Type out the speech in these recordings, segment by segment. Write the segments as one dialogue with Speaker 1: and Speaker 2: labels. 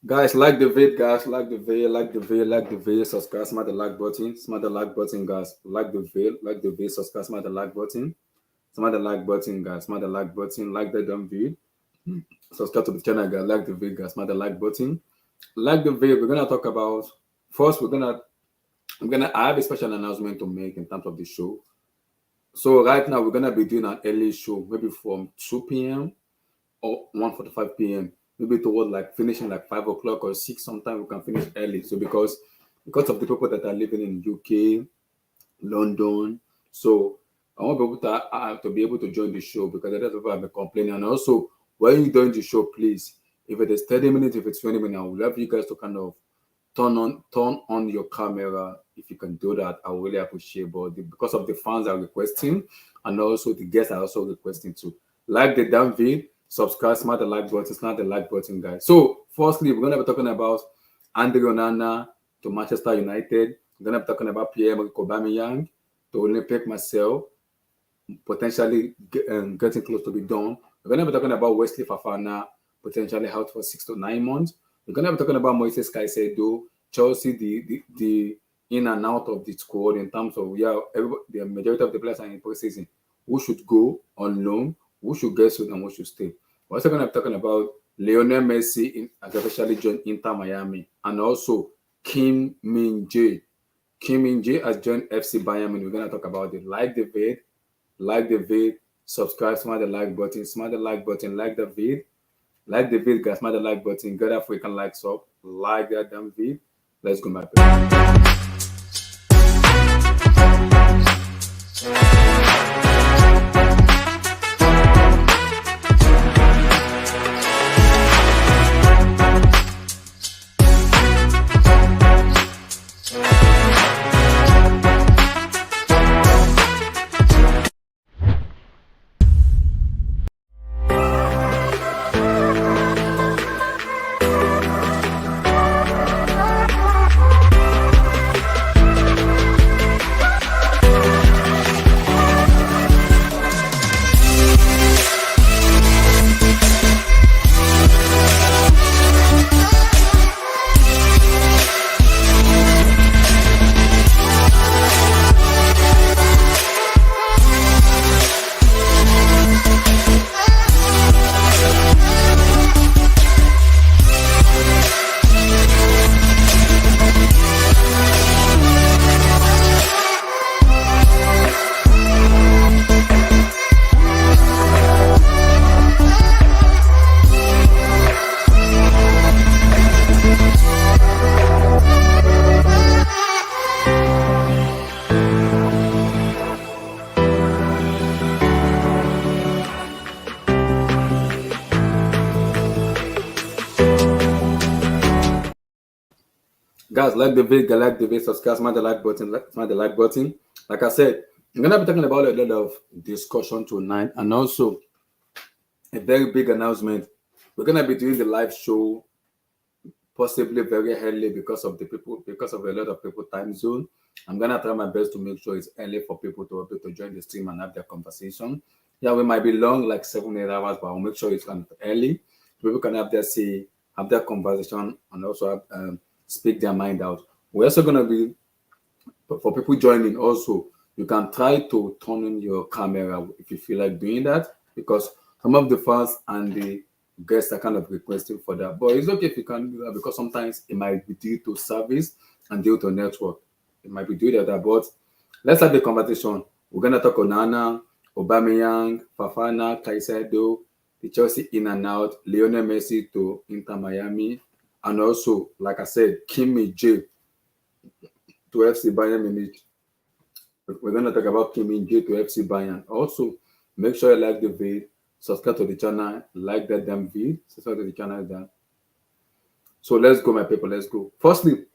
Speaker 1: Guys, like the vid, guys, like the vid, like the vid, like the vid, subscribe, smash the like button, guys, like the vid, subscribe, smash the like button, guys, smash the like button, like the damn vid, subscribe to the channel, guys, like the vid, guys, smash the like the vid. We're gonna talk about first. I have a special announcement to make in terms of the show. So right now we're gonna be doing an early show, maybe from 2 p.m. or 1:45 p.m. Maybe toward like finishing like 5 o'clock or 6. Sometimes we can finish early. So because of the people that are living in UK, London, so I want people to be able to join the show because a lot of people have been complaining. And also, when you join the show, please, if it is 30 minutes, if it's 20 minutes, I would love you guys to kind of turn on your camera. If you can do that, I really appreciate. But because of the fans are requesting, and also the guests are also requesting to like the damn vid, subscribe, smash the like button, smash the like button, guys. So, firstly, we're gonna be talking about Andre Onana to Manchester United. We're gonna be talking about Pierre Aubameyang to Olympic Marseille, potentially getting close to be done. We're gonna be talking about Wesley Fofana potentially out for 6 to 9 months. We're gonna be talking about Moises Caicedo, Chelsea, the in and out of the squad in terms of the majority of the players are in preseason. Who should go on loan? Who should get sold and who should stay? We're also gonna be talking about Lionel Messi has officially joined Inter Miami, and also Kim Min Jae. Kim Min Jae has joined FC Bayern Munich. We're gonna talk about it. Like the vid, subscribe, smash the like button, like the vid, guys, smash the like button, get that freaking likes up, like that damn vid. Let's go, my people. Guys, like the vid, subscribe, smash the like button, smash the like button. Like I said, I'm gonna be talking about a lot of discussion tonight, and also a very big announcement. We're gonna be doing the live show possibly very early because of a lot of people time zone. I'm gonna try my best to make sure it's early for people to be able to join the stream and have their conversation. Yeah, we might be long, like 7 8 hours, but I'll make sure it's kind of early. People can have their say, have their conversation, and also speak their mind out. We're also gonna be for people joining. Also, you can try to turn on your camera if you feel like doing that, because some of the fans and the guests are kind of requesting for that. But it's okay if you can do that, because sometimes it might be due to service and due to network. It might be due to that. But let's have the conversation. We're gonna talk Onana, Aubameyang, Fofana, Caicedo, the Chelsea in and out, Lionel Messi to Inter Miami, and also, like I said, Kim Min Jae to FC Bayern Munich. We're gonna talk about Kim Min Jae to FC Bayern. Also, make sure you like the video, subscribe to the channel, like that damn video, subscribe to the channel. Then, so let's go, my people. Let's go. Firstly,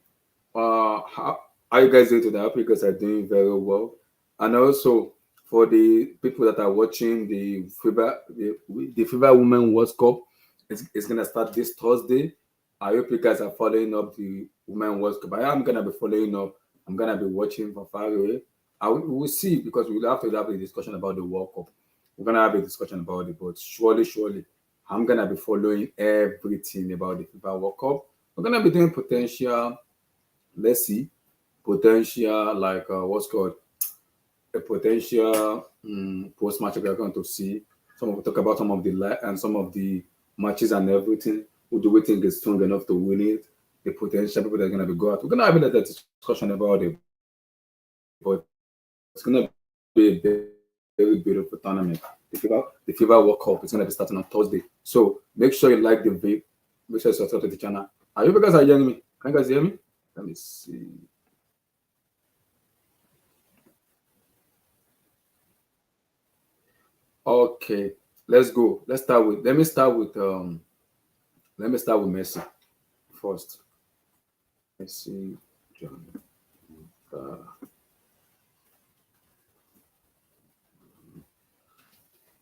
Speaker 1: how you guys doing today? I hope you guys are doing very well. And also, for the people that are watching the FIBA Women World Cup, it's gonna start this Thursday. I hope you guys are following up the Women World Cup. I am gonna be following up. I'm gonna be watching from far away. We'll see, because we'll have to have a discussion about the World Cup. We're gonna have a discussion about it, but surely, I'm gonna be following everything about the FIBA World Cup. We're gonna be doing potential. Let's see, potential like what's called a potential post match. We're going to see talk about some of the and some of the matches and everything. Who do we think is strong enough to win it? The potential people that are gonna be go out. We're gonna have a little discussion about it, but it's gonna be a very beautiful tournament. The FIBA World Cup is gonna be starting on Thursday. So make sure you like the video. Make sure you subscribe to the channel. Are you guys are hearing me? Can you guys hear me? Let me see. Okay, let's go. Let me start with Messi first. Messi, John. Uh,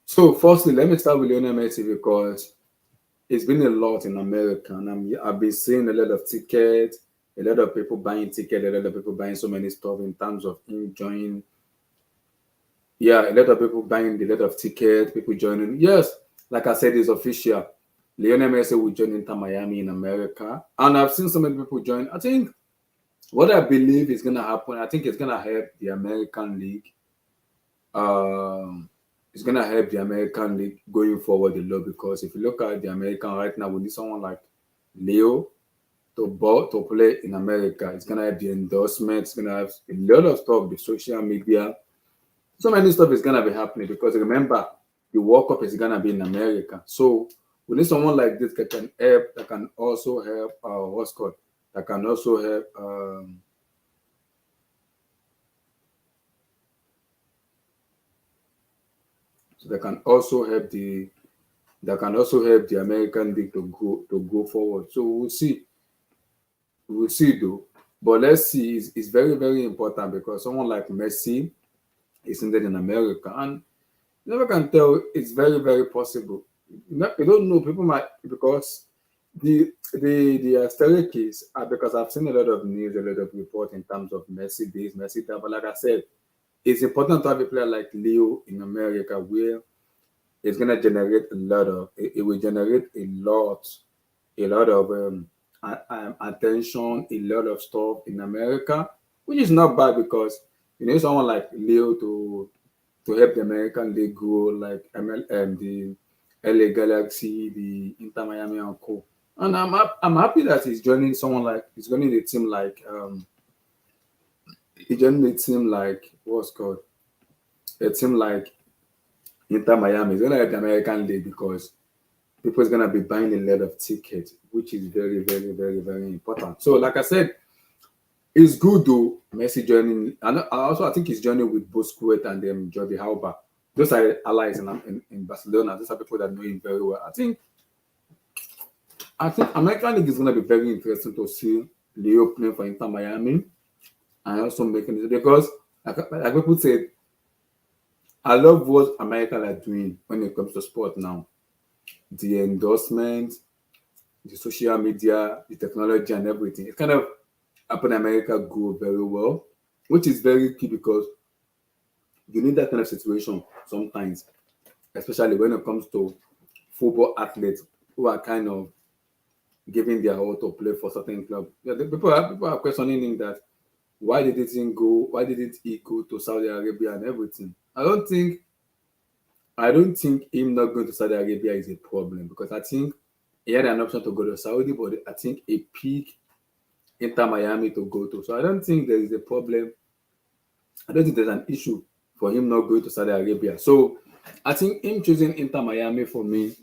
Speaker 1: so firstly, let me start with Lionel Messi because it's been a lot in America, and I've been seeing a lot of tickets, a lot of people buying tickets, a lot of people buying so many stuff in terms of him joining. Yeah, a lot of people buying a lot of tickets, people joining. Yes, like I said, it's official. Lionel Messi will join Inter Miami in America, and I've seen so many people join. I think what I believe is gonna happen. I think it's gonna help the American League. Um, it's gonna help the American League going forward a lot because if you look at the American right now, we need someone like Leo to play in America. It's gonna have the endorsements. It's gonna have a lot of stuff, the social media. So many stuff is gonna be happening because remember the World Cup is gonna be in America. So we need someone like this that can help, that can also help what's called that can also help so that can also help the American League to go forward. So we'll see though. But let's see, it's very, very important because someone like Messi is ended in America and you never can tell. It's very, very possible. You don't know. People might because the historic case because I've seen a lot of news, a lot of report in terms of Messi this, Messi that. But like I said, it's important to have a player like Leo in America where it's gonna generate a lot of it will generate a lot of attention, a lot of stuff in America, which is not bad because you know someone like Leo to help the American League grow, like the LA Galaxy, the Inter Miami and co. And I'm happy that he's joining a team like he joined a team like what's called a team like Inter Miami. He's gonna help the American League because people is gonna be buying a lot of tickets, which is very, very, very, very important. So like I said, it's good though, Messi joining. And also, I think he's joining with Busquets and Jordi Alba. Those are allies in Barcelona. Those are people that know him very well. I think American League is going to be very interesting to see Leo playing for Inter Miami and also making it because, like people said, I love what America are doing when it comes to sport now. The endorsement, the social media, the technology, and everything. It kind of happen America go very well, which is very key because you need that kind of situation sometimes, especially when it comes to football athletes who are kind of giving their all to play for certain club. Yeah, people are questioning him that why didn't he go to Saudi Arabia and everything? I don't think him not going to Saudi Arabia is a problem because I think he had an option to go to Saudi, but I think a pick Inter Miami to go to. So I don't think there is a problem. I don't think there's an issue for him not going to Saudi Arabia. So I think him choosing Inter Miami for me,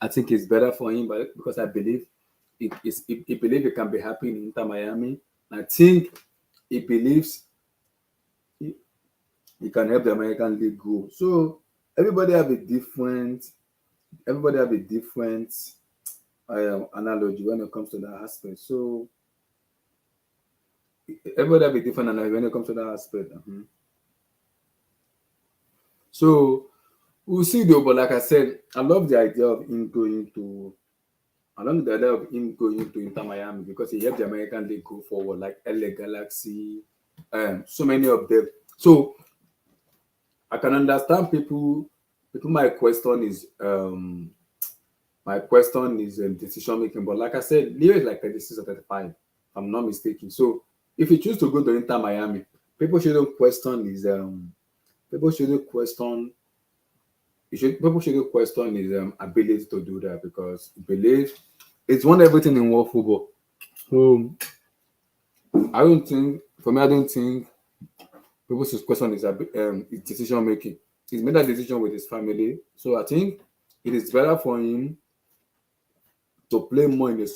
Speaker 1: I think it's better for him, but because I believe he believe he can be happy in Inter Miami. I think he believes he, he can help the American League grow. So everybody have a different everybody have a different analogy when it comes to that aspect. So everybody have a different analogy when it comes to that aspect. So we'll see though, but like I said, I love the idea of him going to I love the idea of him going to Inter Miami because he helped the American League go forward, like LA Galaxy, so many of them. So I can understand people. People, my question is, My question is decision making. But like I said, Leo is like 36 or 35, if I'm not mistaken. So if you choose to go to Inter Miami, people shouldn't question his people shouldn't question people shouldn't question his ability to do that, because believe it's won everything in world football. So I don't think for me, I don't think people should question his decision making. He's made that decision with his family. So I think it is better for him to play more in a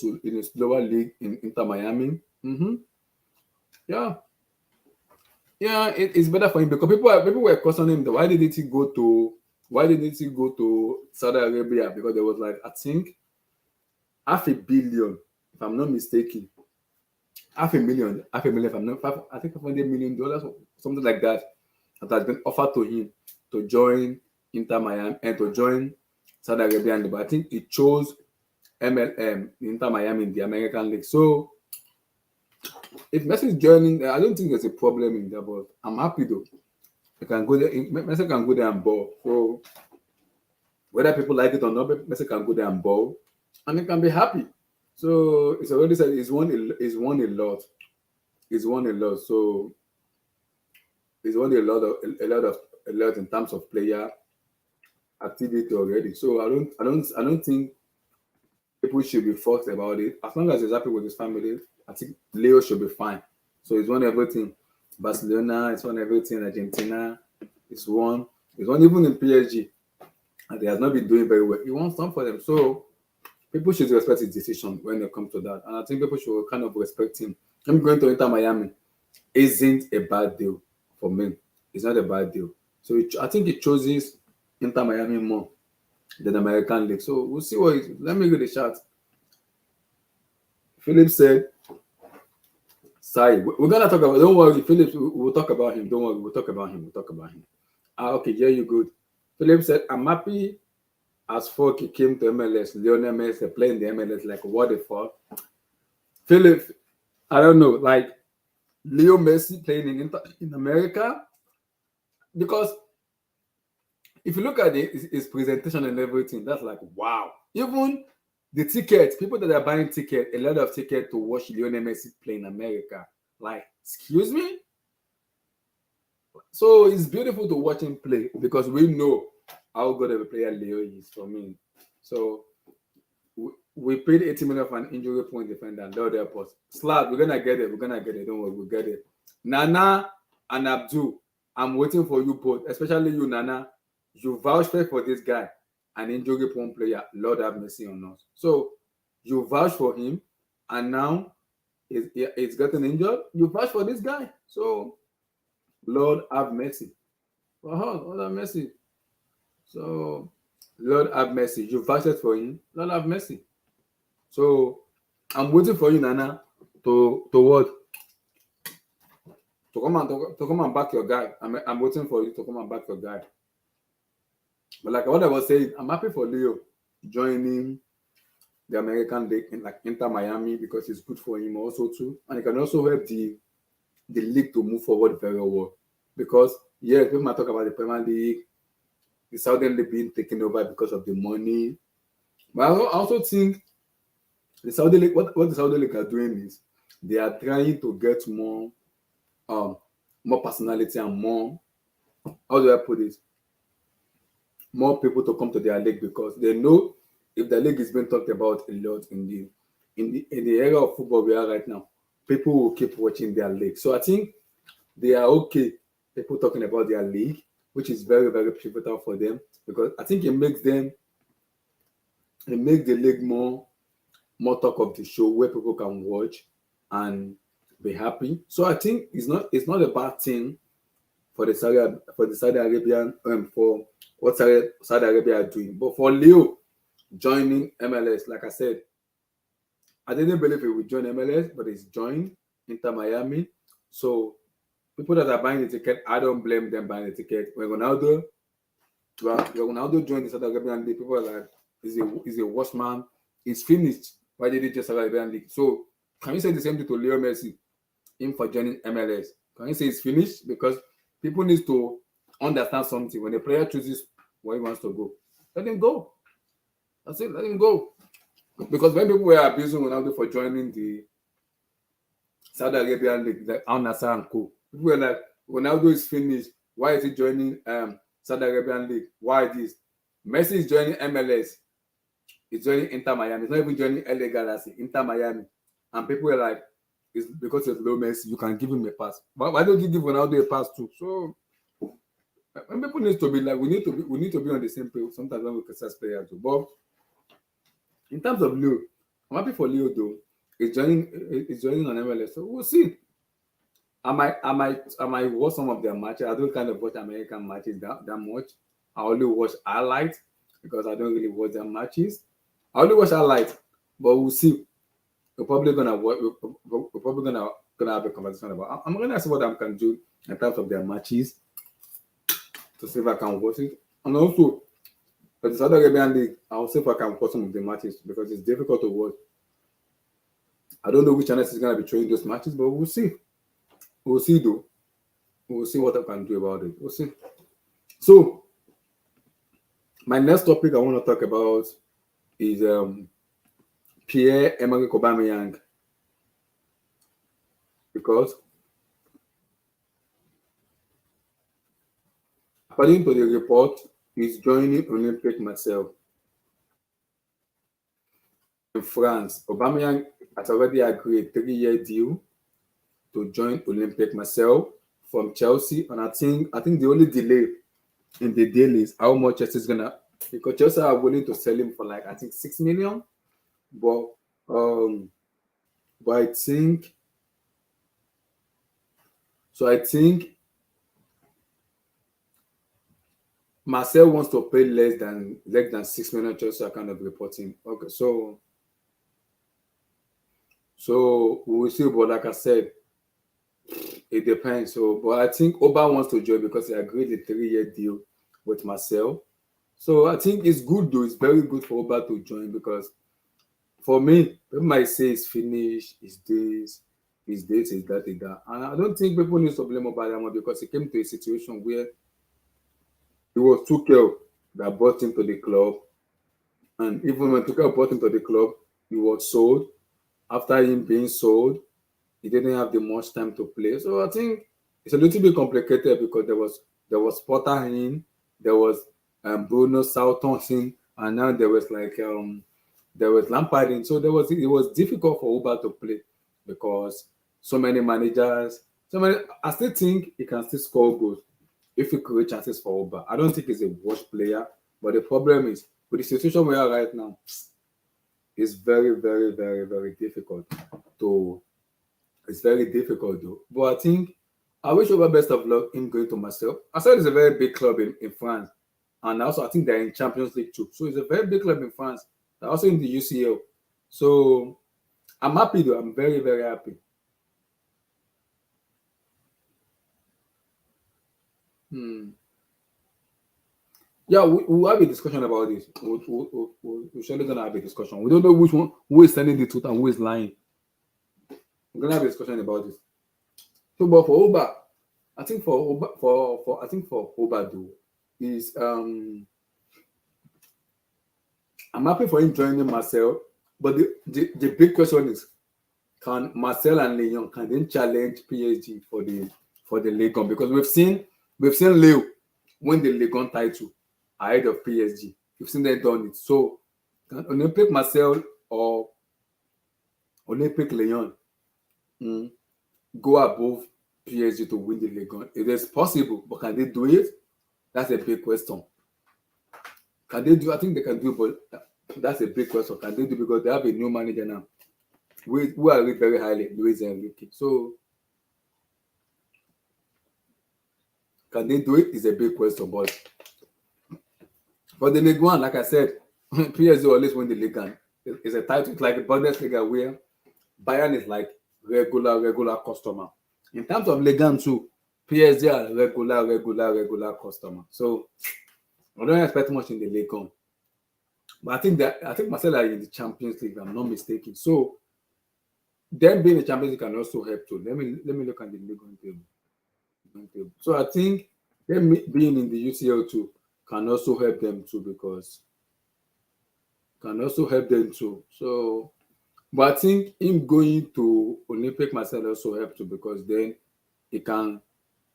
Speaker 1: slower league in Inter Miami. Yeah, yeah, it's better for him, because people were questioning him that why didn't he go to Saudi Arabia, because there was like, I think, half a billion, if I'm not mistaken, half a million, if I'm not, I think $500 million or something like that, that has been offered to him to join Inter Miami and to join Saudi Arabia. But I think he chose MLM, Inter Miami, in the American League. So if Messi is joining, I don't think there's a problem in that. But I'm happy though. He can go there. Messi can go there and ball. So whether people like it or not, Messi can go there and ball, and he can be happy. So it's already said he's won a lot. He's won a lot. So he's won a lot in terms of player activity already. So I don't think people should be fussed about it. As long as he's happy with his family, I think Leo should be fine. So he's won everything. Barcelona, he's won everything. Argentina, he's won even in PSG. And he has not been doing very well. He won some for them. So people should respect his decision when it comes to that. And I think people should kind of respect him. Him going to Inter Miami isn't a bad deal for me. It's not a bad deal. So I think he chooses Inter Miami more than American League. So we'll see what let me read the chat. Philip said, Sai, we're gonna talk about, don't worry, Philip, we'll talk about him. Don't worry, we'll talk about him. Okay, yeah, you good. Philip said, I'm happy as fuck he came to MLS. Lionel Messi playing the MLS, like what the fuck? Philip, I don't know, like Leo Messi playing in America, because if you look at his presentation and everything, that's like wow. Even the tickets, people that are buying tickets, a lot of tickets to watch Lionel Messi play in America. Like, excuse me? So it's beautiful to watch him play, because we know how good of a player Leo is for me. So we paid 80 million for an injury point defender. Lord help us. Slab, we're gonna get it. Don't worry, we'll get it. Nana and Abdul, I'm waiting for you both, especially you, Nana. You vouched for this guy, an injury prone player. Lord have mercy on us. So you vouched for him, and now it's gotten injured. You vouched for this guy. So Lord have mercy. Lord have mercy. So Lord have mercy. You vouched for him. Lord have mercy. So I'm waiting for you, Nana, to what? To come and back your guy. I'm waiting for you to come and back your guy. But like what I was saying, I'm happy for Leo joining the American League in like Inter Miami, because it's good for him also too, and it can also help the league to move forward very well. Because yeah, people might talk about the Premier League, the Southern League being taken over because of the money, but I also think the Saudi League, what the Saudi League are doing is they are trying to get more personality and more, how do I put it, more people to come to their league, because they know if the league is being talked about a lot in the era of football we are right now, people will keep watching their league. So I think they are okay, people talking about their league, which is very, very pivotal for them, because I think it makes the league more talk of the show, where people can watch and be happy. So I think it's not a bad thing for the Saudi Arabian for what Saudi Arabia are doing. But for Leo joining MLS, like I said, I didn't believe he would join MLS, but he's joined Inter Miami. So people that are buying the ticket, I don't blame them buying the ticket. When Ronaldo joined the Saudi Arabian League, people are like, he's a worse man. He's finished. Why did he just Saudi Arabian League? So can you say the same thing to Leo Messi, him for joining MLS? Can you say he's finished? Because people need to understand something. When a player chooses where he wants to go, let him go. I said, let him go. Because when people were abusing Ronaldo for joining the Saudi Arabian League, like Al Nassr and Co. People were like, Ronaldo is finished. Why is he joining Saudi Arabian League? Why this? Messi is joining MLS. He's joining Inter Miami. He's not even joining LA Galaxy, Inter Miami. And people were like, it's because it's low Messi, you can give him a pass. Why don't you give Ronaldo a pass too? So when people need to be like, we need to be on the same page sometimes when we criticize players too. But in terms of Leo, I'm happy for Leo though. He's joining on MLS. So we'll see. I might watch some of their matches. I don't kind of watch American matches that much. I only watch highlights because I don't really watch their matches. I only watch highlights, but we'll see. We're probably gonna have a conversation about. I'm gonna see what I can do in terms of their matches to see if I can watch it, and also for the Saudi Arabian League, I'll see if I can watch some of the matches because it's difficult to watch. I don't know which channel is gonna be showing those matches, but we'll see. We'll see though. We'll see what I can do about it. We'll see. So my next topic I want to talk about is Pierre-Emerick Aubameyang, because according to the report, he's joining Olympique Marseille in France. Aubameyang has already agreed a 3-year deal to join Olympique Marseille from Chelsea, and I think the only delay in the deal is how much Chelsea is gonna, because Chelsea are willing to sell him for like I think 6 million, but I think Marcel wants to pay less than 6 million. Chelsea are kind of reporting. Okay, so we will see. But like I said, it depends. So, but I think Oba wants to join because he agreed a 3-year deal with Marcel. So I think it's good though. It's very good for Oba to join because for me, people might say it's finished, it's this, it's that, it's that. And I don't think people need to blame Oba because he came to a situation where it was Tuchel that brought him to the club. And even when Tuchel brought him to the club, he was sold. After him being sold, he didn't have the much time to play. So I think it's a little bit complicated because there was Potter in, there was Bruno Southampton in, and now there was Lampard in. So it was difficult for Uber to play because so many managers, I still think he can still score goals if he create chances for Uber. I don't think he's a worst player, but the problem is with the situation we are right now, it's very, very, very, very difficult to. It's very difficult though. But I think I wish Uber best of luck in going to Marseille. Marseille is a very big club in France. And also I think they're in Champions League too. So it's a very big club in France. They're also in the UCL. So I'm happy though. I'm very, very happy. Yeah, we'll have a discussion about this. We're surely gonna have a discussion. We don't know which one, who is telling the truth and who is lying. We're gonna have a discussion about this. So, but for Uber, I think for Uber though is I'm happy for him joining Marcel, but the big question is, can Marcel and Lyon can they challenge PSG for the Ligue 1? Because we've seen Leo win the Ligue 1 title ahead of PSG. We've seen them done it. So can Olympique Marseille or Olympique Lyon go above PSG to win the Ligue 1? It is possible, but can they do it? That's a big question. Can they do? I think they can do, but that's a big question. Can they do? Because they have a new manager now, who I rate very highly, Luis Enrique. So can they do it? Is a big question. But for the Ligue 1, like I said, PSG always win the Ligue 1. It's a title. It's like a Bundesliga where Bayern is like regular customer. In terms of Ligue 1 too, PSG are regular customer. So I don't expect much in the Ligue 1. But I think Marseille are in the Champions League, if I'm not mistaken. So them being in the Champions League can also help too. Let me look at the Ligue 1 table. So I think them being in the UCL too can also help them too, because can also help them too. So, but I think him going to Olympic Marseille also help too because then he can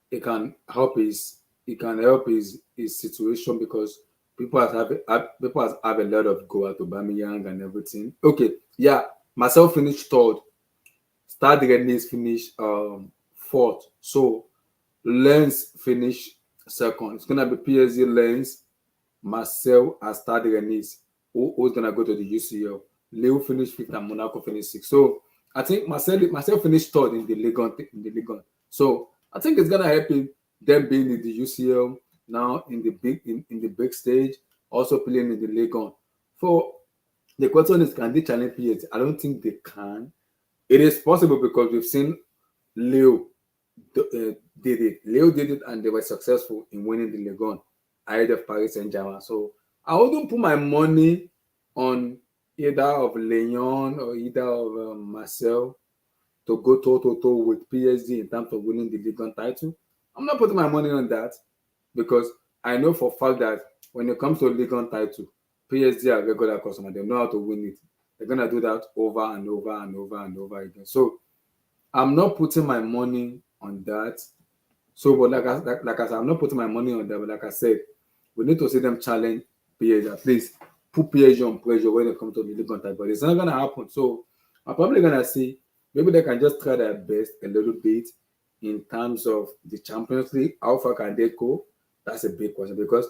Speaker 1: he can help his his situation because people have a lot of go at Aubameyang and everything. Okay, yeah, Marcel finished third. Stade Rennes finished fourth. So Lens finished second. It's gonna be PSG, Lens, Marcel, and Stade Rennes. Who's gonna go to the UCL? Leo finished fifth and Monaco finished sixth. So I think Marcel finished third in the Ligue 1 in the Ligue 1. So I think it's gonna help him them being in the UCL now in the big stage, also playing in the Ligue 1. For the question is, can they challenge PSG? I don't think they can. It is possible because we've seen Leo did it. Leo did it, and they were successful in winning the Ligue 1 ahead of Paris Saint-Germain. So I wouldn't put my money on either of Lyon or either of Marcel to go toe-to-toe with PSG in terms of winning the Ligue 1 title. I'm not putting my money on that because I know for a fact that when it comes to Ligue 1 title, PSG are regular customer. They know how to win it. They're gonna do that over and over and over and over again. So I'm not putting my money on that. So, but like I said, I'm not putting my money on that. But like I said, we need to see them challenge PSG at least, put PSG on pressure when it comes to the Ligue 1 title. But it's not gonna happen. So I'm probably gonna see maybe they can just try their best a little bit in terms of the Champions League. How far can they go? That's a big question because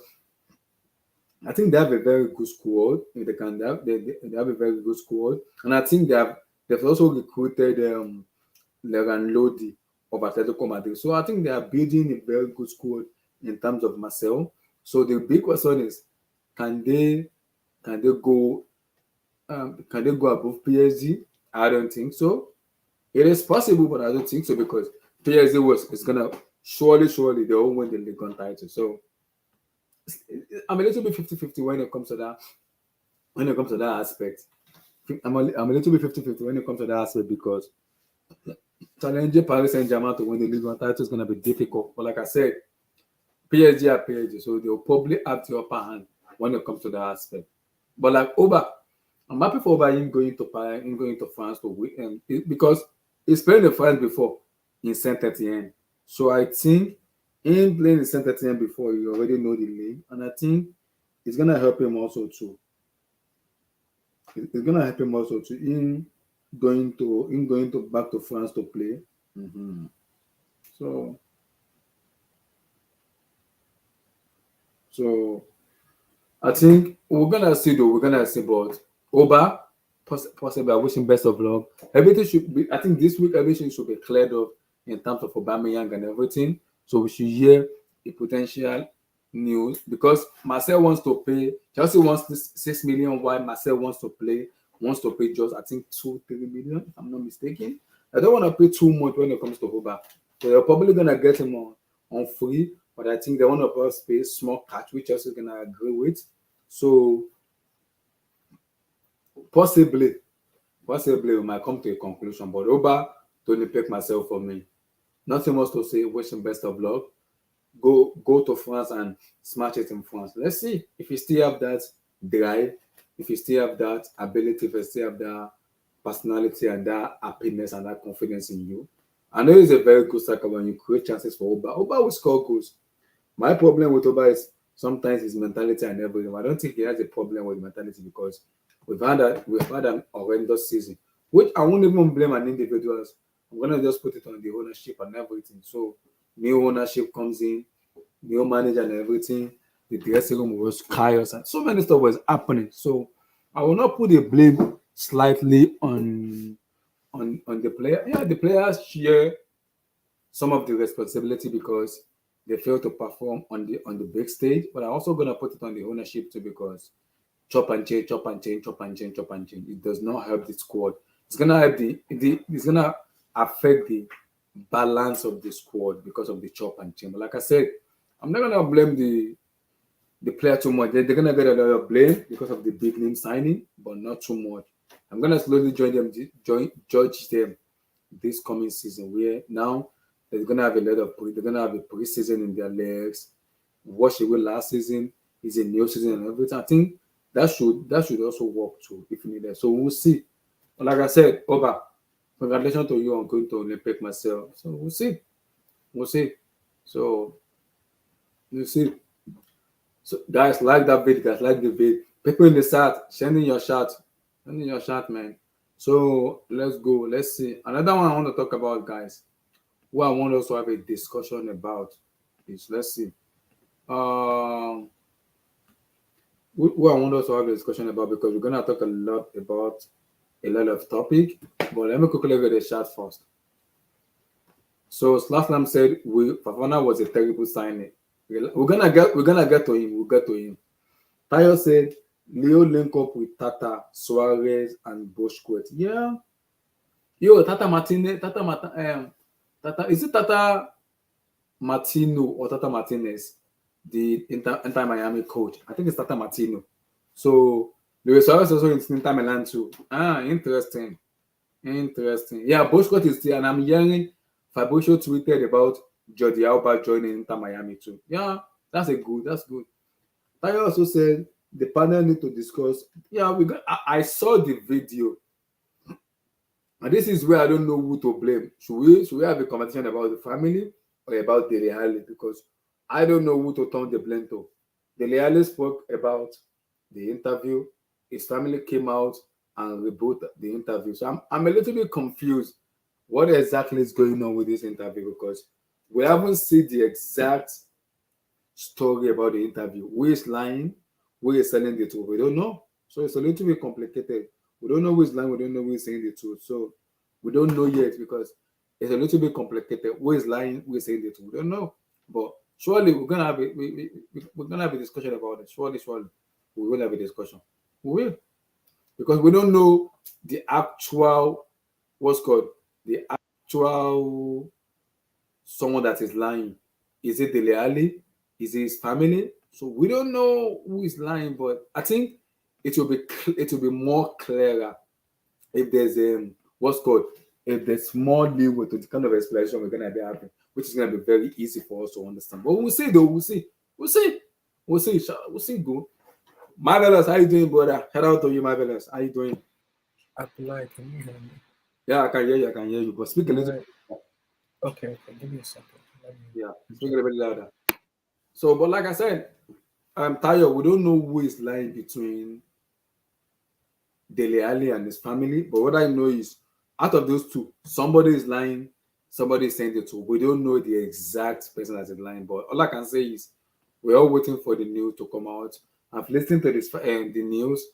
Speaker 1: I think they have a very good squad. If they can, they have a very good squad, and I think they've also recruited Leran Lodi of Atletico Madrid. So I think they are building a very good squad in terms of Marcel. So the big question is, can they can they go can they go above PSG? I don't think so. It is possible, but I don't think so because PSG is gonna surely they will win the Ligue 1 title. So I'm a little bit 50-50 when it comes to that aspect. I'm a little bit 50-50 when it comes to that aspect because challenging Paris Saint-Germain to win the Ligue 1 title is going to be difficult. But like I said, PSG are PSG, so they'll probably have the upper hand when it comes to that aspect. But like Oba, I'm happy for Oba him going to Paris, him going to France to win, because he's played in France before in Saint Etienne. So I think him playing in Saint Etienne before, you already know the league, and I think it's gonna help him also too. It's gonna help him also too. In going to back to France to play. Mhm. So so I think we're gonna see though. We're gonna see, but Oba possibly. I wish him best of luck. Everything should be. I think this week everything should be cleared up in terms of Aubameyang and everything. So we should hear a potential news because Marcel wants to pay. Chelsea wants this 6 million. While Marcel wants to pay just I think 2-3 million. If I'm not mistaken. I don't want to pay too much when it comes to Oba. So they're probably gonna get him on free, but I think they want to pay small cash, which Chelsea is gonna agree with. So possibly we might come to a conclusion. But Oba, don't pick myself for me. Nothing else to say. Wish him best of luck. Go to France and smash it in France. Let's see if you still have that drive, if you still have that ability, if you still have that personality and that happiness and that confidence in you. I know he's a very good striker when you create chances for Oba. Oba will score goals. My problem with Oba is sometimes his mentality and everything. I don't think he has a problem with mentality because we've had an horrendous season, which I won't even blame an individual. I'm gonna just put it on the ownership and everything. So new ownership comes in, new manager and everything. The dressing room was chaos and so many stuff was happening. So I will not put the blame slightly on the player. Yeah, the players share some of the responsibility because they fail to perform on the big stage. But I'm also gonna put it on the ownership too because chop and change, chop and change, chop and change, chop and change. It does not help the squad. It's gonna help it's gonna affect the balance of the squad because of the chop and change. But like I said, I'm not gonna blame the player too much. They're gonna get a lot of blame because of the big name signing, but not too much. I'm gonna slowly judge them this coming season. Where now they're gonna have they're gonna have a pre-season in their legs. Watch away last season is a new season and everything. I think that should also work too if needed. So we'll see. But like I said, Oba, congratulations to you on going to Olympic myself. So we'll see. We'll see. So we'll see. So guys, like that vid, guys, like the vid. People in the chat, send in your chat. Send in your chat, man. So let's go. Let's see. Another one I want to talk about, guys. Who I want us to have a discussion about is, let's see. Who I want us to have a discussion about, because we're gonna talk a lot about a lot of topic. But let me quickly look at the chat first. So Slaslam said Fofana was a terrible signing. We're gonna get to him. We'll get to him. Tayo said Leo link up with Tata, Suarez, and Busquets. Yeah. Yo, Tata Martinez, Tata, is it Tata Martino or Tata Martinez, the Inter Miami coach? I think it's Tata Martino. So Luis Suarez also in Inter Milan too. Interesting. Yeah, Busquets is still, and I'm hearing Fabrizio tweeted about Jordi Alba joining Inter Miami too. Yeah, that's good. Tayo also said the panel need to discuss. Yeah, I saw the video. And this is where I don't know who to blame. Should we have a conversation about the family or about Dele Alli? Because I don't know who to turn the blame to. Dele Alli spoke about the interview. His family came out and rebutted the interview. So I'm a little bit confused. What exactly is going on with this interview? Because we haven't seen the exact story about the interview. Who is lying? Who is telling the truth? We don't know. So it's a little bit complicated. We don't know who is lying. We don't know who is saying the truth. So we don't know yet because it's a little bit complicated. Who is lying? Who is saying the truth? We don't know. But surely we're gonna have we're gonna have a discussion about it. Surely we will have a discussion. We will, because we don't know the actual the actual someone that is lying. Is it Dele Alli? Is it his family? So we don't know who is lying, but I think it will be more clearer if there's if there's more leeway to the kind of explanation we're gonna be having, which is gonna be very easy for us to understand. But we'll see though, we'll see. Go. Marvelous, how you doing, brother? Shout out to you, Marvelous. How you doing?
Speaker 2: Abdullah, can you hear me?
Speaker 1: Yeah, I can hear you, but speak a little bit.
Speaker 2: Okay, give me a second.
Speaker 1: Speak a little bit louder. So, but like I said, I'm tired. We don't know who is lying between Dele Alli and his family, but what I know is out of those two, somebody is lying, somebody is saying the truth. We don't know the exact person that is lying, but all I can say is we're all waiting for the news to come out. I've listened to the news,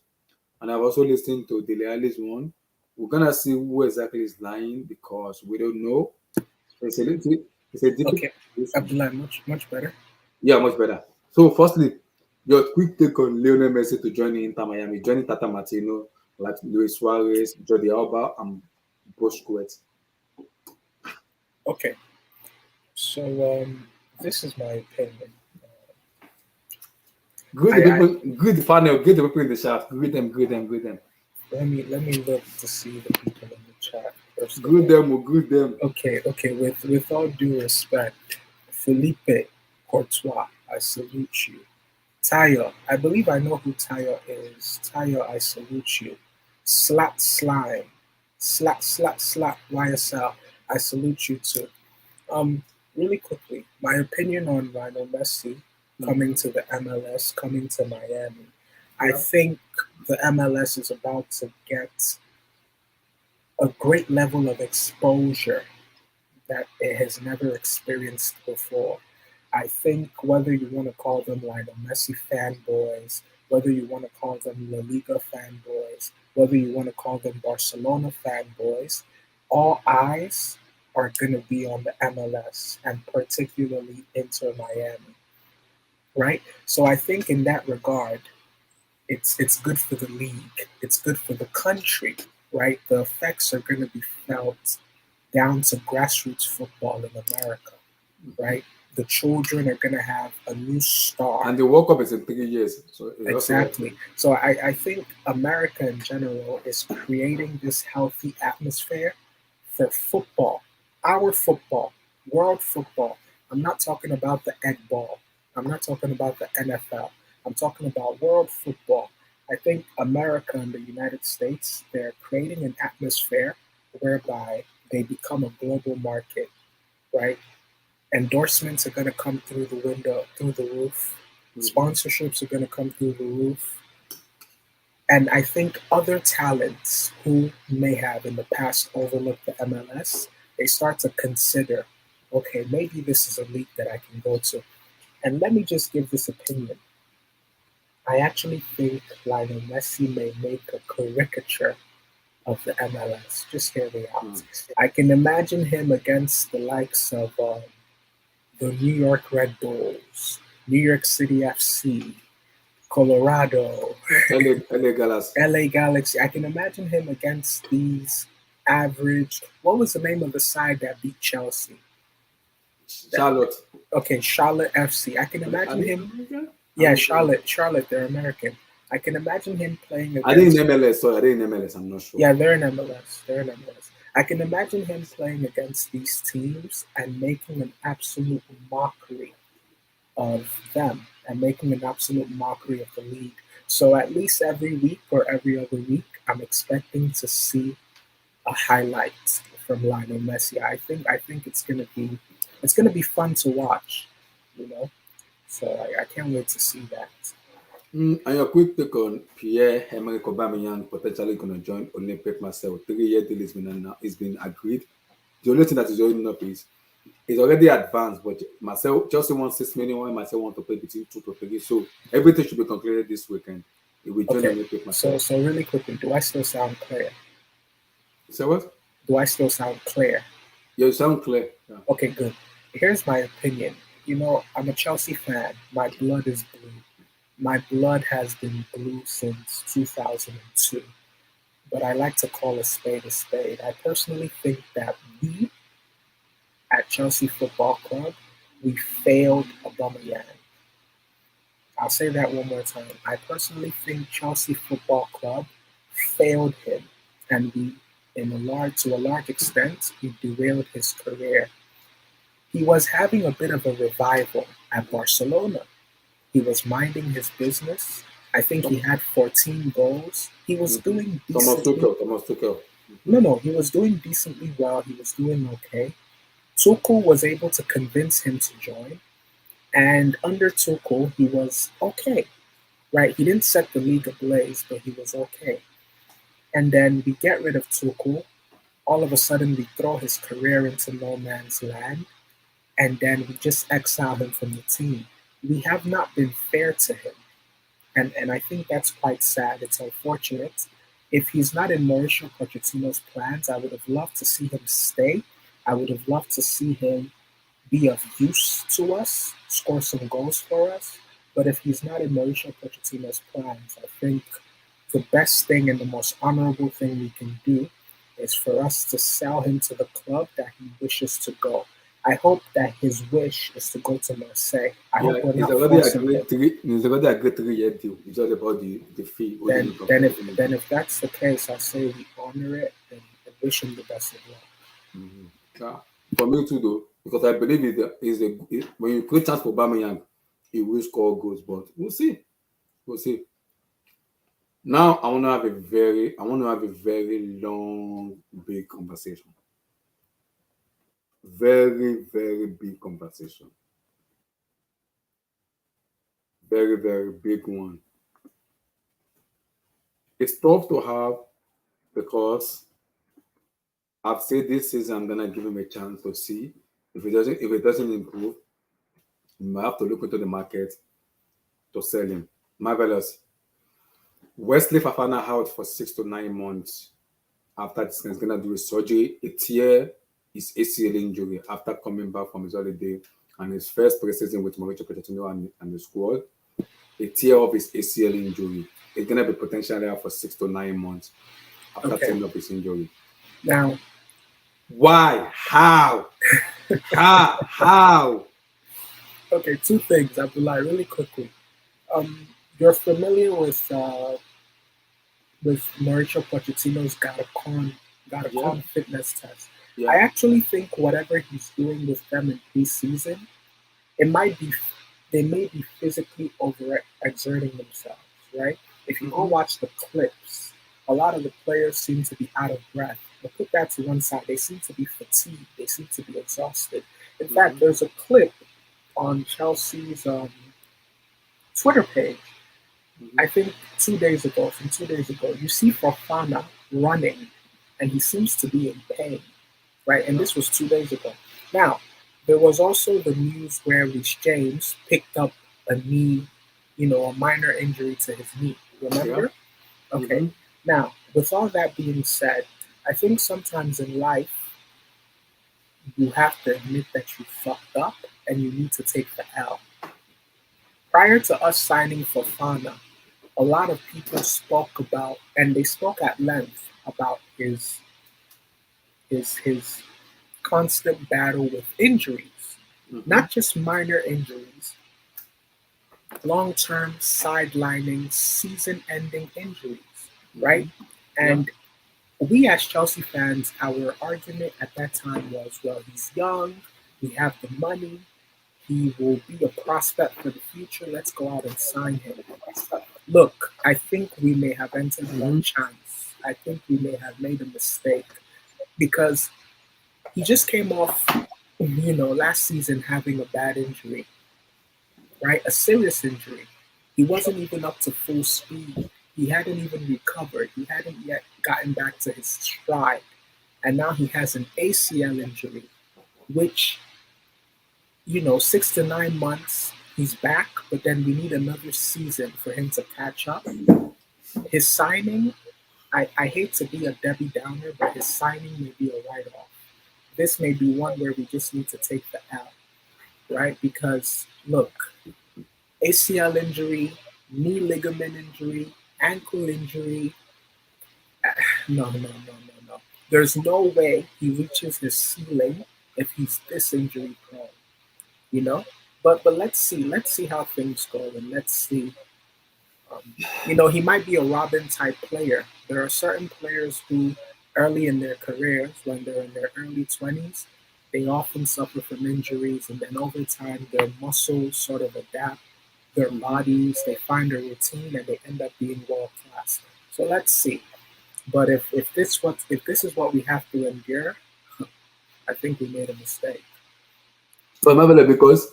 Speaker 1: and I've also listened to Dele Alli's one. We're gonna see who exactly is lying because we don't know. It's a difficult.
Speaker 2: Okay, Abdullah, much better.
Speaker 1: Yeah, much better. So, firstly, your quick take on Lionel Messi to join Inter Miami, joining Tata Martino, like Luis Suarez, Jordi Alba, and Busquets.
Speaker 2: Okay, so this is my opinion.
Speaker 1: Greet the people, greet the panel, greet the people in the chat, greet them.
Speaker 2: Let me look to see the people in the chat.
Speaker 1: Greet them.
Speaker 2: Okay. With all due respect, Felipe Courtois, I salute you. Tayo, I believe I know who Tayo is. Tayo, I salute you. Slap Slime, slap YSL, I salute you too. Really quickly, my opinion on Lionel Messi coming to the MLS, coming to Miami. I think the MLS is about to get a great level of exposure that it has never experienced before. I think whether you want to call them Lionel Messi fanboys, whether you want to call them La Liga fanboys, whether you want to call them Barcelona fanboys, all eyes are going to be on the MLS and particularly Inter Miami, right? So I think in that regard, it's good for the league, it's good for the country, right? The effects are going to be felt down to grassroots football in America, right? The children are going to have a new start.
Speaker 1: And the World Cup is in 3 years. So
Speaker 2: exactly. So I think America in general is creating this healthy atmosphere for football, our football, world football. I'm not talking about the egg ball. I'm not talking about the NFL. I'm talking about world football. I think America and the United States, they're creating an atmosphere whereby they become a global market, right? Endorsements are going to come through the window, through the roof. Sponsorships are going to come through the roof. And I think other talents who may have in the past overlooked the MLS, they start to consider, okay, maybe this is a league that I can go to. And let me just give this opinion. I actually think Lionel Messi may make a caricature of the MLS. Just hear me out. I can imagine him against the likes of the New York Red Bulls, New York City FC, Colorado,
Speaker 1: LA Galaxy.
Speaker 2: LA Galaxy. I can imagine him against these average. What was the name of the side that beat Chelsea?
Speaker 1: Charlotte.
Speaker 2: Okay, Charlotte FC. I can imagine him. Yeah, Charlotte. They're American. I can imagine him playing against.
Speaker 1: Are they in MLS? Sorry, are they in MLS? I'm not sure.
Speaker 2: Yeah, they're in MLS. They're in MLS. I can imagine him playing against these teams and making an absolute mockery of them and making an absolute mockery of the league. So at least every week or every other week, I'm expecting to see a highlight from Lionel Messi. I think it's gonna be fun to watch, you know. So I can't wait to see that.
Speaker 1: And your quick take on Pierre-Emerick Aubameyang potentially going to join Olympic Marseille. 3-year deal is been agreed. The only thing that is holding up is it's already advanced, but Marcel Chelsea wants 6 million, while Marcel want to pay between 2 to 3. So everything should be concluded this weekend. It will join Olympic Marseille.
Speaker 2: So really quickly, do I still sound clear?
Speaker 1: Say what?
Speaker 2: Do I still sound clear?
Speaker 1: You sound clear. Yeah.
Speaker 2: Okay, good. Here's my opinion. You know, I'm a Chelsea fan. My blood is blue. My blood has been blue since 2002. But I like to call a spade a spade. I personally think that we, at Chelsea Football Club, we failed Aubameyang. I'll say that one more time. I personally think Chelsea Football Club failed him, and we, to a large extent, we derailed his career. He was having a bit of a revival at Barcelona. He was minding his business. I think he had 14 goals. He was doing decently.
Speaker 1: Thomas Tuchel.
Speaker 2: No, he was doing decently well. He was doing okay. Tuchel was able to convince him to join. And under Tuchel, he was okay, right? He didn't set the league ablaze, but he was okay. And then we get rid of Tuchel. All of a sudden, we throw his career into no man's land. And then we just exile him from the team. We have not been fair to him. And I think that's quite sad. It's unfortunate. If he's not in Mauricio Pochettino's plans, I would have loved to see him stay. I would have loved to see him be of use to us, score some goals for us. But if he's not in Mauricio Pochettino's plans, I think the best thing and the most honorable thing we can do is for us to sell him to the club that he wishes to go. I hope that his wish is to go to Marseille. I hope we're not forcing him.
Speaker 1: He's already a great 3-year deal. It's all about the fee.
Speaker 2: Then if that's the case, I say we honor it and wish him the best of luck.
Speaker 1: Mm-hmm. Yeah. For me too, though, because I believe when you create chance for Aubameyang, he will score goals. But we'll see. Now I want to have a very long, big conversation. Very, very big conversation. Very, very big one. It's tough to have because I've said this season I'm gonna give him a chance to see if it doesn't improve, we might have to look into the market to sell him. Marvelous. Wesley Fofana out for 6 to 9 months after this he's gonna do a surgery. A tear his ACL injury after coming back from his holiday and his first preseason with Mauricio Pochettino and the squad. A tear of his ACL injury. It's gonna be potentially out for 6 to 9 months after tearing up his injury.
Speaker 2: Now,
Speaker 1: why? How? How?
Speaker 2: Okay, 2 things, Abdullah, really quickly. You're familiar with Mauricio Pochettino's Got-a-Con fitness test. Yeah. I actually think whatever he's doing with them in preseason, they may be physically overexerting themselves, right? If you go watch the clips, a lot of the players seem to be out of breath. But put that to one side, they seem to be fatigued. They seem to be exhausted. In fact, there's a clip on Chelsea's Twitter page. I think 2 days ago, from 2 days ago, you see Fofana running, and he seems to be in pain, right? And this was 2 days ago. Now, there was also the news where Rich James picked up a knee, a minor injury to his knee. Remember?
Speaker 1: Yeah.
Speaker 2: Okay. Now, with all that being said, I think sometimes in life you have to admit that you fucked up and you need to take the L. Prior to us signing Fofana, a lot of people spoke about, and they spoke at length about his constant battle with injuries, not just minor injuries, long-term sidelining, season-ending injuries, right? And we as Chelsea fans, our argument at that time was, well, he's young, we have the money, he will be a prospect for the future. Let's go out and sign him. Look, I think we may have entered one chance. I think we may have made a mistake because he just came off, last season having a bad injury, right? A serious injury. He wasn't even up to full speed. He hadn't even recovered. He hadn't yet gotten back to his stride. And now he has an ACL injury, which 6 to 9 months, he's back, but then we need another season for him to catch up. His signing, I hate to be a Debbie Downer, but his signing may be a write-off. This may be one where we just need to take the L, right? Because, look, ACL injury, knee ligament injury, ankle injury, no. There's no way he reaches his ceiling if he's this injury prone, But let's see how things go, and let's see. He might be a Robin type player. There are certain players who, early in their careers, when they're in their early 20s, they often suffer from injuries, and then over time, their muscles sort of adapt, their bodies, they find a routine, and they end up being world class. So let's see. But if this is what we have to endure, I think we made a mistake.
Speaker 1: So Marvel, because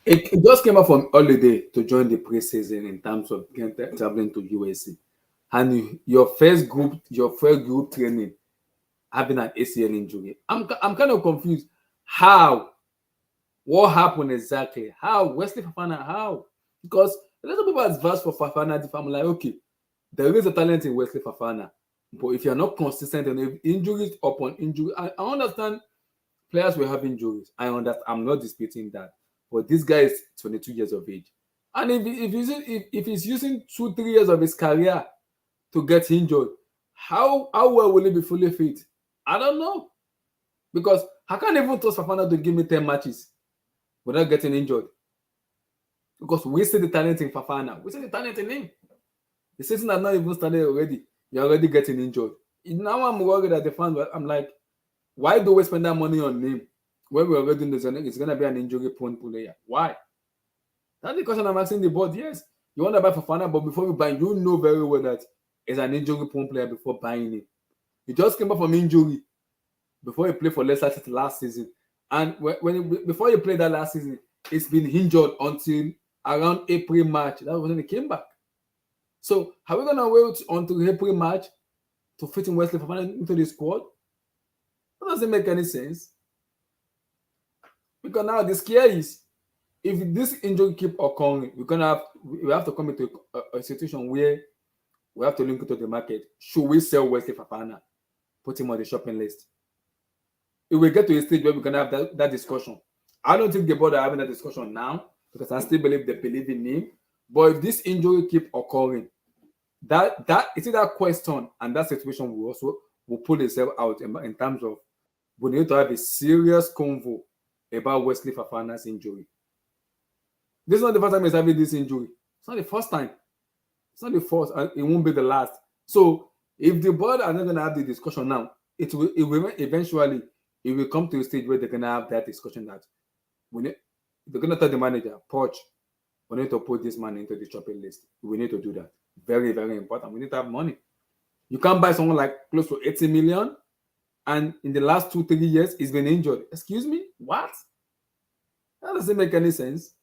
Speaker 1: it just came up from holiday to join the preseason in terms of traveling to USC, and your first group training having an ACL injury. I'm kind of confused. How? What happened exactly? How? Wesley Fofana? How? Because a lot of people advise for Fofana. If I'm like, okay, there is a talent in Wesley Fofana, but if you're not consistent and injuries upon injury, I understand players will have injuries. I understand. I'm not disputing that. But this guy is 22 years of age. And if he's using 2-3 years of his career to get injured, how well will he be fully fit? I don't know. Because I can't even trust Fofana to give me 10 matches without getting injured. Because we see the talent in Fofana. We see the talent in him. The season has not even started already. You're already getting injured. Now I'm worried at the fans. I'm like, why do we spend that money on him when we're already in the zone? It's going to be an injury-prone player. Why? That's the question I'm asking the board. Yes, you want to buy Fofana, but before you buy, you know very well that it's an injury-prone player before buying him. He just came back from injury before he played for Leicester City last season. And before he played that last season, it's been injured until around April, March. That was when he came back. So, are we going to wait until April, March to fit in Wesley Fofana into the squad? That doesn't make any sense. Because now the scare is, if this injury keep occurring, we have to come into a situation where we have to link it to the market. Should we sell Wesley Fofana? Put him on the shopping list? If we get to a stage where we can have that discussion. I don't think the board are having that discussion now because I still believe they believe in him. But if this injury keep occurring, that question and that situation will pull itself out in terms of we need to have a serious convo about Wesley Fofana's injury. This is not the first time he's having this injury. It's not the first time. It's not the first, and it won't be the last. So if the board are not going to have the discussion now, it will eventually come to a stage where they're going to have that discussion that they're going to tell the manager, Poch, We need to put this man into the shopping list. We need to do that. Very, very important. We need to have money. You can't buy someone like close to 80 million, and in the last 2, 3 years, he's been injured. Excuse me? What? That doesn't make any sense.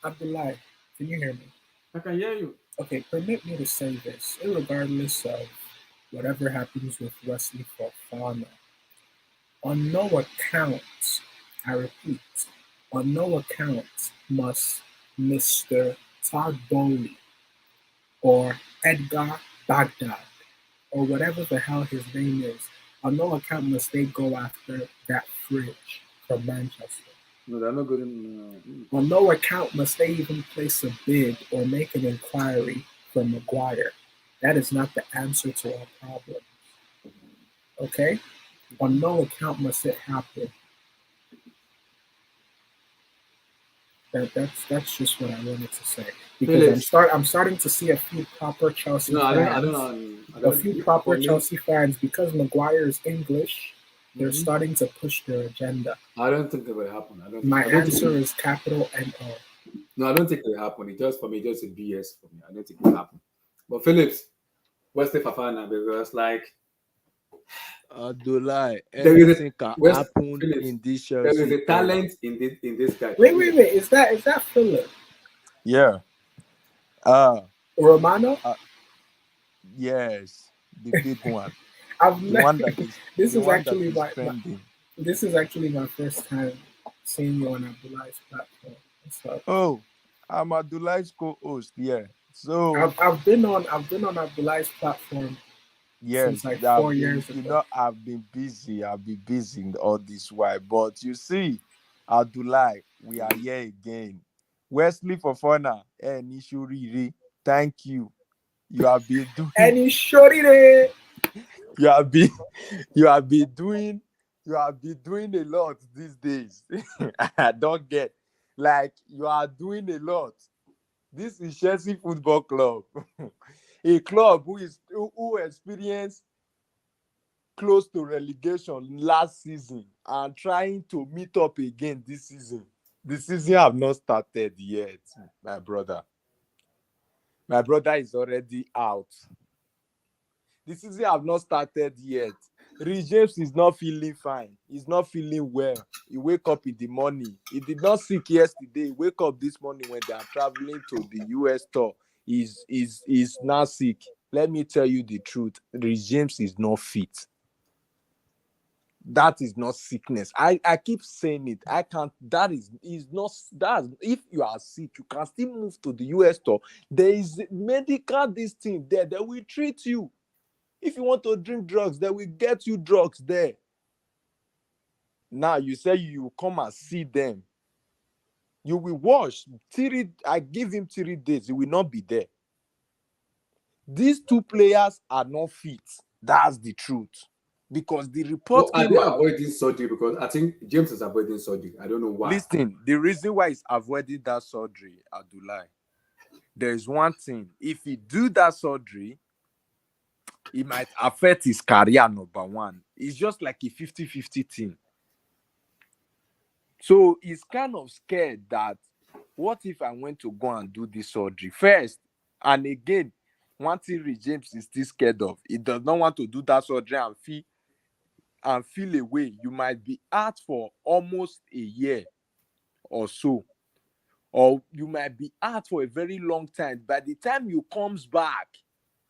Speaker 2: Abdullah, can you hear me?
Speaker 1: I can hear you.
Speaker 2: Okay, permit me to say this. Irregardless of whatever happens with Wesley Fofana, on no account, I repeat, on no account must Mr. Todd Bowley or Edgar Baghdad or whatever the hell his name is, on no account must they go after that fridge from Manchester.
Speaker 1: No, they're not good. In,
Speaker 2: On no account must they even place a bid or make an inquiry for Maguire. That is not the answer to our problem. Okay? On no account must it happen. That's just what I wanted to say. Because I'm starting to see a few proper Chelsea fans.
Speaker 1: I don't
Speaker 2: a few proper Chelsea fans, because Maguire is English, they're starting to push their agenda.
Speaker 1: I don't think it will happen.
Speaker 2: My answer is capital N-O.
Speaker 1: No, I don't think it will happen. It just, for me, just a BS for me. I don't think it will happen. But Phillips, Wesley Fofana, because like
Speaker 3: Abdullah,
Speaker 1: there is
Speaker 3: anything can happen in this Chelsea.
Speaker 1: There is a talent in this guy.
Speaker 2: Wait. Is that Philip?
Speaker 3: Yeah.
Speaker 2: Romano?
Speaker 3: Yes, the big one.
Speaker 2: This is actually my first time seeing you on Abdullah's platform. So,
Speaker 3: oh, I'm Abdullah's co-host. Yeah. So
Speaker 2: I've been on Abdullah's platform.
Speaker 3: Yes,
Speaker 2: since like 4 years ago.
Speaker 3: You know, I've been busy all this while. But you see, Abdullah, we are here again. Wesley Fofana, Nishuriri, thank you. You have been doing.
Speaker 2: Nishuriri.
Speaker 3: You have been doing a lot these days. I don't get. Like, you are doing a lot. This is Chelsea Football Club. A club who experienced close to relegation last season and trying to meet up again this season. The season have not started yet, my brother. My brother is already out. The season have not started yet. Reece James is not feeling fine. He's not feeling well. He wake up in the morning. He did not sick yesterday. He wake up this morning when they are traveling to the US tour. Is not sick. Let me tell you the truth. Reece James is not fit. That is not sickness. I keep saying it. I can't. That is not. If you are sick, you can still move to the US tour. There is medical this thing there. They will treat you. If you want to drink drugs, they will get you drugs there. Now you say you will come and see them. You will watch. I give him 3 days. He will not be there. These 2 players are not fit. That's the truth. Because the report
Speaker 1: are they avoiding surgery? Because I think James is avoiding surgery. I don't know why.
Speaker 3: Listen, the reason why he's avoiding that surgery, Abdullah, there is one thing. If he do that surgery, it might affect his career, number one. It's just like a 50-50 thing. So he's kind of scared that what if I went to go and do this surgery first? And again, one thing Reece James is still scared of. He does not want to do that surgery and feel away. You might be out for almost a year or so. Or you might be out for a very long time. By the time you comes back,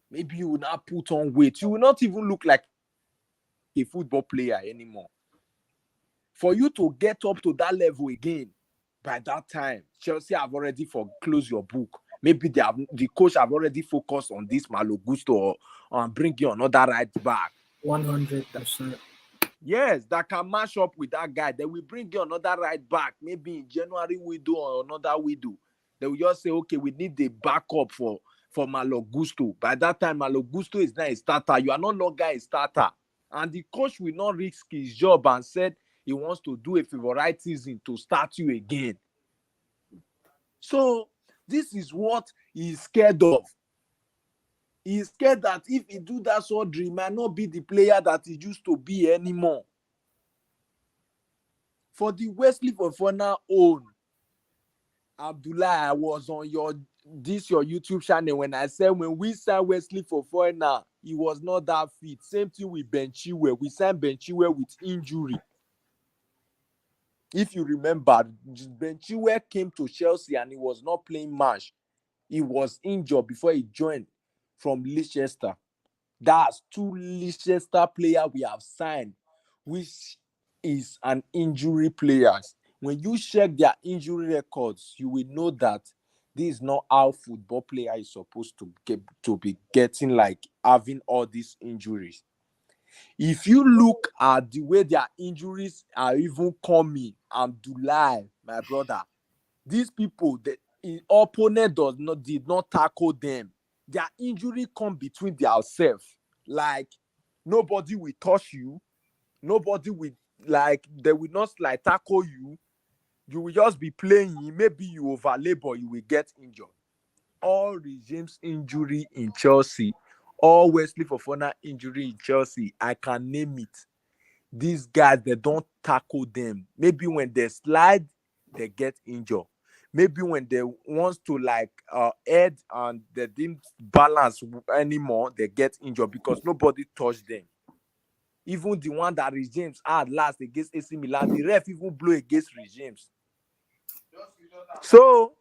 Speaker 3: maybe you will not put on weight. You will not even look like a football player anymore. For you to get up to that level again, by that time, Chelsea have already closed your book. Maybe the coach have already focused on this Malo Gusto or on bringing another right back.
Speaker 2: 100%.
Speaker 3: Yes, that can match up with that guy. They will bring you another right back. Maybe in January we do or another we do. They will just say, okay, we need the backup for Malo Gusto. By that time, Malo Gusto is not a starter. You are no longer a starter. And the coach will not risk his job and said he wants to do a favoritism to start you again. So this is what he's scared of. He's scared that if he do that surgery, he might not be the player that he used to be anymore. For the Wesley Fofana own, Abdullah, I was on your YouTube channel when I said when we signed Wesley Fofana, he was not that fit. Same thing with Ben Chilwell. We signed Ben Chilwell with injury. If you remember, Ben Chilwell came to Chelsea and he was not playing match. He was injured before he joined from Leicester. That's 2 Leicester players we have signed, which is an injury players. When you check their injury records, you will know that this is not how football player is supposed to be getting, like having all these injuries. If you look at the way their injuries are even coming, Abdullah, my brother, these people, the opponent did not tackle them. Their injury come between themselves. Like nobody will touch you, nobody will, like, they will not like tackle you. You will just be playing. Maybe you overlay, but you will get injured. All James injury in Chelsea, all Wesley Fofana injury in Chelsea, I can name it. These guys, they don't tackle them. Maybe when they slide, they get injured. Maybe when they want to like head and they didn't balance anymore, they get injured because nobody touched them. Even the one that James had last against AC Milan, the ref even blew against James. So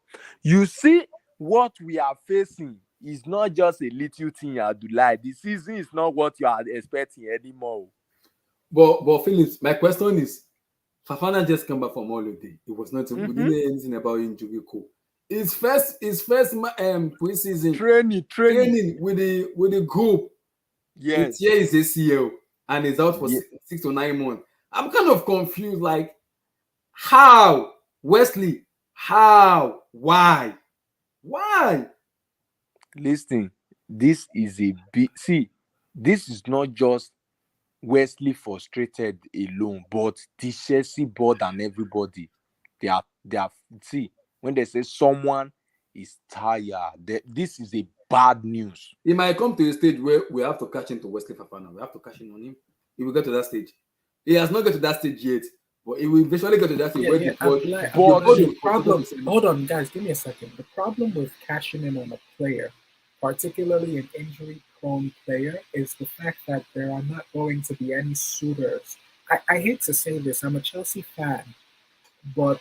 Speaker 3: you see, what we are facing is not just a little thing you do like. The season is not what you are expecting anymore.
Speaker 1: But Phillips, my question is, Fofana just came back from holiday. It was not. We didn't know anything about injury. His first preseason training with the group.
Speaker 3: Yes.
Speaker 1: Here is ACL and is out for 6 to 9 months. I'm kind of confused. Like, how Wesley? How? Why?
Speaker 3: Listen, this is a big. See, this is not just Wesley frustrated alone, but the Chelsea board and everybody. They are. See, when they say someone is tired, this is a bad news.
Speaker 1: It might come to a stage where we have to catch into Wesley Fofana. We have to cash in on him. He will get to that stage. He has not got to that stage yet, but he will eventually get to that stage.
Speaker 2: The problem. Hold on, guys. Give me a second. The problem with cashing in on a player, particularly an injury-prone player, is the fact that there are not going to be any suitors. I hate to say this. I'm a Chelsea fan, but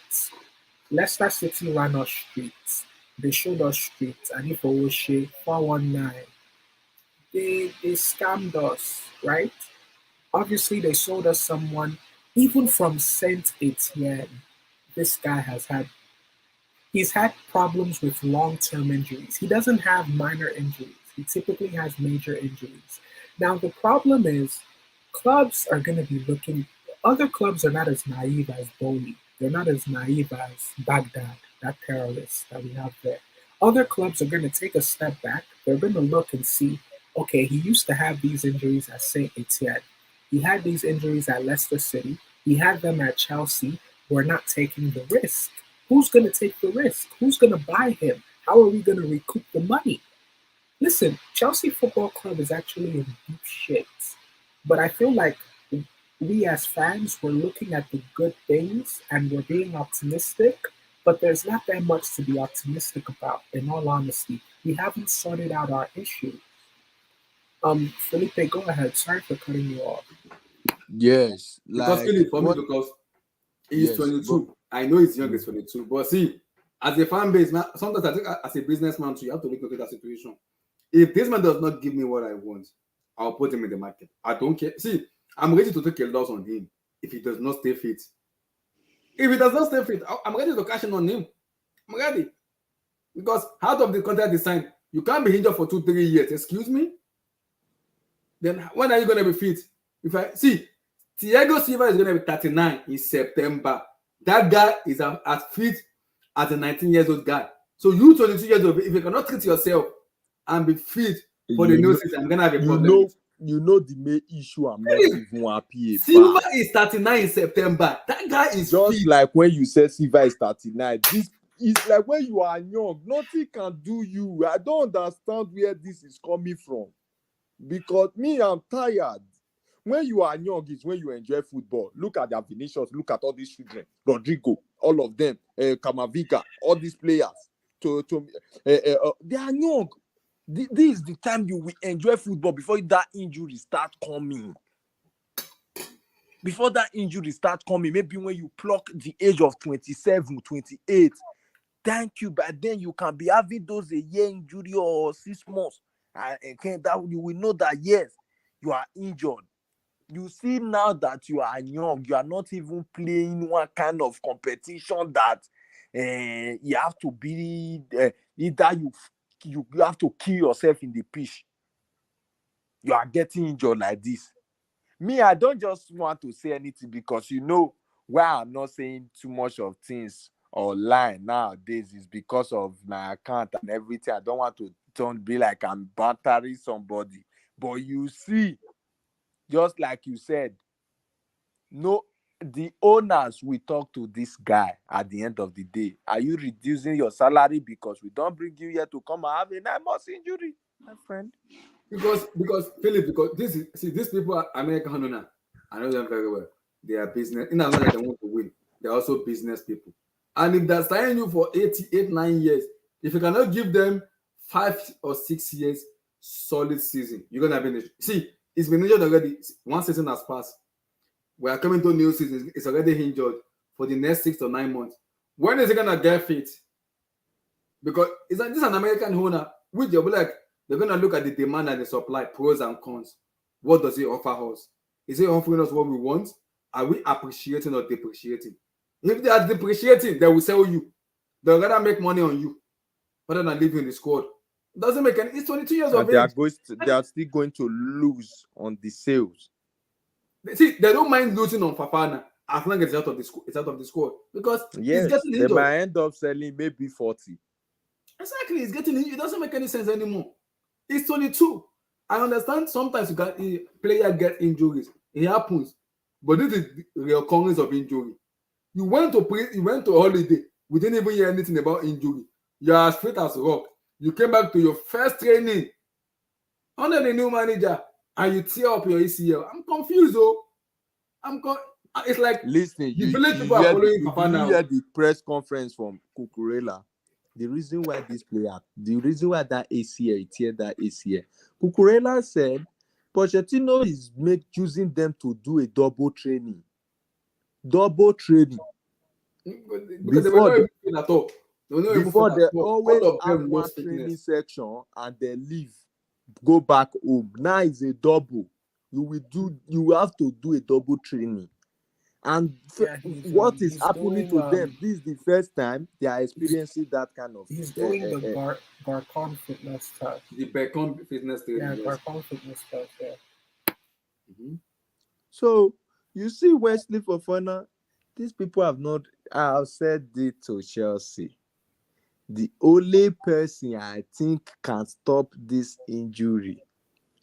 Speaker 2: Leicester City ran us streets. They showed us streets. And if Owoshe 419, they scammed us, right? Obviously, they sold us someone. Even from Saint Etienne, this guy he's had problems with long-term injuries. He doesn't have minor injuries. He typically has major injuries. Now, the problem is clubs are going to be looking, other clubs are not as naive as Boli. They're not as naive as Baghdad, that terrorist that we have there. Other clubs are going to take a step back. They're going to look and see, okay, he used to have these injuries at Saint Etienne. He had these injuries at Leicester City. He had them at Chelsea. We're not taking the risk. Who's going to take the risk? Who's going to buy him? How are we going to recoup the money? Listen, Chelsea Football Club is actually in deep shit. But I feel like we as fans, we're looking at the good things and we're being optimistic, but there's not that much to be optimistic about, in all honesty. We haven't sorted out our issues. Felipe, go ahead. Sorry for cutting you off.
Speaker 3: Yes,
Speaker 1: because Philip, for me, because he's 22. I know he's young, he's 22. But see, as a fan base, man, sometimes I think as a businessman too, you have to look at that situation. If this man does not give me what I want, I'll put him in the market. I don't care. See, I'm ready to take a loss on him if he does not stay fit. If he does not stay fit, I'm ready to cash in on him. I'm ready. Because out of the contract design, you can't be injured for 2-3 years. Excuse me? Then when are you going to be fit? If I see, Thiago Silva is going to be 39 in September. That guy is as fit as a 19-year-old guy. So you 22 years old, if you cannot treat yourself and be fit for the new season, I'm going to have a problem.
Speaker 3: You know the main issue I'm not even happy about.
Speaker 1: Silva is 39 in September. That guy is
Speaker 3: just
Speaker 1: fit.
Speaker 3: Like when you say Silva is 39. This is like when you are young, nothing can do you. I don't understand where this is coming from. Because me, I'm tired. When you are young, is when you enjoy football. Look at their Vinicius, look at all these children, Rodrigo, all of them, Camavinga, all these players. They are young. This is the time you will enjoy football before that injury start coming. Before that injury start coming, maybe when you clock the age of 27, 28, thank you. But then you can be having those a year injury or 6 months. And that you will know that yes, you are injured. You see now that you are young, you are not even playing one kind of competition that you have to be either you have to kill yourself in the pitch. You are getting injured like this. Me, I don't just want to say anything because why I'm not saying too much of things online nowadays is because of my account and everything. I don't want to be like I'm battering somebody. But you see, just like you said, the owners will talk to this guy at the end of the day. Are you reducing your salary because we don't bring you here to come and have a 9-month injury, my friend?
Speaker 1: Because Philip, because these people are American owner. I know them very well. They are business. In as much as they want to win, they're also business people. And if they're signing you for 9 years, if you cannot give them 5 or 6 years solid season, you're gonna be see. It's been injured already. One season has passed. We are coming to a new season. It's already injured for the next 6 to 9 months. When is it gonna get fit? Because this is an American owner, which they'll be like, they're gonna look at the demand and the supply, pros and cons. What does it offer us? Is it offering us what we want? Are we appreciating or depreciating? If they are depreciating, they will sell you. They'll rather make money on you rather than leave you in the squad. It doesn't make any. It's 22 years of age.
Speaker 3: They are still going to lose on the sales.
Speaker 1: See, they don't mind losing on Fofana as long as it's out of the squad because
Speaker 3: yes,
Speaker 1: it's getting injured.
Speaker 3: They might end up selling maybe 40.
Speaker 1: Exactly, it's getting injured. It doesn't make any sense anymore. It's 22. I understand sometimes a player get injuries. It happens, but this is the occurrence of injury. You went to holiday. We didn't even hear anything about injury. You are as fit as rock. You came back to your first training under the new manager and you tear up your ACL. I'm confused, though. It's like
Speaker 3: listen. You
Speaker 1: people are following Fofana now.
Speaker 3: You hear the press conference from Cucurella. The reason why that ACL tear that ACL, Cucurella said, Pochettino is using them to do a double training.
Speaker 1: Because they were not even at all.
Speaker 3: Before they always have one training section and they leave, go back home. Now it's a double. You have to do a double training. And what is happening to them? This is the first time they are experiencing that kind of.
Speaker 2: He's doing the Barcon fitness test.
Speaker 1: The Barcon fitness test.
Speaker 2: Yeah, Barcon fitness test. Yeah.
Speaker 1: Mm-hmm.
Speaker 3: So you see, Wesley Fofana, these people have not. I have said it to Chelsea. The only person I think can stop this injury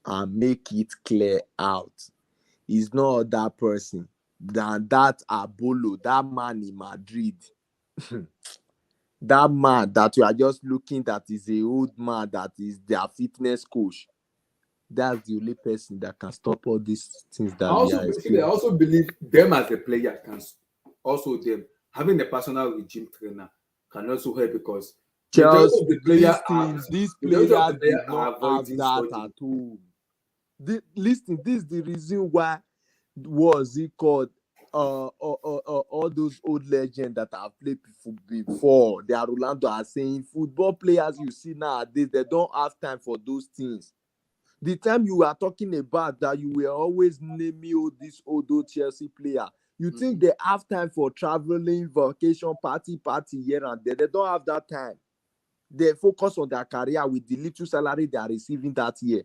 Speaker 3: and make it clear out is no other person than that Abolo, that man in Madrid. That man that you are just looking at is an old man that is their fitness coach. That's the only person that can stop all these things that
Speaker 1: I also believe them as a player can also them having a personal regime trainer can also help because
Speaker 3: Chelsea,
Speaker 1: these
Speaker 3: players did not have that at all. Listen, this is the reason why was it called all those old legends that have played before. They are Rolando are saying football players you see nowadays, they don't have time for those things. The time you were talking about that you were always naming this old Chelsea player. You think they have time for traveling, vacation, party here and there. They don't have that time. They focus on their career with the little salary they are receiving that year.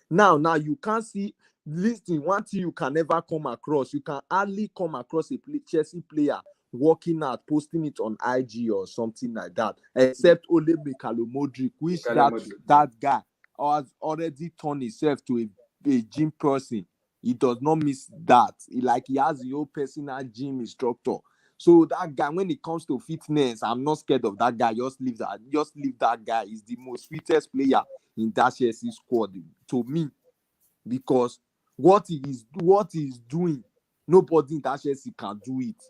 Speaker 3: Now you can't see. Listen, one thing you can never come across. You can hardly come across a Chelsea player working out, posting it on IG or something like that, except only Mikhailo Modric, which that guy has already turned himself to a gym person. He does not miss that. He has his own personal gym instructor. So that guy, when it comes to fitness, I'm not scared of that guy. Just leave that guy. He's the most fittest player in that Chelsea squad to me. Because what he's doing, nobody in that Chelsea can do it.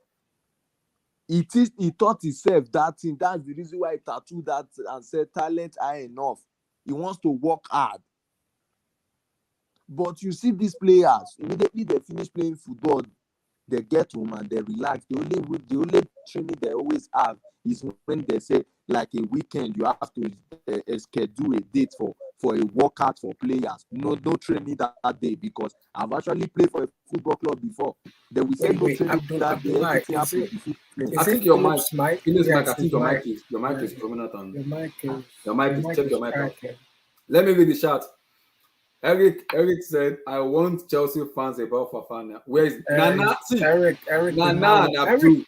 Speaker 3: He taught himself that thing. That's the reason why he tattooed that and said talent high enough. He wants to work hard. But you see these players, immediately they finish playing football, they get home and they relax. The only training they always have is when they say, like a weekend, you have to schedule a date for a workout for players. No training that day, because I've actually played for a football club before. They will say no training that day. Everything happens before training.
Speaker 1: I think your mic,
Speaker 2: mic.
Speaker 1: Philip's
Speaker 2: Yeah,
Speaker 1: mic, I think your mic
Speaker 2: Yeah.
Speaker 1: is coming out on.
Speaker 2: Your mic is.
Speaker 1: Check your mic out.
Speaker 2: cracking.
Speaker 1: Let me read the chat. Eric said, I want Chelsea fans about Fofana. Where is Nana? See,
Speaker 2: Eric,
Speaker 1: Nana and Abdul.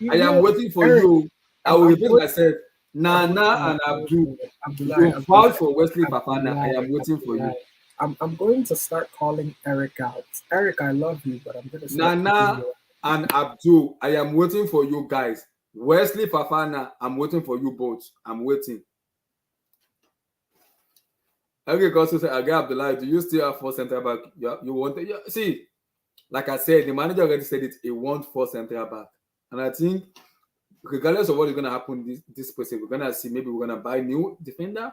Speaker 1: I am waiting for
Speaker 2: Eric,
Speaker 1: you. I will repeat
Speaker 2: I'm
Speaker 1: myself. Nana and Abdul.
Speaker 2: Abdullah,
Speaker 1: You vouch for Wesley Fofana. I am waiting for you.
Speaker 2: I'm going to start calling Eric out. Eric, I love you, but I'm going to start
Speaker 1: Nana and Abdul, I am waiting for you guys. Wesley Fofana, I'm waiting for you both. I'm waiting. Eric also said, Aga Abdullah, do you still have 4 center back? You want it? See, like I said, the manager already said it. He wants 4 center back. And I think, regardless of what is going to happen this person, we're going to see, maybe we're going to buy new defender,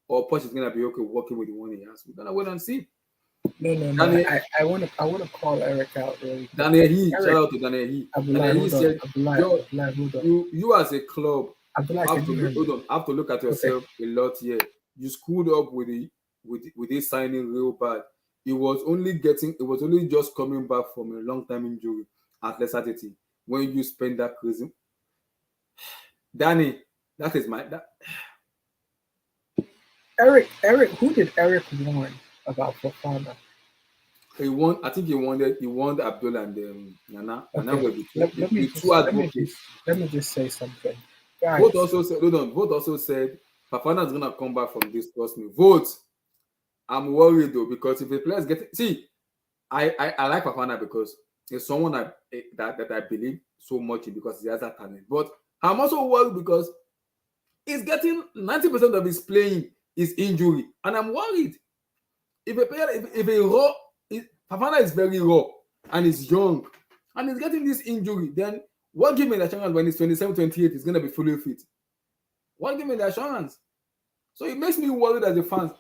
Speaker 1: or Poch is going to be okay working with the one he has. We're going to wait and see.
Speaker 2: No. I want to call Eric out really.
Speaker 1: Daniel He, shout out to Daniel He.
Speaker 2: Abdullah,
Speaker 1: Daniel He said,
Speaker 2: Abdullah, hold on.
Speaker 1: You as a club
Speaker 2: Abdullah,
Speaker 1: have to look at yourself a lot here. You screwed up with this signing real bad. It was only just coming back from a long time injury at Leicester City when you spend that crazy. Danny, that is
Speaker 2: Eric, who did Eric warn about Fofana?
Speaker 1: I think he warned Abdullah and Nana.
Speaker 2: Okay.
Speaker 1: Nana were the two advocates.
Speaker 2: Let me just say something. Guys,
Speaker 1: Vote also said Fofana is gonna come back from this. Trust me. Vote. I'm worried though, because if the players I like Fofana because he's someone that I believe so much in, because he has that talent. But I'm also worried because he's getting 90% of his playing is injury, and I'm worried. If a player, Fofana is very raw and he's young and he's getting this injury, then what give me the chance when he's 27, 28 he's gonna be fully fit? What give me the chance? So it makes me worried as a fan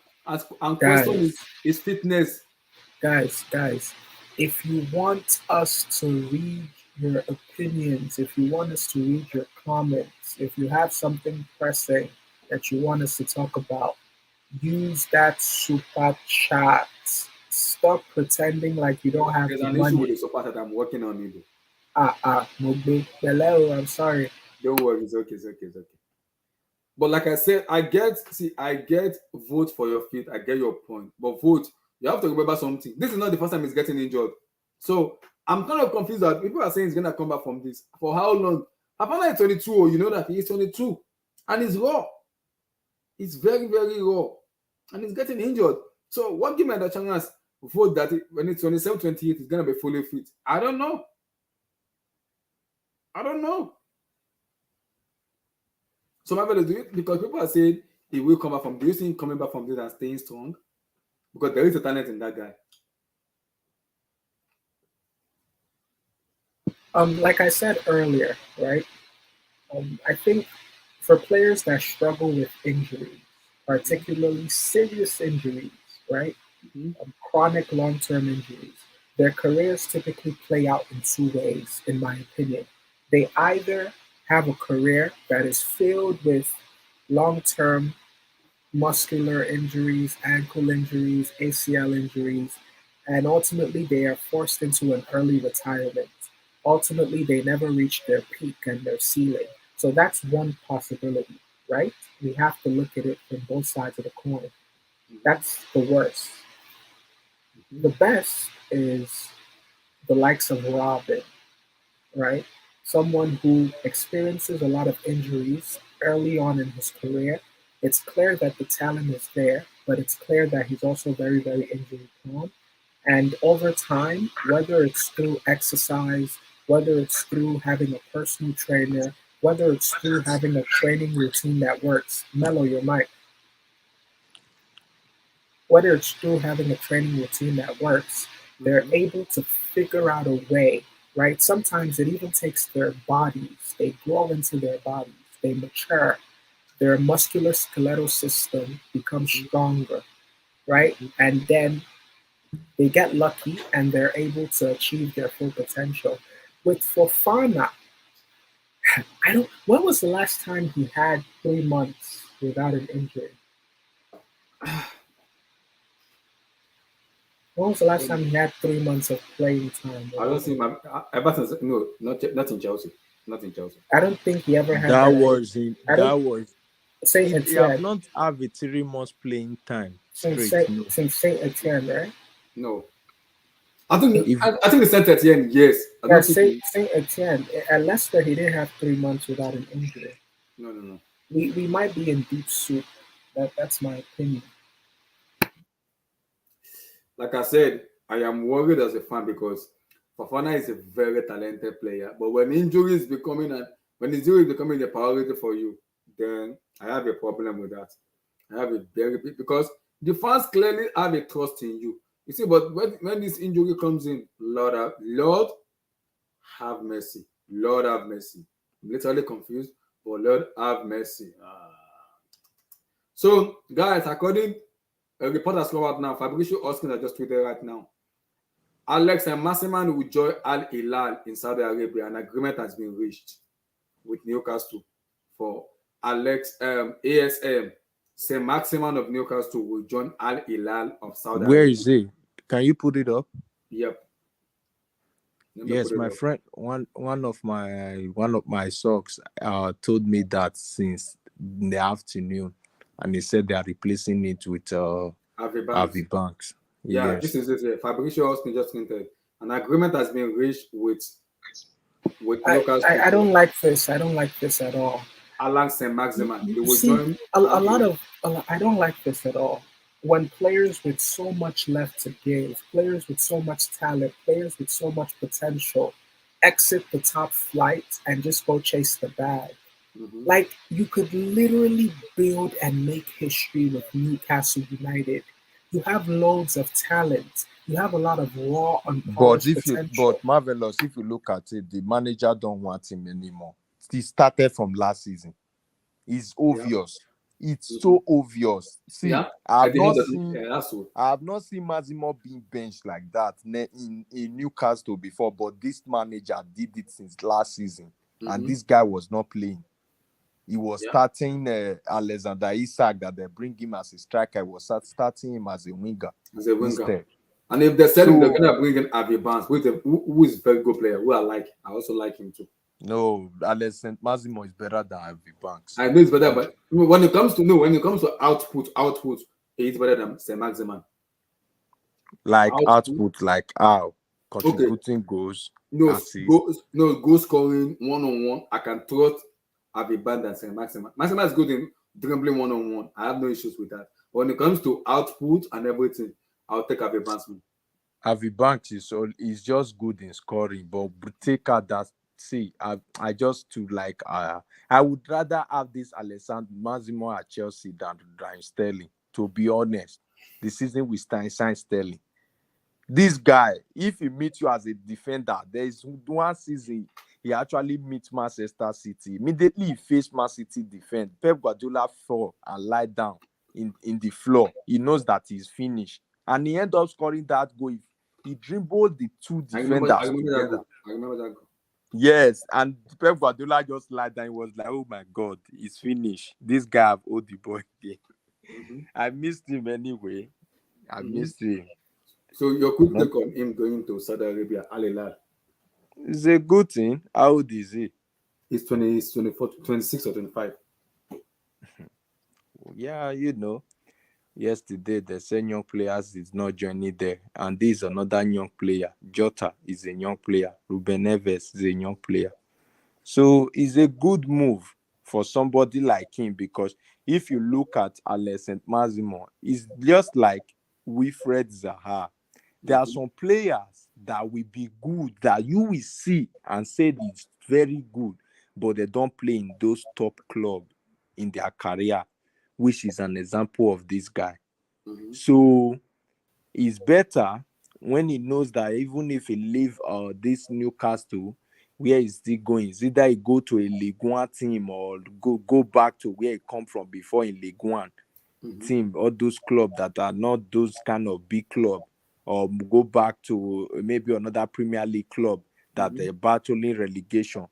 Speaker 1: and question his fitness.
Speaker 2: Guys, if you want us to read your opinions, if you want us to read your comments, if you have something pressing that you want us to talk about, use that super chat. Stop pretending like you don't have
Speaker 1: There's
Speaker 2: the
Speaker 1: an
Speaker 2: money.
Speaker 1: issue with the support that I'm working on it.
Speaker 2: Mogbe. Hello, I'm sorry.
Speaker 1: Don't worry, it's okay. But like I said, I get vote for your feet. I get your point. But vote, you have to remember something. This is not the first time he's getting injured. So I'm kind of confused that people are saying he's gonna come back from this. For how long? Fofana is 22. You know that he is 22, and he's raw. It's very, very raw, and he's getting injured. So what give me the chance? Vote that when it's 27, 28, he's gonna be fully fit. I don't know. So my brother, do it because people are saying he will come back from. Do you see him coming back from this and staying strong? Because there is a talent in that guy.
Speaker 2: Like I said earlier, right? I think for players that struggle with injuries, particularly serious injuries, right? Chronic long-term injuries, their careers typically play out in 2 ways, in my opinion. They either have a career that is filled with long-term muscular injuries, ankle injuries, ACL injuries, and ultimately they are forced into an early retirement. Ultimately, they never reach their peak and their ceiling. So that's one possibility, right? We have to look at it from both sides of the coin. That's the worst. The best is the likes of Robin, right? Someone who experiences a lot of injuries early on in his career. It's clear that the talent is there, but it's clear that he's also very, very injury prone. And over time, whether it's through exercise, whether it's through having a personal trainer, whether it's through having a training routine that works, Mellow your mic. Whether it's through having a training routine that works, they're able to figure out a way, right? Sometimes it even takes their bodies, they grow into their bodies, they mature, their musculoskeletal system becomes stronger, right? And then they get lucky and they're able to achieve their full potential. With Fofana, I don't. When was the last time he had 3 months without an injury? When was the last time he had 3 months of playing time?
Speaker 1: I don't see my ever since no, not in Chelsea, not in Chelsea.
Speaker 2: I don't think he ever had
Speaker 3: That
Speaker 2: that.
Speaker 3: was in
Speaker 2: I
Speaker 3: that
Speaker 2: don't
Speaker 3: was
Speaker 2: Saint
Speaker 3: he have
Speaker 2: Etienne
Speaker 3: not have a 3 months playing time
Speaker 2: since
Speaker 3: straight. No.
Speaker 2: Saint Etienne, right?
Speaker 1: No, I think
Speaker 3: If
Speaker 1: I think they said at the end. Yes, I
Speaker 2: Yeah,
Speaker 1: don't think.
Speaker 2: Saint Etienne at Leicester, he didn't have 3 months without an injury.
Speaker 1: No, no, no.
Speaker 2: We might be in deep soup. That's my opinion.
Speaker 1: Like I said, I am worried as a fan because Fofana is a very talented player. But when injury is becoming when injury is becoming a priority for you, then I have a problem with that. I have a very big because the fans clearly have a trust in you. You see, but when this injury comes in, Lord have mercy. Lord have mercy. I'm literally confused, but Lord have mercy. So, guys, according a report has come out now, Fabrizio Oskin has just tweeted right now. Alex and Massiman will join Al Hilal in Saudi Arabia. An agreement has been reached with Newcastle for Alex ASM. Saint Maximan of Newcastle will join Al Hilal of Saudi
Speaker 3: where
Speaker 1: Arabia.
Speaker 3: is he? Can you put it up?
Speaker 1: Yep.
Speaker 3: Yes, my friend, one of my socks told me that since the afternoon, and he said they are replacing it with Avi Banks.
Speaker 1: Yeah,
Speaker 3: Yes.
Speaker 1: this is it. Fabrizio Austin just hinted. An agreement has been reached with Newcastle.
Speaker 2: I don't like this. I don't like this at all.
Speaker 1: Alan Saint Maximan. He
Speaker 2: You
Speaker 1: will
Speaker 2: see,
Speaker 1: join.
Speaker 2: I don't like this at all. When players with so much left to give, players with so much talent, players with so much potential exit the top flight and just go chase the bag. Like, you could literally build and make history with Newcastle United. You have loads of talent. You have a lot of raw, unpolished potential.
Speaker 3: But Marvelous, if you look at it, the manager don't want him anymore. He started from last season. It's obvious. Yeah. It's so obvious. See,
Speaker 1: Yeah,
Speaker 3: I have not seen Massimo being benched like that in Newcastle before, but this manager did it since last season, and this guy was not playing. He was starting Alexander Isak, that they bring him as a striker. He was starting him as a winger. Instead.
Speaker 1: And if they're saying they're gonna bring in Avi Barnes, who is a very good player, who I also like him too.
Speaker 3: No, Alex Massimo is better than Avi Banks.
Speaker 1: I know it's better, but when it comes to output, he's better than Saint Maximan.
Speaker 3: Like output, like how contributing goals.
Speaker 1: No, goal scoring 1-on-1. I can trust Avi Barnes than Saint Maximan. Maximan is good in dribbling 1-on-1. I have no issues with that. But when it comes to output and everything, I'll take Avi Barnes.
Speaker 3: Avi Banks is just good in scoring, but take out that. See, I just to like I would rather have this Alessandro Massimo at Chelsea than Sterling. To be honest, the season we sign Sterling. This guy, if he meets you as a defender, there is one season he actually meets Manchester City. Immediately he faced Man City defense. Pep Guardiola fell and lie down in the floor. He knows that he's finished, and he ended up scoring that goal. He dribbled the two defenders together.
Speaker 1: I remember that goal.
Speaker 3: Yes, and Pep Guardiola just lied down. He was like, "Oh my God, he's finished. This guy have owed the boy again." I missed him anyway. I missed him.
Speaker 1: So your quick take on him going to Saudi Arabia, Al Hilal?
Speaker 3: It's a good thing. How old is he?
Speaker 1: He's 24, 26 or 25.
Speaker 3: Yeah, yesterday the said young players is not joining there, and this is another young player. Jota is a young player. Ruben Neves is a young player. So it's a good move for somebody like him, because if you look at Alessandro Massimo, it's just like Wilfred Zaha. There are some players that will be good, that you will see and say it's very good, but they don't play in those top clubs in their career, which is an example of this guy. So it's better when he knows that even if he leave this Newcastle, where he's still going, it's either he go to a League One team or go back to where he come from before in League One team, or those clubs that are not those kind of big club, or go back to maybe another Premier League club that they're battling relegation.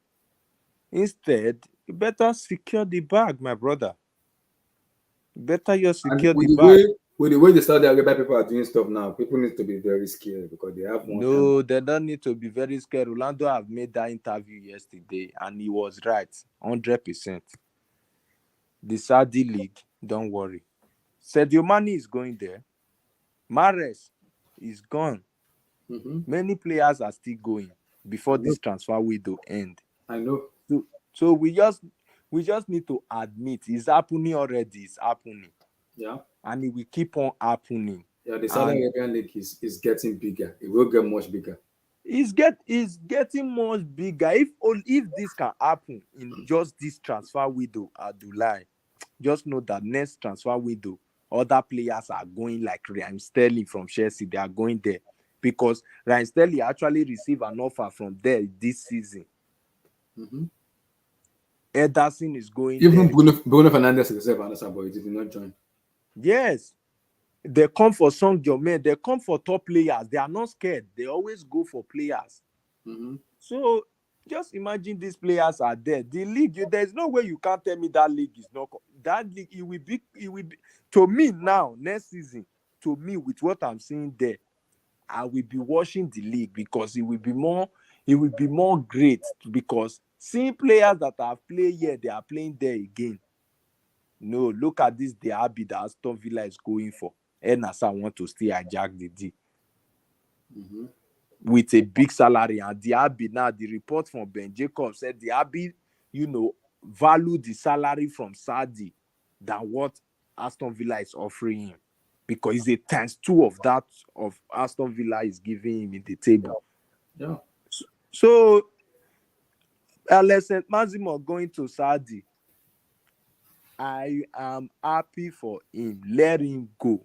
Speaker 3: Instead, you better secure the bag, my brother. Better you
Speaker 1: And
Speaker 3: secure the bag.
Speaker 1: with the way the Saudi Arabia people are doing stuff now, people need to be very scared because they have one time.
Speaker 3: No, they don't need to be very scared. Rolando have made that interview yesterday, and he was right, 100%. The Saudi league, don't worry. Sadio Mane is going there. Mahrez is gone. Many players are still going before this transfer window end.
Speaker 1: I know.
Speaker 3: So we just need to admit it's happening already. It's happening.
Speaker 1: Yeah.
Speaker 3: And it will keep on happening.
Speaker 1: Yeah, the Saudi Arabian league is getting bigger. It will get much bigger.
Speaker 3: It's getting much bigger. If this can happen in just this transfer window at July, just know that next transfer window, other players are going, like Raheem Sterling from Chelsea. They are going there because Raheem Sterling actually received an offer from there this season. Ederson is going
Speaker 1: even
Speaker 3: there.
Speaker 1: Bruno Fernandes received an offer, but he did not join.
Speaker 3: Yes. They come for Saint-Germain. They come for top players. They are not scared. They always go for players. So just imagine these players are there. The league, there's no way you can't tell me that league is not. That league, it will be. To me now, next season, to me, with what I'm seeing there, I will be watching the league because it will be more great, because seeing players that have played here, they are playing there again. No, look at this derby that Aston Villa is going for. Enasa want to still hijack the deal with a big salary. And Diaby now, the report from Ben Jacobs said Diaby, value the salary from Saudi than what Aston Villa is offering him, because it's a ×2 of that of Aston Villa is giving him in the table.
Speaker 1: Yeah.
Speaker 3: So Saint Maximin going to Saudi, I am happy for him. Let him go,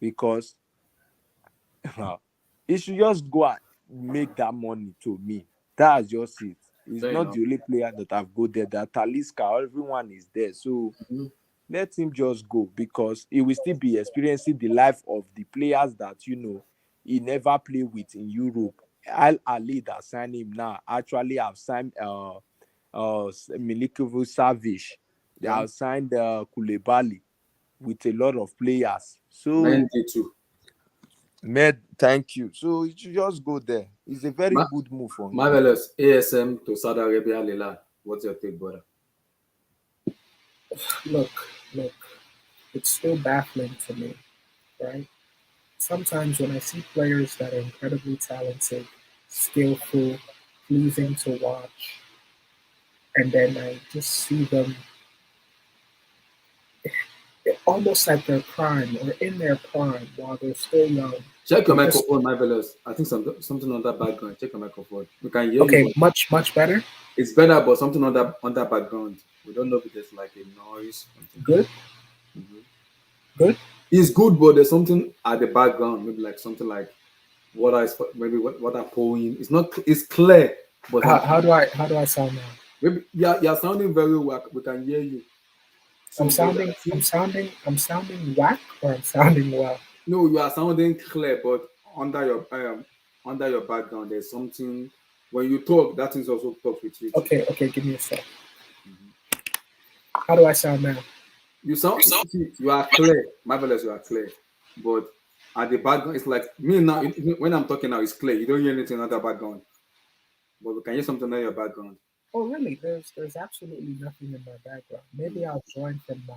Speaker 3: because he should just go and make that money. To me, that's just it. He's not the only player that have go there. That Talisca, everyone is there. So let him just go, because he will still be experiencing the life of the players that he never played with in Europe. Al Ali that signed him now actually have signed Milinkovic Savic. They have signed Koulibaly with a lot of players. So thank you. So you should just go there. It's a very good move for him.
Speaker 1: Marvelous. ASM to Saudi Arabia, Lila. What's your take, brother?
Speaker 2: Look. It's still baffling to me, right? Sometimes when I see players that are incredibly talented, skillful, pleasing to watch, and then I just see them almost at their prime or in their prime while they're still young.
Speaker 1: Check your microphone, Marvelous. I think something on that background. Check your microphone. We can hear you.
Speaker 2: Okay, much better.
Speaker 1: It's better, but something on that background. We don't know if there's like a noise.
Speaker 2: Good. Good.
Speaker 1: It's good, but there's something at the background. Maybe like something like water pouring. It's not. It's clear. But
Speaker 2: how do I sound now?
Speaker 1: Maybe you're sounding very well. We can hear you.
Speaker 2: I'm sounding whack, or I'm sounding well?
Speaker 1: No, you are sounding clear, but under your background, there's something. When you talk, that thing also talks with you.
Speaker 2: Okay, give me a sec. How do I sound now?
Speaker 1: You are clear, Marvelous. You are clear, but at the background, it's like me now. When I'm talking now, it's clear. You don't hear anything on the background, but we can hear something on your background.
Speaker 2: Oh, really? There's absolutely nothing in my background. Maybe I'll join from my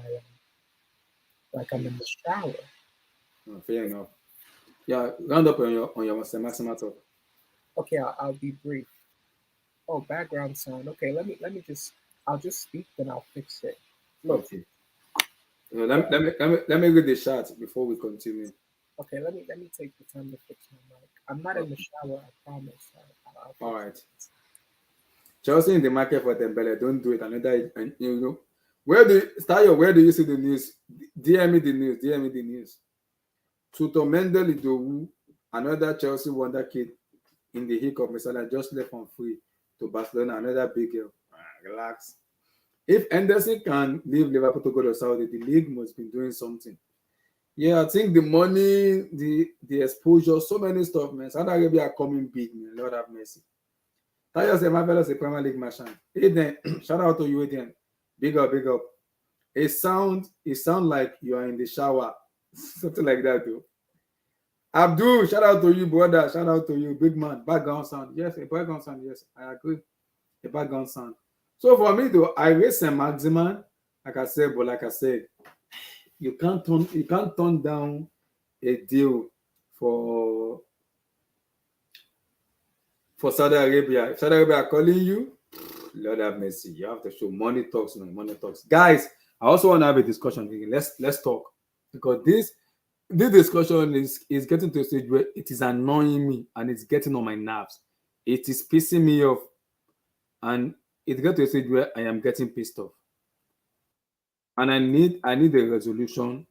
Speaker 2: like I'm in the shower.
Speaker 1: Fair enough. Yeah, round up on your maximum talk.
Speaker 2: Okay, I'll be brief. Oh, background sound. Okay, I'll just speak, then I'll fix it. Look.
Speaker 1: Okay. Let me read the chat before we continue.
Speaker 2: Okay, let me take the time to fix my mic. I'm not in the shower, I promise.
Speaker 1: All right. Chelsea in the market for Dembele. Don't do it. And where do you see the news? DM me the news. Tutor Mendel Idowu Another Chelsea wonder kid in the hiccup, Messiah just left on free to Barcelona. Another big girl. Relax. If Henderson can leave Liverpool to go to Saudi, the league must be doing something. Yeah, I think the money, the exposure, so many stuff, man. Saudi Arabia are coming big, man. Lord have mercy. Tayo say Marvelous a Premier League machine. Aiden, shout out to you, Aiden. Big up, big up. It sound like you are in the shower. Something like that, though. Abdul, shout out to you, brother. Shout out to you, big man. Background sound. Yes, a background sound. Yes, I agree. A background sound. So for me, though, I rate St. Maximin, like I said, you can't turn down a deal for Saudi Arabia. If Saudi Arabia are calling you, Lord have mercy. You have to show money talks, man. Money talks. Guys, I also want to have a discussion. Let's talk. Because this discussion is getting to a stage where it is annoying me and it's getting on my nerves. It is pissing me off. And it gets to a stage where I am getting pissed off. And I need a resolution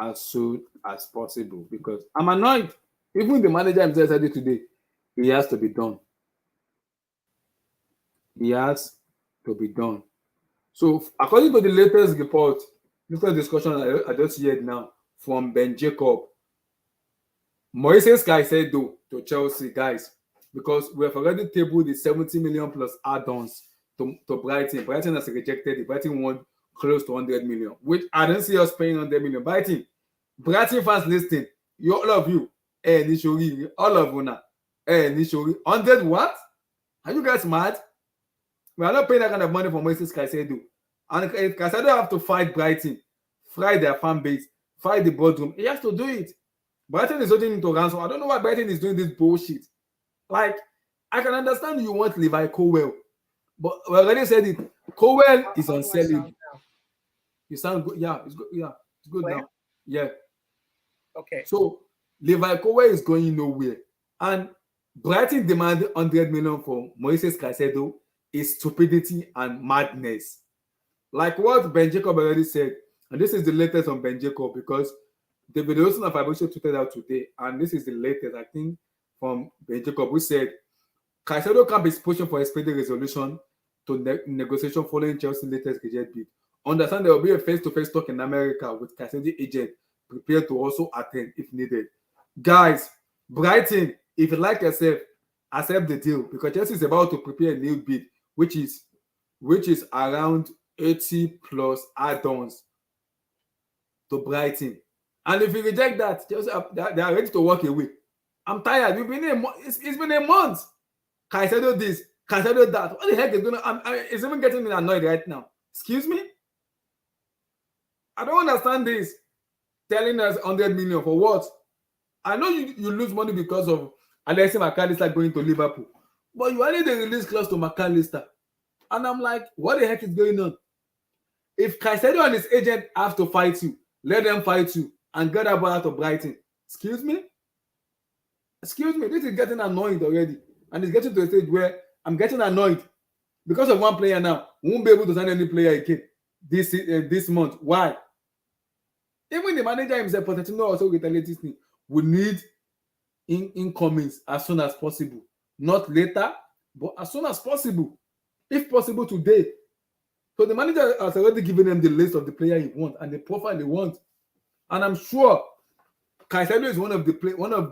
Speaker 1: as soon as possible because I'm annoyed. Even the manager himself said it today. He has to be done. He has to be done. So, according to the latest report, latest discussion I just heard now from Ben Jacob, Moises Caicedo to Chelsea, guys, because we have already tabled the 70 million plus add-ons to Brighton. Brighton has rejected it. Brighton won close to 100 million, which I don't see us paying 100 million. Brighton fans listening, all of you, Nishori, all of you now, Nishori, 100 what? Are you guys mad? We are not paying that kind of money for Moises Caicedo. And Caicedo have to fight Brighton, fight their fan base, fight the boardroom. He has to do it. Brighton is holding him to ransom. I don't know why Brighton is doing this bullshit. Like, I can understand you want Levi Colwell, but we already said it. Colwell is unsellable. You sound good. Yeah, it's good. Yeah, it's good now. Yeah.
Speaker 2: Okay.
Speaker 1: So Levi Colwell is going nowhere, and Brighton demanded 100 million for Moises Caicedo is stupidity and madness. Like what Ben Jacob already said, and this is the latest on Ben Jacob because David Olsen of Fabricio tweeted out today, and this is the latest, I think, from Ben Jacob, who said Caicedo can be pushing for a speedy resolution to negotiation following Chelsea's latest reject bid. Understand there will be a face-to-face talk in America with Caicedo agent prepared to also attend if needed. Guys, Brighton, if you like yourself, accept the deal because Chelsea is about to prepare a new bid, which is around 80 plus add-ons to Brighton. And if you reject that, Chelsea they are ready to walk away. I'm tired. It's been a month. Caicedo this, Caicedo that. What the heck is going on? It's even getting me annoyed right now. Excuse me? I don't understand this. Telling us 100 million for what? I know you lose money because of Alexis McAllister going to Liverpool, but you only the release clause to McAllister. And I'm like, what the heck is going on? If Caicedo and his agent have to fight you, let them fight you and get that ball out of Brighton. Excuse me? Excuse me. This is getting annoying already. And it's getting to a stage where I'm getting annoyed because of one player now. We won't be able to sign any player again this month. Why? Even the manager himself, Pochettino, also retaliates me. We need incomings as soon as possible. Not later, but as soon as possible. If possible today. So the manager has already given them the list of the player he wants and the profile they want. And I'm sure Caicedo is one of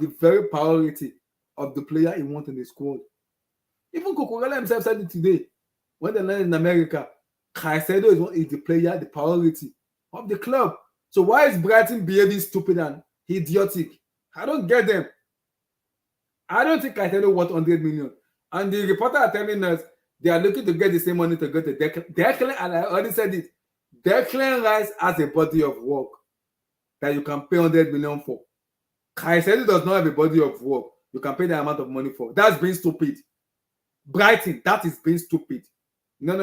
Speaker 1: the very priority of the player he wants in the squad. Even Cucurella himself said it today. When they landed in America, Caicedo is the player, the priority of the club. So why is Brighton behaving stupid and idiotic? I don't get them. I don't think Caicedo wants 100 million. And the reporter are telling us they are looking to get the same money to go to Declan, and I already said it. Declan Rice has a body of work that you can pay 100 million for. Caicedo does not have a body of work you can pay the amount of money for. That's being stupid. Brighton, that is being stupid. No.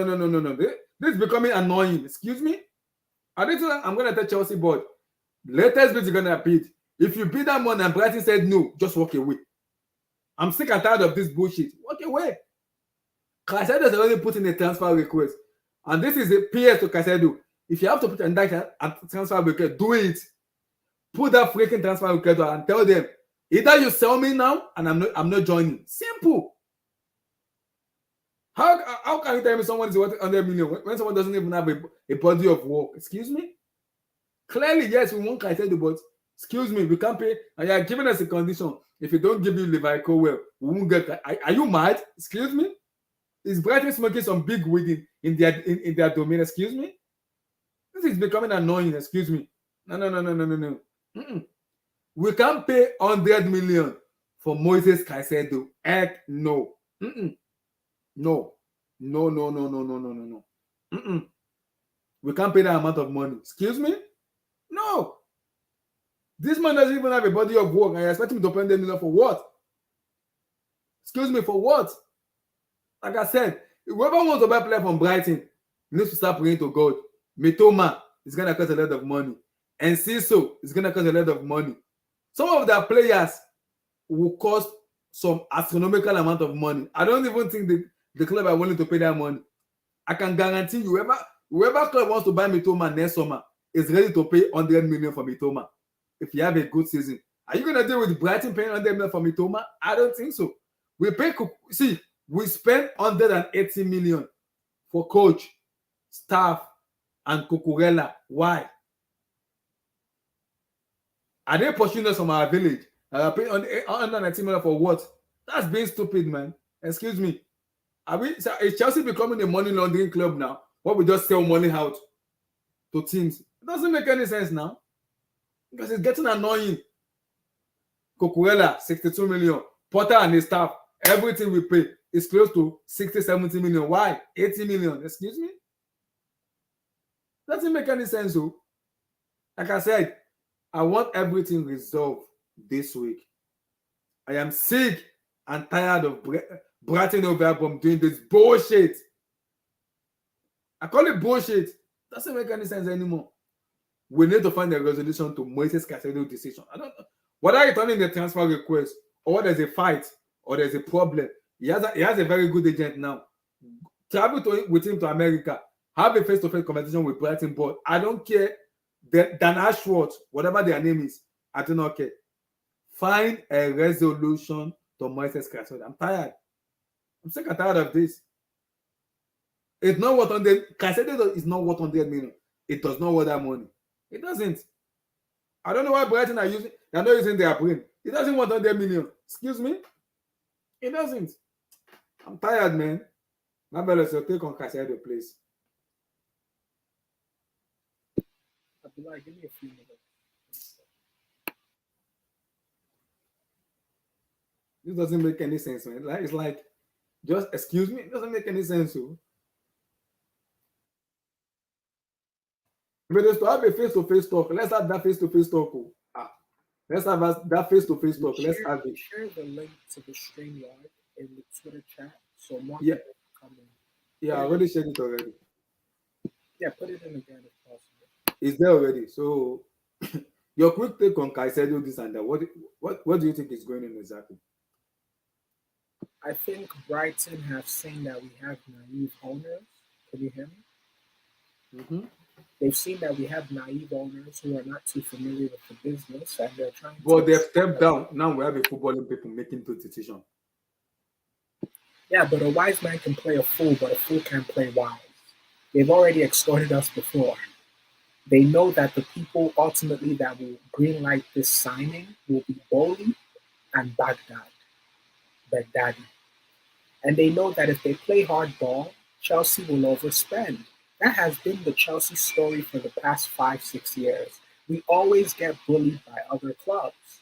Speaker 1: This is becoming annoying. Excuse me? I'm going to tell Chelsea board. Latest bid is going to bid. If you bid that money and Brighton said no, just walk away. I'm sick and tired of this bullshit. Walk away. Caicedo has already put in a transfer request. And this is a PS to Caicedo. If you have to put a transfer request, do it. Put that freaking transfer request and tell them Either you sell me now and I'm not joining. Simple. How can you tell me someone is worth 100 million when someone doesn't even have a body of work? Excuse me? Clearly, yes, we want Caicedo, but excuse me, we can't pay. And you're giving us a condition. If you don't give me Levi Colwell, we won't get. Are you mad? Excuse me? Is Brighton smoking some big weed in their domain? Excuse me? This is becoming annoying. Excuse me? No. Mm-mm. We can't pay 100 million for Moises Caicedo. Heck no. Mm-mm. No. Mm-mm. We can't pay that amount of money. Excuse me? No. This man doesn't even have a body of work. I expect him to pay 100 million for what? Excuse me, for what? Like I said, whoever wants to buy a player from Brighton needs to start praying to God. Mitoma is going to cost a lot of money. And Ciso is going to cost a lot of money. Some of their players will cost some astronomical amount of money. I don't even think the club are willing to pay that money. I can guarantee you, whoever club wants to buy Mitoma next summer is ready to pay 100 million for Mitoma if you have a good season. Are you going to deal with Brighton paying 100 million for Mitoma? I don't think so. We spent 180 million for coach, staff, and Cucurella. Why? Are they pursuing us from our village? Paying 180 million for what? That's being stupid, man. Excuse me. Is Chelsea becoming a money laundering club now? What we just sell money out to teams? It doesn't make any sense now. Because it's getting annoying. Cucurella, 62 million. Potter and his staff, everything we pay is close to 60, 70 million. Why? 80 million. Excuse me? Doesn't make any sense. So, like I said, I want everything resolved this week. I am sick and tired of Brighton over from doing this bullshit. I call it bullshit. Doesn't make any sense anymore. We need to find a resolution to Moises Caicedo's decision. I don't know. Whether returning the transfer request or there's a fight or there's a problem, he has a very good agent now. Travel with him to America, have a face-to-face conversation with Brighton, but I don't care. Dan Ashworth, whatever their name is, I do not care. Find a resolution to Moises Caicedo. I'm tired. I'm sick and tired of this. It's not what on the Caicedo is not what on the million. It does not want that money. It doesn't. I don't know why Brighton are using. They're not using their brain. It doesn't want 100 million. Excuse me. It doesn't. I'm tired, man. My brother, so take on Caicedo, please.
Speaker 2: Abdullah, give me a few minutes.
Speaker 1: This doesn't make any sense, man. It's like, just excuse me. It doesn't make any sense, so. If it is to have a face-to-face talk, let's have that face-to-face talk. Let's have that face-to-face talk. Let's have it.
Speaker 2: Share the link to the StreamYard in the Twitter chat so more
Speaker 1: Yeah.
Speaker 2: people can come in.
Speaker 1: Yeah, I already shared it already.
Speaker 2: Yeah, put it in again if possible.
Speaker 1: It's there already. So, your quick take on Caicedo, this and that. What do you think is going on exactly?
Speaker 2: I think Brighton have seen that we have naive owners. Can you hear me?
Speaker 1: Mm-hmm.
Speaker 2: They've seen that we have naive owners who are not too familiar with the business, and they're trying.
Speaker 1: But they've stepped down. Now we have a footballing people making good decisions.
Speaker 2: Yeah, but a wise man can play a fool, but a fool can't play wise. They've already extorted us before. They know that the people ultimately that will greenlight this signing will be Boli and Baghdadi. And they know that if they play hardball, Chelsea will overspend. That has been the Chelsea story for the past 5-6 years. We always get bullied by other clubs,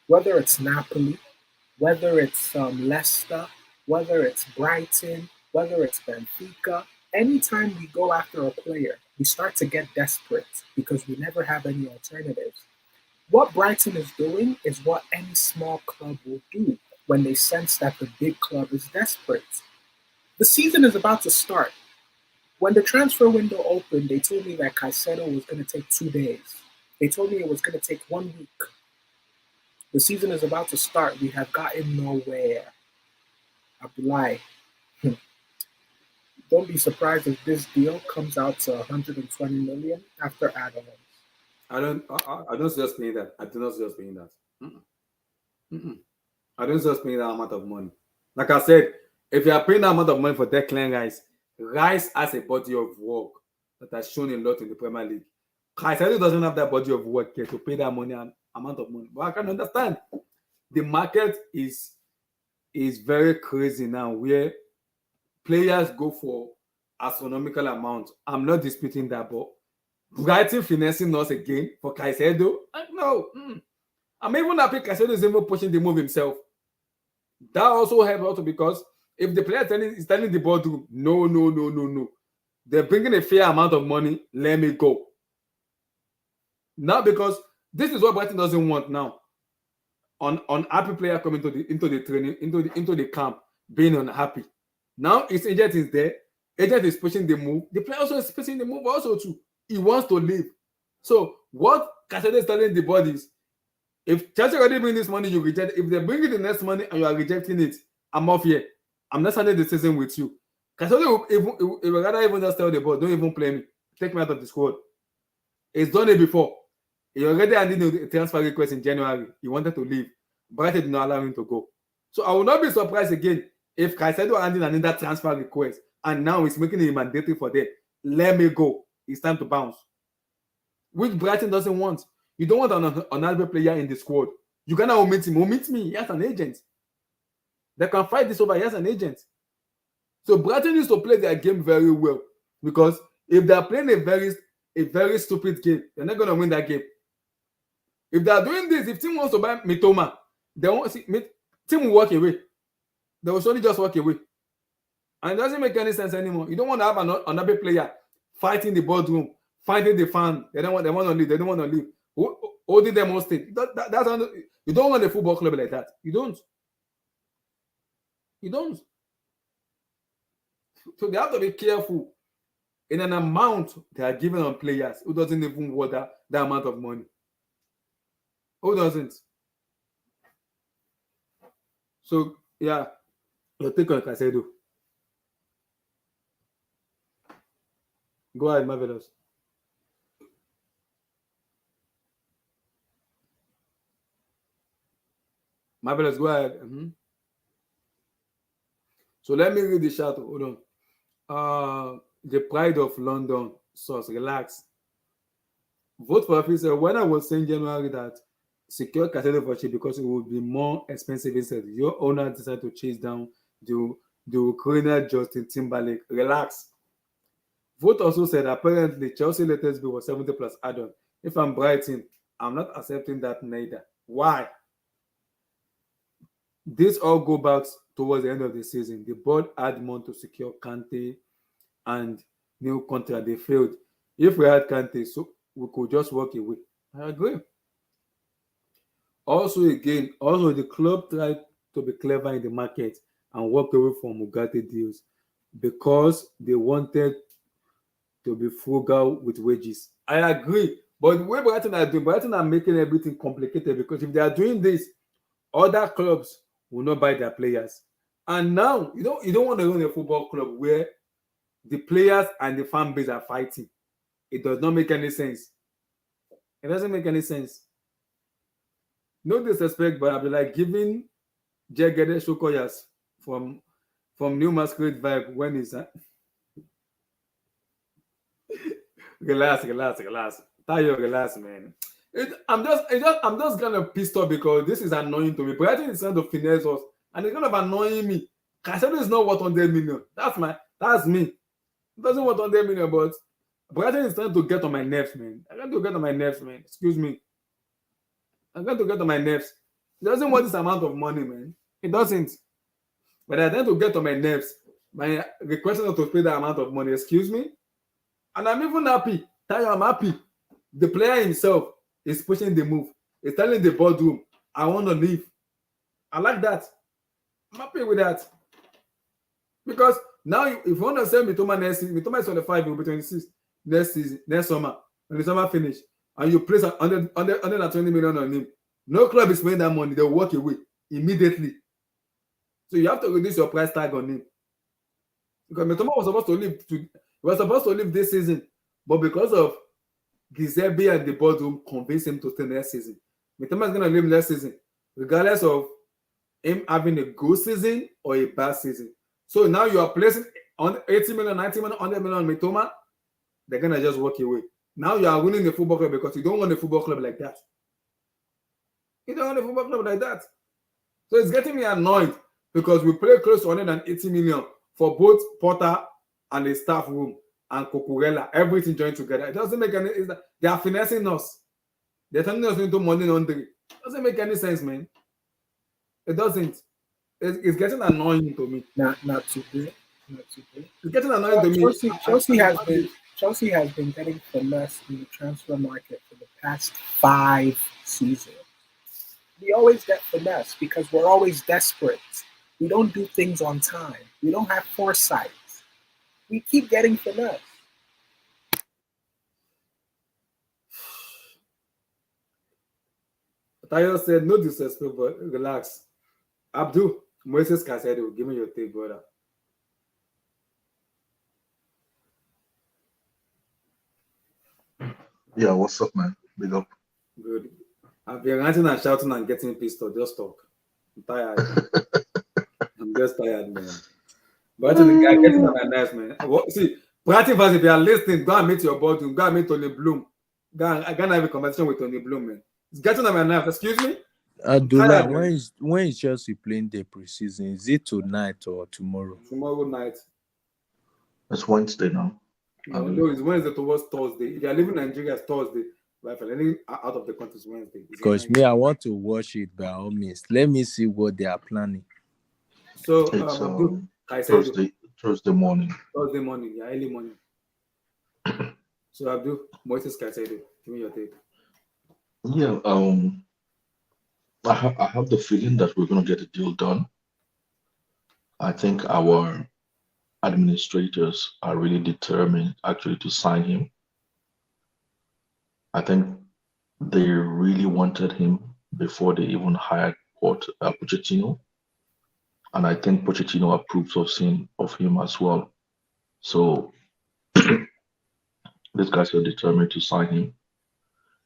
Speaker 2: whether it's Napoli, whether it's Leicester, whether it's Brighton, whether it's Benfica. Anytime we go after a player, we start to get desperate because we never have any alternatives. What Brighton is doing is what any small club will do when they sense that the big club is desperate. The season is about to start. When the transfer window opened, they told me that Caicedo was going to take 2 days. They told me it was going to take 1 week. The season is about to start. We have gotten nowhere. Abdullah, don't be surprised if this deal comes out to 120 million after add-ons.
Speaker 1: I don't suggest paying that. I do not suggest paying that. I don't just paying that amount of money. Like I said, if you are paying that amount of money for Declan Rice, Rice has a body of work that has shown a lot in the Premier League. Caicedo doesn't have that body of work yet to pay that money and amount of money. But I can understand the market is very crazy now, where players go for astronomical amounts. I'm not disputing that, but Brighton finessing us again for Caicedo? No. I'm even happy Caicedo is even pushing the move himself. That also helps also because if the player is telling the boardroom, no, they're bringing a fair amount of money, let me go. Now, because this is what Brighton doesn't want now. Unhappy player coming into the training, into the camp, being unhappy. Now his agent is there. Agent is pushing the move. The player also is pushing the move also too. He wants to leave. So what Caicedo is telling the bodies, if Chelsea already bring this money, you reject. If they bring you the next money and you are rejecting it, I'm off here. I'm not starting the season with you. Caicedo will rather even just tell the board, don't even play me. Take me out of the squad. He's done it before. He already handed a transfer request in January. He wanted to leave. Brighton did not allow him to go. So I will not be surprised again if Caicedo handed another transfer request and now he's making it mandatory for them. Let me go. It's time to bounce. Which Brighton doesn't want. You don't want another player in the squad. You cannot omit him. Omit me. He has an agent. They can fight this over. He has an agent. So Brighton needs to play their game very well, because if they are playing a very stupid game, they're not going to win that game. If they are doing this, if team wants to buy Mitoma, they won't see team will walk away. They will surely just walk away. And it doesn't make any sense anymore. You don't want to have another player fighting the boardroom, fighting the fan. They want to leave. They don't want to leave. Holding them hostage. You don't want a football club like that. You don't. So they have to be careful in an amount they are giving on players who doesn't even worth that amount of money. Who doesn't? So yeah, your take on Caicedo. Go ahead, Marvelous. Marvelous, go ahead. So let me read the chat. Hold on. The Pride of London source. Relax. Vote for officer. When I was saying January that secure Caicedo for cheap because it would be more expensive instead, your owner decided to chase down the Ukrainian Justin Timberlake. Relax. Vote also said apparently Chelsea latest bill was 70 plus add-on. If I'm Brighton, I'm not accepting that neither. Why? This all go back towards the end of the season. The board had money to secure Kante and new contract. They failed. If we had Kante, so we could just walk away. I agree. Also, the club tried to be clever in the market and walk away from Ugarte deals because they wanted to be frugal with wages. I agree. But the way Brighton are making everything complicated, because if they are doing this, other clubs will not buy their players. And now you don't want to run a football club where the players and the fan base are fighting. It does not make any sense. It doesn't make any sense. No disrespect, but I'll be like giving Jegede Shokoyas from New Masquerade vibe when he's relax. Tayo, relax, man. I'm just kind of pissed off because this is annoying to me. Brighton is trying to finesse us, and it's kind of annoying me. Caicedo is not worth 100 million. That's me. It doesn't worth 100 million, but Brighton is trying to get on my nerves, man. I'm going to get on my nerves, man. Excuse me. I'm going to get on my nerves. It doesn't want this amount of money, man. It doesn't. But I tend to get on my nerves by requesting to pay that amount of money. Excuse me. And I'm even happy. I'm happy. The player himself is pushing the move. He's telling the boardroom, I want to leave. I like that. I'm happy with that. Because now, if you want to sell Mitoma next season, Mitoma is 25, he will be 26 next summer. When the summer finish, and you place 120 million on him, no club is paying that money. They'll walk away immediately. So you have to reduce your price tag on him. Because Mitoma was supposed to leave this season, but because of Giuseppe and the boardroom convinced him to stay next season. Mitoma is going to leave next season. regardless of him having a good season or a bad season. So now you are placing on 80 million, 90 million, 100 million on Mitoma, they're gonna just walk away. Now you are winning the football club because you don't want a football club like that. You don't want a football club like that. So it's getting me annoyed because we play close to 180 million for both Porter and the staff room and Cucurella, everything joined together. It doesn't make any sense. They are finessing us. They're turning us into money laundering. It doesn't make any sense, man. It doesn't. It's getting annoying to me.
Speaker 2: Not today. Not today.
Speaker 1: It's getting annoying to me.
Speaker 2: Chelsea has been getting finesse in the transfer market for the past 5 seasons. We always get finesse because we're always desperate. We don't do things on time. We don't have foresight. We keep getting finesse.
Speaker 1: Tayo said, no disrespect, but relax. Abdul, Moses Caicedo, give me your take, brother.
Speaker 4: Yeah, what's up, man? Big up.
Speaker 1: Good. I've been ranting and shouting and getting pissed off. Just talk. I'm tired. I'm just tired, man. But the guy getting on my nerves, man. See, Brighton fans, if you are listening, go and meet your boardroom. Go and meet Tony Bloom. I gotta have a conversation with Tony Bloom, man. It's getting on my nerves. Excuse me?
Speaker 3: Abdullah, when is Chelsea playing their preseason? Is it tonight or tomorrow?
Speaker 1: Tomorrow night.
Speaker 4: It's Wednesday now.
Speaker 1: No, it's Wednesday towards Thursday. If you are living in Nigeria, it's Thursday. But if you're living out of the country, it's Wednesday.
Speaker 3: Because me, I want to watch it by all means. Let me see what they are planning.
Speaker 1: So,
Speaker 4: it's Thursday morning.
Speaker 1: Thursday morning, yeah, early morning. So, Abdul, Moses Caicedo, give me your take.
Speaker 4: Yeah, I have the feeling that we're going to get a deal done. I think our administrators are really determined actually to sign him. I think they really wanted him before they even hired Pochettino. And I think Pochettino approves of him as well. So these guys are determined to sign him.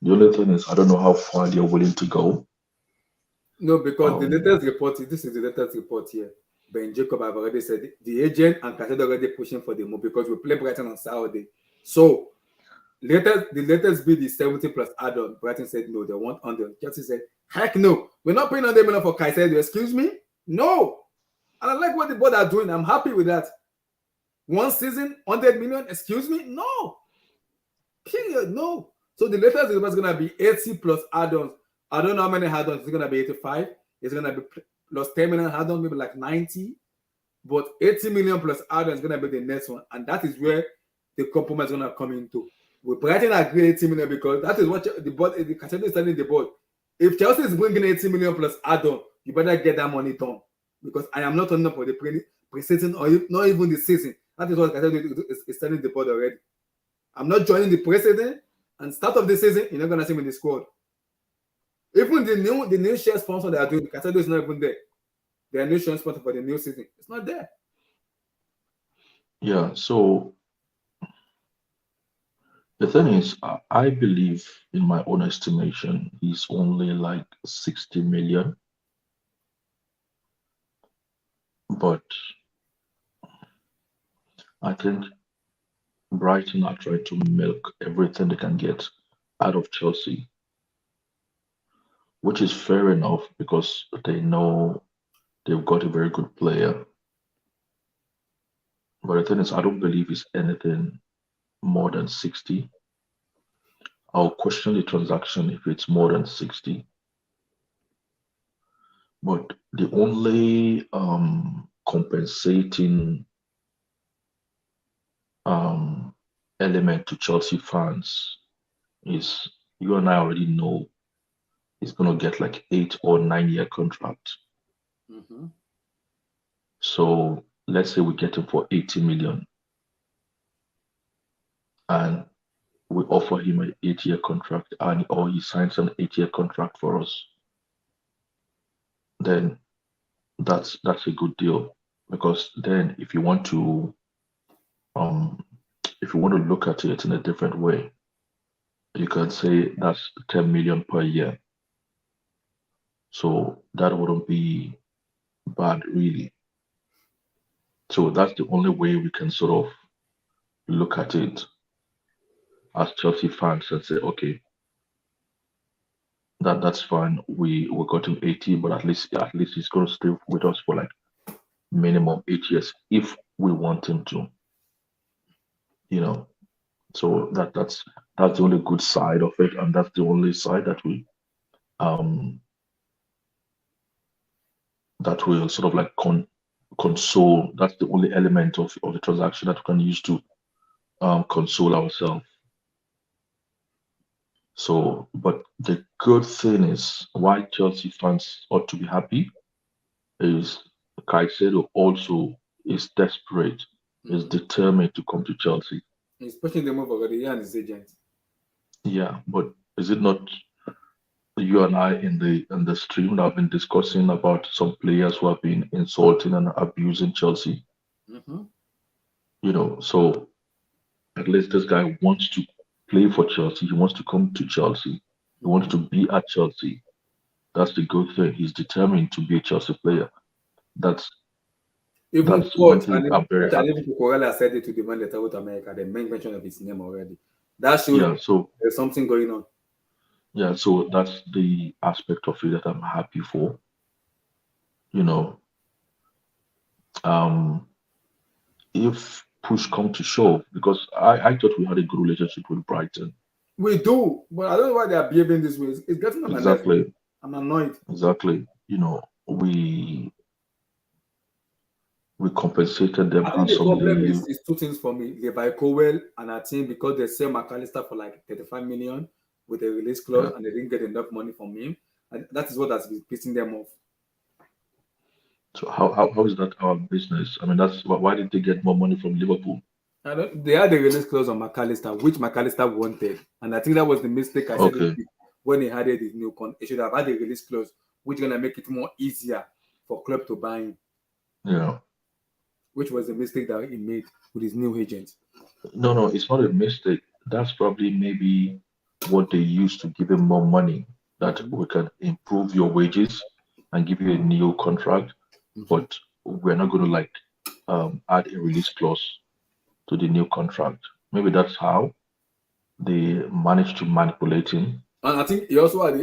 Speaker 4: The only thing is, I don't know how far they're willing to go.
Speaker 1: No, because the latest report, this is the latest report here. Ben Jacob have already said the agent and Caicedo already pushing for the move because we play Brighton on Saturday. So the latest bid is 70 plus add-on. Brighton said no, they want 100. Chelsea said, heck no, we're not paying 100 million for Caicedo. Excuse me? No. And I like what the board are doing. I'm happy with that. One season, 100 million. Excuse me? No. Period. No. So the latest is going to be 80 plus add-ons. I don't know how many add-ons. It's going to be 85. It's going to be plus 10 million add-ons, maybe like 90. But 80 million plus add-ons is going to be the next one. And that is where the compromise is going to come into. We Brighton agree 80 million because that is what the board, the Caicedo is telling the board. If Chelsea is bringing 80 million plus add-on, you better get that money done. Because I am not turning up for the pre-season or not even the season. That is what Caicedo is telling the board already. I'm not joining the pre-season and start of the season, you're not going to see me in the squad. Even the new share sponsor they are doing, Caicedo is not even there. They are new share sponsor for the new season. It's not there.
Speaker 4: Yeah, so the thing is, I believe, in my own estimation, he's only like 60 million. But I think Brighton are trying to milk everything they can get out of Chelsea, which is fair enough because they know they've got a very good player. But the thing is, I don't believe it's anything more than 60. I'll question the transaction if it's more than 60. But the only compensating element to Chelsea fans is you and I already know he's going to get like 8 or 9 year contract.
Speaker 1: Mm-hmm.
Speaker 4: So let's say we get him for 80 million and we offer him an 8-year contract or he signs an 8-year contract for us. Then that's a good deal, because then if you want to look at it in a different way, you can say that's 10 million per year. So that wouldn't be bad, really. So that's the only way we can sort of look at it as Chelsea fans and say, okay, that's fine. We got him 80, but at least he's going to stay with us for like minimum 8 years if we want him to, you know. So that's the only good side of it, and that's the only side um that will sort of like console. That's the only element of the transaction that we can use to console ourselves. So, but the good thing is why Chelsea fans ought to be happy is Caicedo also is desperate, is determined to come to Chelsea.
Speaker 1: He's pushing the move already, he and his agent.
Speaker 4: Yeah, but is it not you and I in the stream that have been discussing about some players who have been insulting and abusing Chelsea?
Speaker 1: Mm-hmm.
Speaker 4: You know, so at least this guy wants to play for Chelsea. He wants to come to Chelsea. He wants to be at Chelsea. That's the good thing. He's determined to be a Chelsea player. That's
Speaker 1: Even
Speaker 4: that's one
Speaker 1: coach
Speaker 4: thing
Speaker 1: and
Speaker 4: I'm very
Speaker 1: coach and
Speaker 4: happy.
Speaker 1: even Cucurella said it to the man that traveled to America. They made mention of his name already. That shows
Speaker 4: Yeah, so
Speaker 1: there's something going on.
Speaker 4: yeah, so that's the aspect of it that I'm happy for. You know, um, if push come to shove, because I thought we had a good relationship with Brighton.
Speaker 1: We do, but I don't know why they are behaving this way. It's getting on my nerves.
Speaker 4: Exactly,
Speaker 1: I'm annoyed.
Speaker 4: exactly. You know, we compensated them
Speaker 1: I think the problem
Speaker 4: handsomely.
Speaker 1: is two things for me. Levi Cowell and our team, because they sell McAllister for like 35 million with a release clause
Speaker 4: Yeah.
Speaker 1: and they didn't get enough money from him. And that is what has been pissing them off.
Speaker 4: So how is that our business? I mean, that's why did they get more money from Liverpool?
Speaker 1: They had a release clause on McAllister, which McAllister wanted. And I think that was the mistake I said
Speaker 4: Okay,
Speaker 1: when he added his new contract. He should have had a release clause, which is going to make it more easier for club to buy him,
Speaker 4: yeah.
Speaker 1: which was the mistake that he made with his new agent.
Speaker 4: No, it's not a mistake. That's probably maybe what they used to give him more money, that we can improve your wages and give you a new contract, but we're not going to like add a release clause to the new contract. Maybe that's how they managed to manipulate him.
Speaker 1: And I think he also had,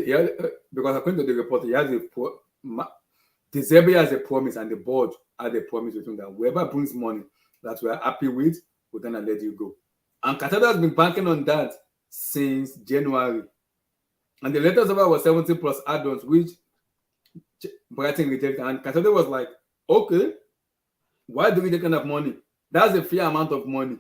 Speaker 1: because according to the report, he has the Zebra has a promise and the board had a promise with him that whoever brings money that we're happy with, we're going to let you go. And Caicedo has been banking on that since January. And the latest offer was 70 plus add-ons, which Brighton rejected. And Caicedo was like, okay, why do we take kind of money? That's a fair amount of money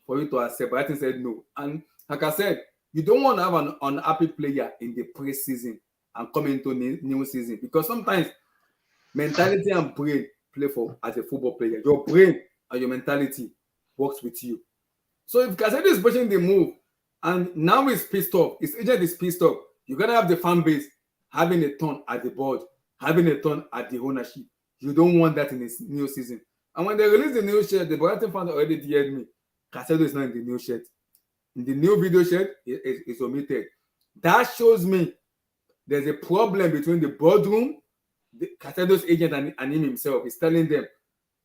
Speaker 1: for you to accept. Brighton said no. And like I said, you don't want to have an unhappy player in the pre-season and come into new season, because sometimes mentality and brain play for as a football player. Your brain and your mentality works with you. So if Caicedo is pushing the move and now he's pissed off, his agent is pissed off, you're going to have the fan base having a turn at the board, having a turn at the ownership. You don't want that in this new season. And when they release the new shirt, the Brighton fans already DM'd me. Caicedo is not in the new shirt. In the new video shirt, it's omitted. That shows me there's a problem between the boardroom, Caicedo's agent, and him himself. He's telling them,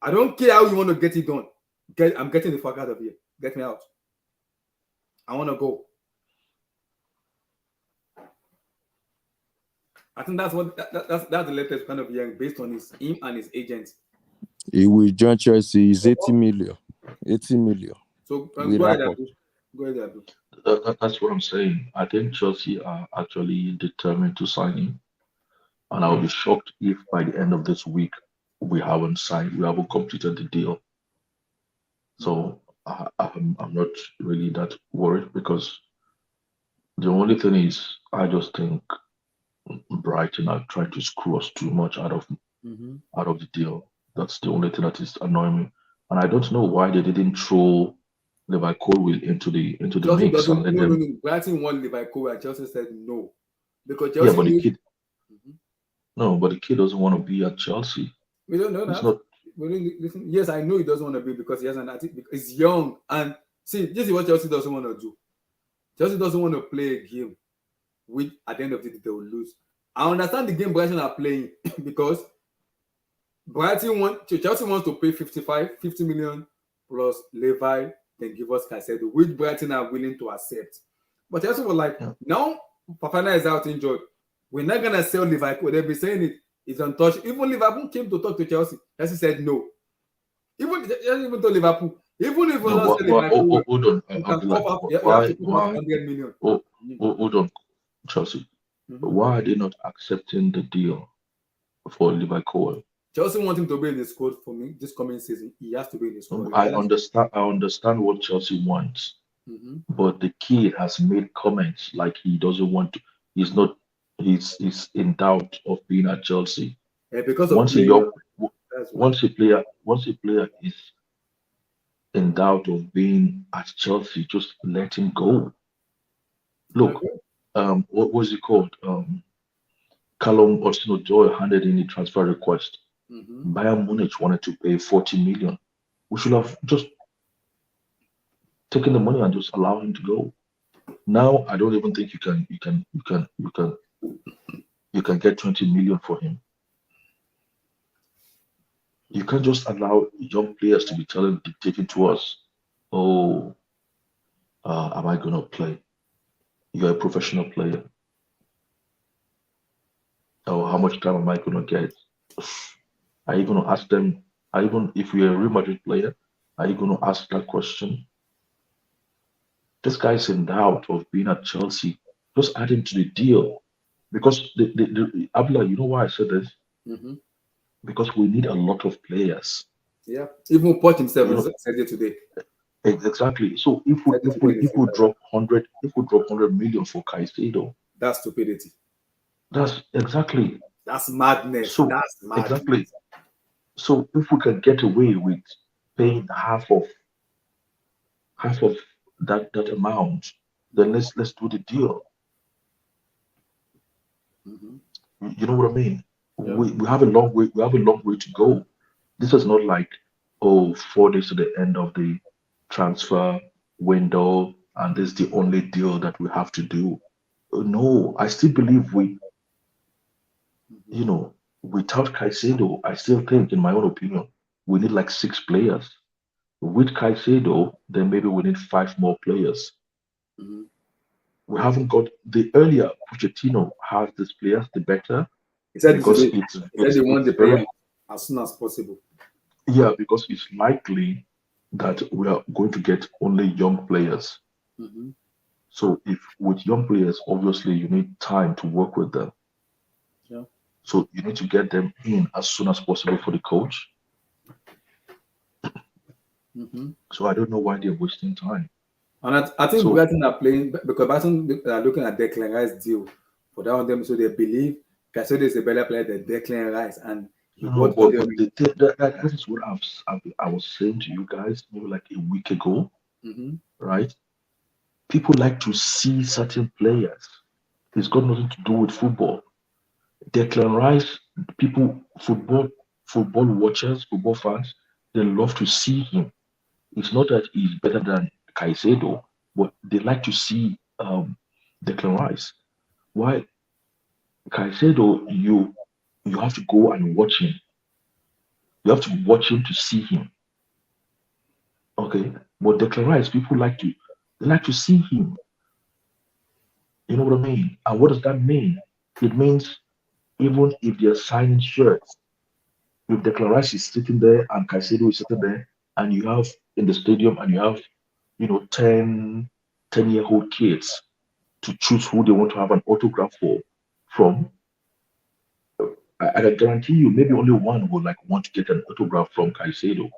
Speaker 1: I don't care how you want to get it done. I'm getting the fuck out of here. Get me out. I want to go. I think that's what that's the latest kind of hearing based on him and his agents.
Speaker 3: He will join Chelsea. He's 80 million. 80 million.
Speaker 1: So go ahead, Abdul. Go ahead, Abdul.
Speaker 4: That's what I'm saying. I think Chelsea are actually determined to sign him, and I'll be shocked if by the end of this week we haven't completed the deal. So I'm not really that worried, because the only thing is I just think Brighton are trying to screw us too much out of the deal. That's the only thing that is annoying me, and I don't know why they didn't throw Levi Colwill into the
Speaker 1: Chelsea
Speaker 4: mix and let them.
Speaker 1: No. Brighton won Levi Colwill. Chelsea said no, because
Speaker 4: Chelsea. Yeah, but the kid. No, but the kid doesn't want to be at Chelsea.
Speaker 1: We don't know that. Listen, yes, I know he doesn't want to be, because he has an attitude. He's young, and see, this is what Chelsea doesn't want to do. Chelsea doesn't want to play a game which at the end of the day they will lose. I understand the game Brighton are playing because Chelsea wants to pay 50 million plus Levi, then give us Caicedo, which Brighton are willing to accept. But Chelsea was like, now Fofana is out injured. We're not gonna sell Levi. They've been saying it's untouched. Even Liverpool came to talk to Chelsea. Chelsea said no. Even to Liverpool, even if we don't sell Levi,
Speaker 4: hold on,
Speaker 1: you can
Speaker 4: Abdullah.
Speaker 1: cover. You have to cover 100 million.
Speaker 4: Hold on, Chelsea. Why are they not accepting the deal for Levi Cole?
Speaker 1: Chelsea want him to be in the squad for me this coming season. He has to be in the squad.
Speaker 4: I understand what Chelsea wants, but the kid has made comments like he doesn't want to. He's in doubt of being at Chelsea.
Speaker 1: Because of once a
Speaker 4: player is in doubt of being at Chelsea, just let him go. Look, what was it called? Callum Hudson-Odoi handed in the transfer request. Bayern Munich wanted to pay 40 million. We should have just taken the money and just allow him to go. Now I don't even think you can get 20 million for him. You can't just allow young players to be dictating to us, oh, am I gonna play? You're a professional player. Oh, how much time am I gonna get? Are you gonna ask them? Even if you're a Real Madrid player, are you gonna ask that question? This guy's in doubt of being at Chelsea. Just add him to the deal, because Abla, you know why I said this? Because we need a lot of players.
Speaker 1: Yeah, even Poch himself said it today.
Speaker 4: Exactly. So if we drop 100 million for Caicedo,
Speaker 1: that's stupidity.
Speaker 4: That's
Speaker 1: madness.
Speaker 4: So
Speaker 1: that's madness.
Speaker 4: Exactly. So if we can get away with paying half of that amount, then let's do the deal. You know what I mean? Yeah. We have a long way. We have a long way to go. This is not like 4 days to the end of the transfer window, and this is the only deal that we have to do. No, I still believe without Caicedo, I still think, in my own opinion, we need like 6 players. With Caicedo, then maybe we need 5 more players. We haven't got the earlier Pochettino has these players, the better.
Speaker 1: He said they want the player as soon as possible.
Speaker 4: Yeah, because it's likely that we are going to get only young players. So if with young players, obviously you need time to work with them.
Speaker 1: Yeah.
Speaker 4: So you need to get them in as soon as possible for the coach. So I don't know why they're wasting time.
Speaker 1: And I think Brighton are playing because Brighton are looking at Declan Rice deal for that one them, so they believe Caicedo is a better player than Declan Rice, and
Speaker 4: that is what I was saying to you guys maybe like a week ago, right? People like to see certain players. It's got nothing to do with football. Declan Rice, football watchers, football fans, they love to see him. It's not that he's better than Caicedo, but they like to see Declan Rice. Why Caicedo, you have to go and watch him. You have to watch him to see him. Okay, but Declan Rice, people like to see him. You know what I mean? And what does that mean? It means even if they're signing shirts, if Declan Rice is sitting there and Caicedo is sitting there, and you have in the stadium and you have 10-year-old kids to choose who they want to have an autograph from, I can guarantee you maybe only one would want to get an autograph from Caicedo.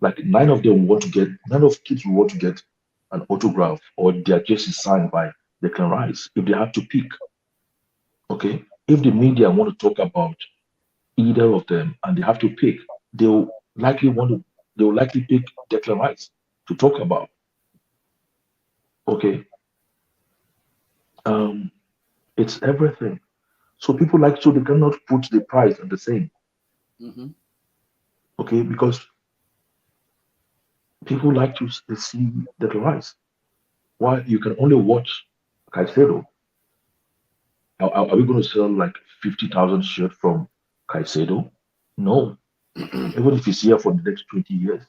Speaker 4: Like 9 of kids will want to get an autograph or their jersey signed by Declan Rice if they have to pick. Okay, if the media want to talk about either of them and they have to pick, they'll likely pick Declan Rice to talk about. Okay. It's everything. So people they cannot put the price at the same. Okay, because people like to see Declan Rice. Why you can only watch Caicedo. Are we going to sell like 50,000 shirts from Caicedo? No. Even if he's here for the next 20 years,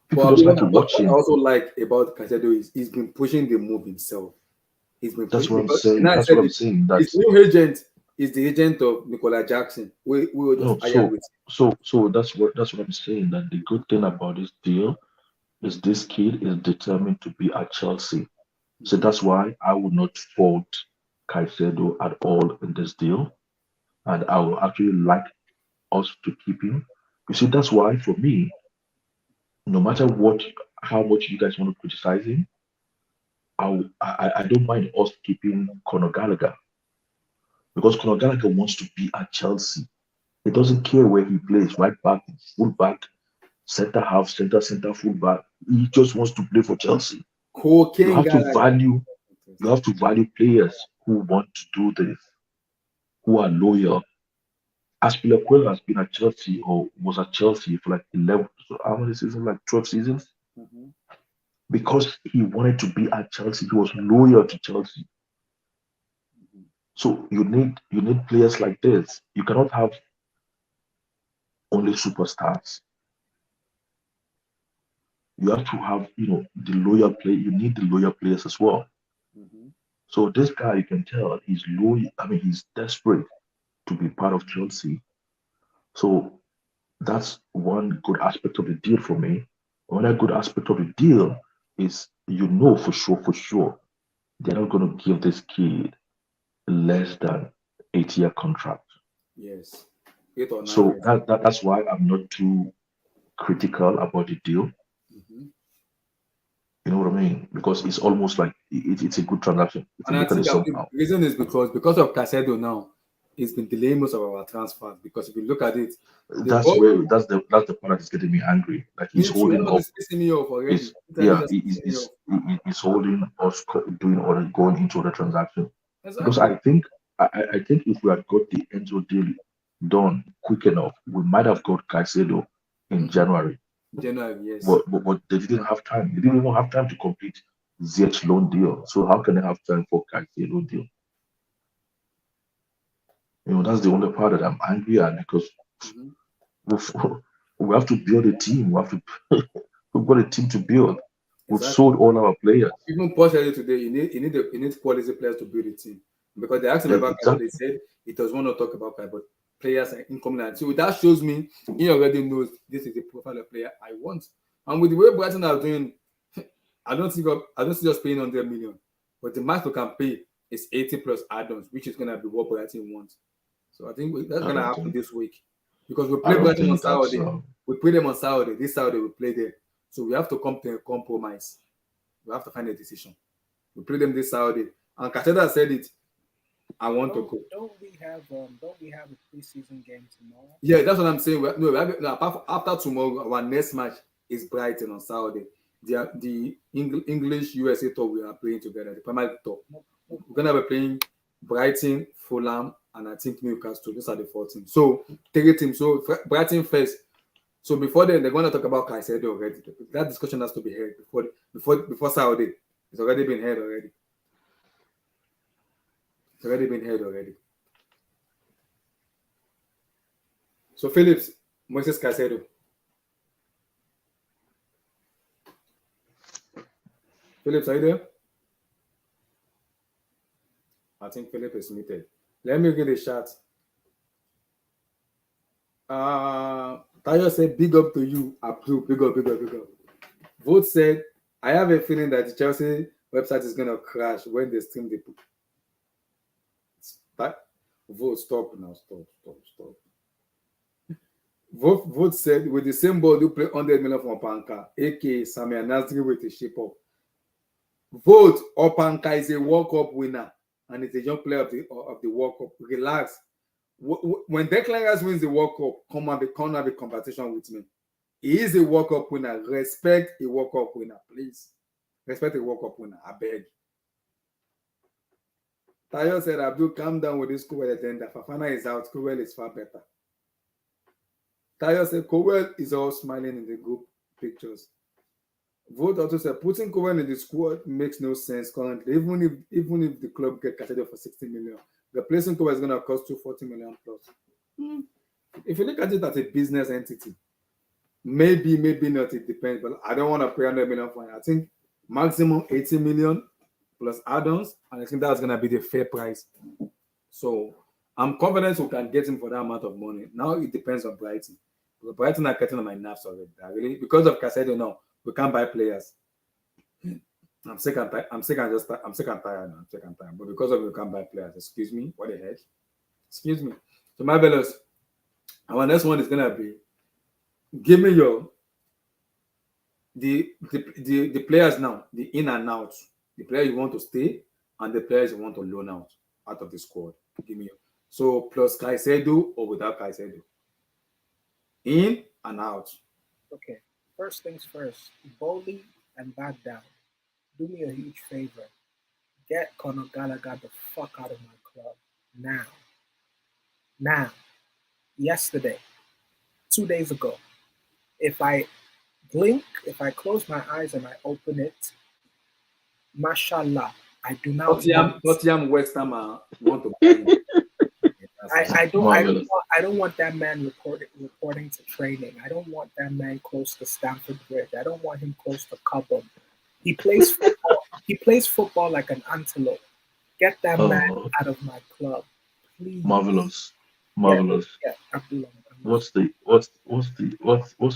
Speaker 4: people
Speaker 1: But
Speaker 4: just have to
Speaker 1: what
Speaker 4: watch
Speaker 1: I
Speaker 4: him.
Speaker 1: also like about Caicedo is he's been pushing the move himself. He's been
Speaker 4: That's
Speaker 1: pushing
Speaker 4: what I'm
Speaker 1: because
Speaker 4: saying.
Speaker 1: and I
Speaker 4: That's
Speaker 1: said
Speaker 4: what I'm
Speaker 1: it.
Speaker 4: saying.
Speaker 1: His
Speaker 4: That
Speaker 1: new agent is the agent of Nicola Jackson. We were just
Speaker 4: no,
Speaker 1: hired with.
Speaker 4: so that's what I'm saying. That the good thing about this deal is this kid is determined to be at Chelsea. So
Speaker 1: Mhm.
Speaker 4: that's why I would not fault Caicedo at all in this deal, and I will actually like us to keep him. You see, that's why for me, no matter how much you guys want to criticize him, I don't mind us keeping Conor Gallagher because Conor Gallagher wants to be at Chelsea. He doesn't care where he plays, right back, full back, center half, center full back. He just wants to play for Chelsea. You
Speaker 1: Cocaine
Speaker 4: have to
Speaker 1: Gallagher.
Speaker 4: value you have to value players who want to do this, who are loyal. Aspilicueta has been at Chelsea or was at Chelsea for like 11, so how many seasons? Like 12 seasons?
Speaker 1: Mhm.
Speaker 4: Because he wanted to be at Chelsea. He was loyal to Chelsea. So you need players like this. You cannot have only superstars. You have to have, the loyal play. You need the loyal players as well.
Speaker 1: Mhm.
Speaker 4: So this guy, you can tell he's loyal. I mean, he's desperate to be part of Chelsea. So that's one good aspect of the deal for me. Another good aspect of the deal is for sure, they're not going to give this kid less than 8-year contract.
Speaker 1: Yes. 8 or 9
Speaker 4: So
Speaker 1: years.
Speaker 4: that's why I'm not too critical about the deal.
Speaker 1: Mhm.
Speaker 4: You know what I mean? Because it's almost like it's a good transaction if you
Speaker 1: And I
Speaker 4: look at
Speaker 1: think
Speaker 4: it
Speaker 1: that the
Speaker 4: somehow.
Speaker 1: reason is because of Caicedo now, it's been delaying most of our transfers. Because if you look at it, the
Speaker 4: That's
Speaker 1: ball
Speaker 4: where that's the part that is getting me angry. Like he's
Speaker 1: me too.
Speaker 4: holding
Speaker 1: Everybody's
Speaker 4: up.
Speaker 1: pissing me off already.
Speaker 4: Is
Speaker 1: Literally
Speaker 4: Yeah,
Speaker 1: just pissing me off.
Speaker 4: he's holding us doing or going into the transaction because
Speaker 1: Exactly.
Speaker 4: I think if we had got the Enzo deal done quick enough, we might have got Caicedo in
Speaker 1: Mhm.
Speaker 4: January.
Speaker 1: January, yes.
Speaker 4: But they didn't have time. They didn't even have time to complete Ziyech loan deal. So how can they have time for Caicedo deal? That's the only part that I'm angry at because
Speaker 1: Mhm.
Speaker 4: we've, we have to build a team. We've got a team to build. We've
Speaker 1: Exactly.
Speaker 4: sold all our players.
Speaker 1: Even Paul said it today. You need quality players to build a team. Because they asked him
Speaker 4: Yeah,
Speaker 1: about Kai, but they
Speaker 4: exactly.
Speaker 1: said he does want to talk about Kai, but players are incoming. So that shows me he already knows this is the profile of player I want. And with the way Brighton are doing, I don't see us paying 100 million. But the max we can pay is 80 plus add-ons, which is gonna be what Brighton wants. So I think that's
Speaker 4: I
Speaker 1: gonna
Speaker 4: don't
Speaker 1: happen
Speaker 4: think
Speaker 1: this week. Because we
Speaker 4: I
Speaker 1: play
Speaker 4: don't
Speaker 1: Brighton on
Speaker 4: think that's
Speaker 1: Saturday. We play them on Saturday. This Saturday we play them. So we have to come to a compromise. We have to find a decision. We play them this Saturday. And Cacheda said it. I want to go.
Speaker 2: Don't we have a preseason game tomorrow?
Speaker 1: Yeah, that's what I'm saying. After tomorrow, our next match is Brighton on Saturday. The English USA tour we are playing together, the Premier League tour.
Speaker 2: No, no,
Speaker 1: We're gonna be playing Brighton, Fulham, and I think Newcastle. Those are the 4 teams. So 3 teams. So Brighton first. So before then, they're gonna talk about Caicedo already. That discussion has to be heard before Saturday. It's already been heard already. It's already been heard already. So Phillips, Moises Caicedo. Phillips, are you there? I think Philip is muted. Let me get a shot. Tayo said, big up to you. Approve. Big up, big up, big up. Vote said, I have a feeling that the Chelsea website is going to crash when they stream the. Vote, stop now. Stop. Vote said, with the same ball, you play 100 million from Opanka, aka Samir Nasri with a shape up. Vote, Opanka is a World Cup winner and is a young player of the World Cup. Relax. When Declan Rice wins the World Cup, come have a competition with me. He is a World Cup winner. Respect a World Cup winner, please. Respect a World Cup winner. I beg. Tayo said, Abdul, calm down with this Kowel agenda. Fofana is out. Kowel is far better. Tayo said, Kowel is all smiling in the group pictures. Vote also said putting Cohen in the squad makes no sense currently. Even if the club get Caicedo for 60 million, replacing Cohen is gonna cost 240 million plus. If you look at it as a business entity, maybe not. It depends, but I don't want to pay 100 million for it. I think maximum 80 million plus add-ons, and I think that's gonna be the fair price. So I'm confident we can get him for that amount of money. Now it depends on Brighton. Because Brighton are getting on my nerves already. Really, because of Caicedo now, we can't buy players. I'm sick and tired. I'm sick and tired now. I'm sick and tired. But because of we can't buy players, excuse me, what the heck? Excuse me. So my fellows, our next one is gonna be give me your the players now, the in and out, the player you want to stay and the players you want to loan out of the squad. Give me your so plus Caicedo or without Caicedo. In and out.
Speaker 2: Okay. First things first. Bowley and back down. Do me a huge favor. Get Conor Gallagher the fuck out of my club now. Now. Yesterday. 2 days ago. If I blink, if I close my eyes and I open it, mashallah, I do not
Speaker 1: Tottenham, West Ham want to buy him.
Speaker 2: I don't want that man reporting to training. I don't want that man close to Stamford Bridge. I don't want him close to Cobham. He plays football. He plays football like an antelope. Get that man out of my club, please.
Speaker 4: Marvelous.
Speaker 2: Yeah, Abdullah.
Speaker 4: What's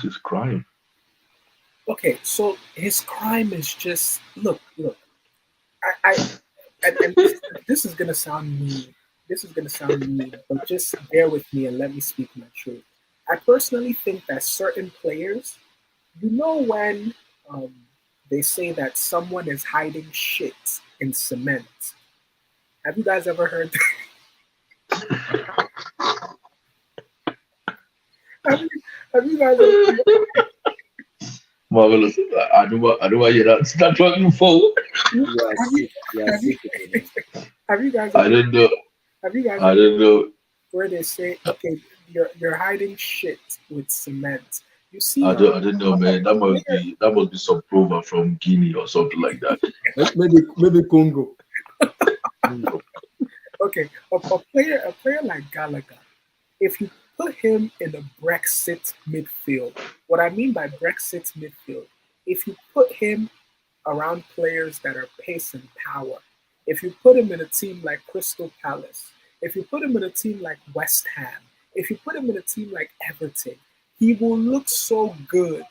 Speaker 4: his crime?
Speaker 2: Okay, so his crime is just look. And this is gonna sound mean. This is gonna sound mean, but just bear with me and let me speak my truth. I personally think that certain players, when they say that someone is hiding shit in cement. Have you guys ever heard that? have you guys ever
Speaker 4: Marvelous. I don't want you to start talking forward.
Speaker 2: Have you guys
Speaker 4: I don't know.
Speaker 2: Have you guys
Speaker 4: I don't know.
Speaker 2: where they say, okay, you're hiding shit with cement? You see,
Speaker 4: I don't know, man. That must be some proverb from Guinea or something like that.
Speaker 1: maybe Congo.
Speaker 2: Okay, a player like Gallagher, if you put him in a Brexit midfield, what I mean by Brexit midfield, if you put him around players that are pace and power, if you put him in a team like Crystal Palace, if you put him in a team like West Ham, if you put him in a team like Everton, he will look so good.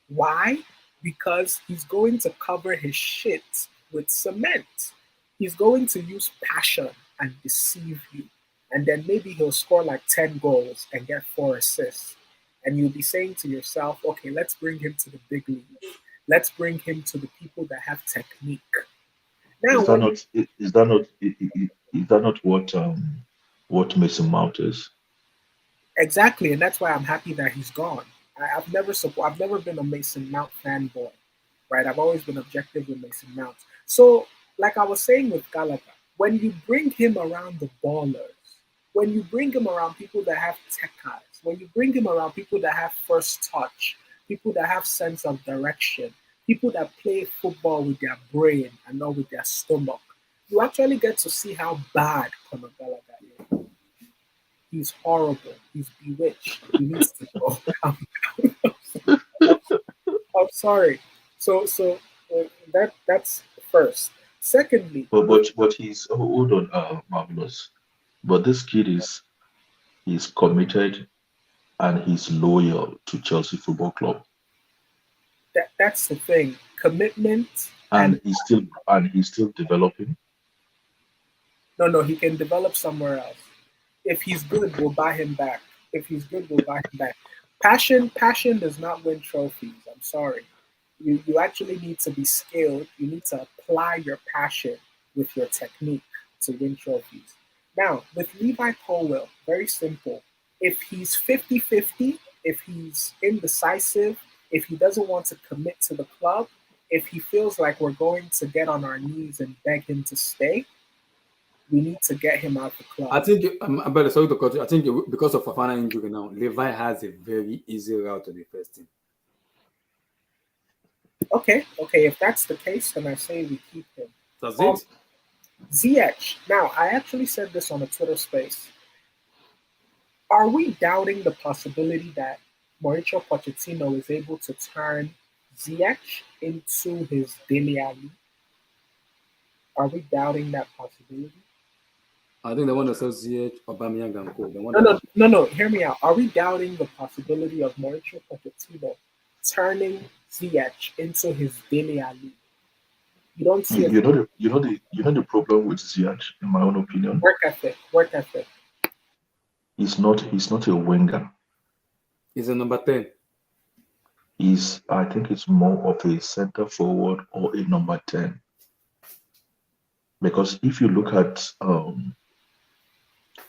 Speaker 2: Why? Because he's going to cover his shit with cement. He's going to use passion and deceive you. And then maybe he'll score like 10 goals and get 4 assists. And you'll be saying to yourself, okay, let's bring him to the big league. Let's bring him to the people that have technique. Now,
Speaker 4: Is that not what Mason Mount is?
Speaker 2: Exactly, and that's why I'm happy that he's gone. I've never been a Mason Mount fanboy, right? I've always been objective with Mason Mount. So, like I was saying with Gallagher, when you bring him around the ballers, when you bring him around people that have tech eyes, when you bring him around people that have first touch, people that have sense of direction, people that play football with their brain and not with their stomach, you actually get to see how bad Conor Gallagher is. He's horrible. He's bewitched. He needs to go. I'm sorry. So that's first. Secondly,
Speaker 4: But he's hold on, Marvelous. But this kid he's committed and he's loyal to Chelsea Football Club.
Speaker 2: That's the thing. Commitment
Speaker 4: And he's still developing.
Speaker 2: No, he can develop somewhere else. If he's good, we'll buy him back. If he's good, we'll buy him back. Passion does not win trophies. I'm sorry. You actually need to be skilled. You need to apply your passion with your technique to win trophies. Now, with Levi Colwill, very simple. If he's 50-50, if he's indecisive, if he doesn't want to commit to the club, if he feels like we're going to get on our knees and beg him to stay, we need to get him out the club.
Speaker 1: I think, sorry to cut you. I think because of Fofana injury now, Levi has a very easy route to the first team.
Speaker 2: Okay, okay. If that's the case, then I say we keep him.
Speaker 1: That's
Speaker 2: Um,
Speaker 1: it.
Speaker 2: Ziyech. Now, I actually said this on a Twitter space. Are we doubting the possibility that Mauricio Pochettino is able to turn Ziyech into his Dele Alli? Are we doubting that possibility?
Speaker 1: I think they want to sell ZH, Aubameyang, and Co. They want
Speaker 2: No,
Speaker 1: to.
Speaker 2: no, no, no. Hear me out. Are we doubting the possibility of Mauricio Pochettino turning Ziyech into his Dele Alli? You don't see a
Speaker 4: The problem with Ziyech, in my own opinion,
Speaker 2: work ethic, work ethic.
Speaker 4: he's not a winger.
Speaker 1: He's a number 10.
Speaker 4: I think it's more of a center forward or a number 10. Because if you look at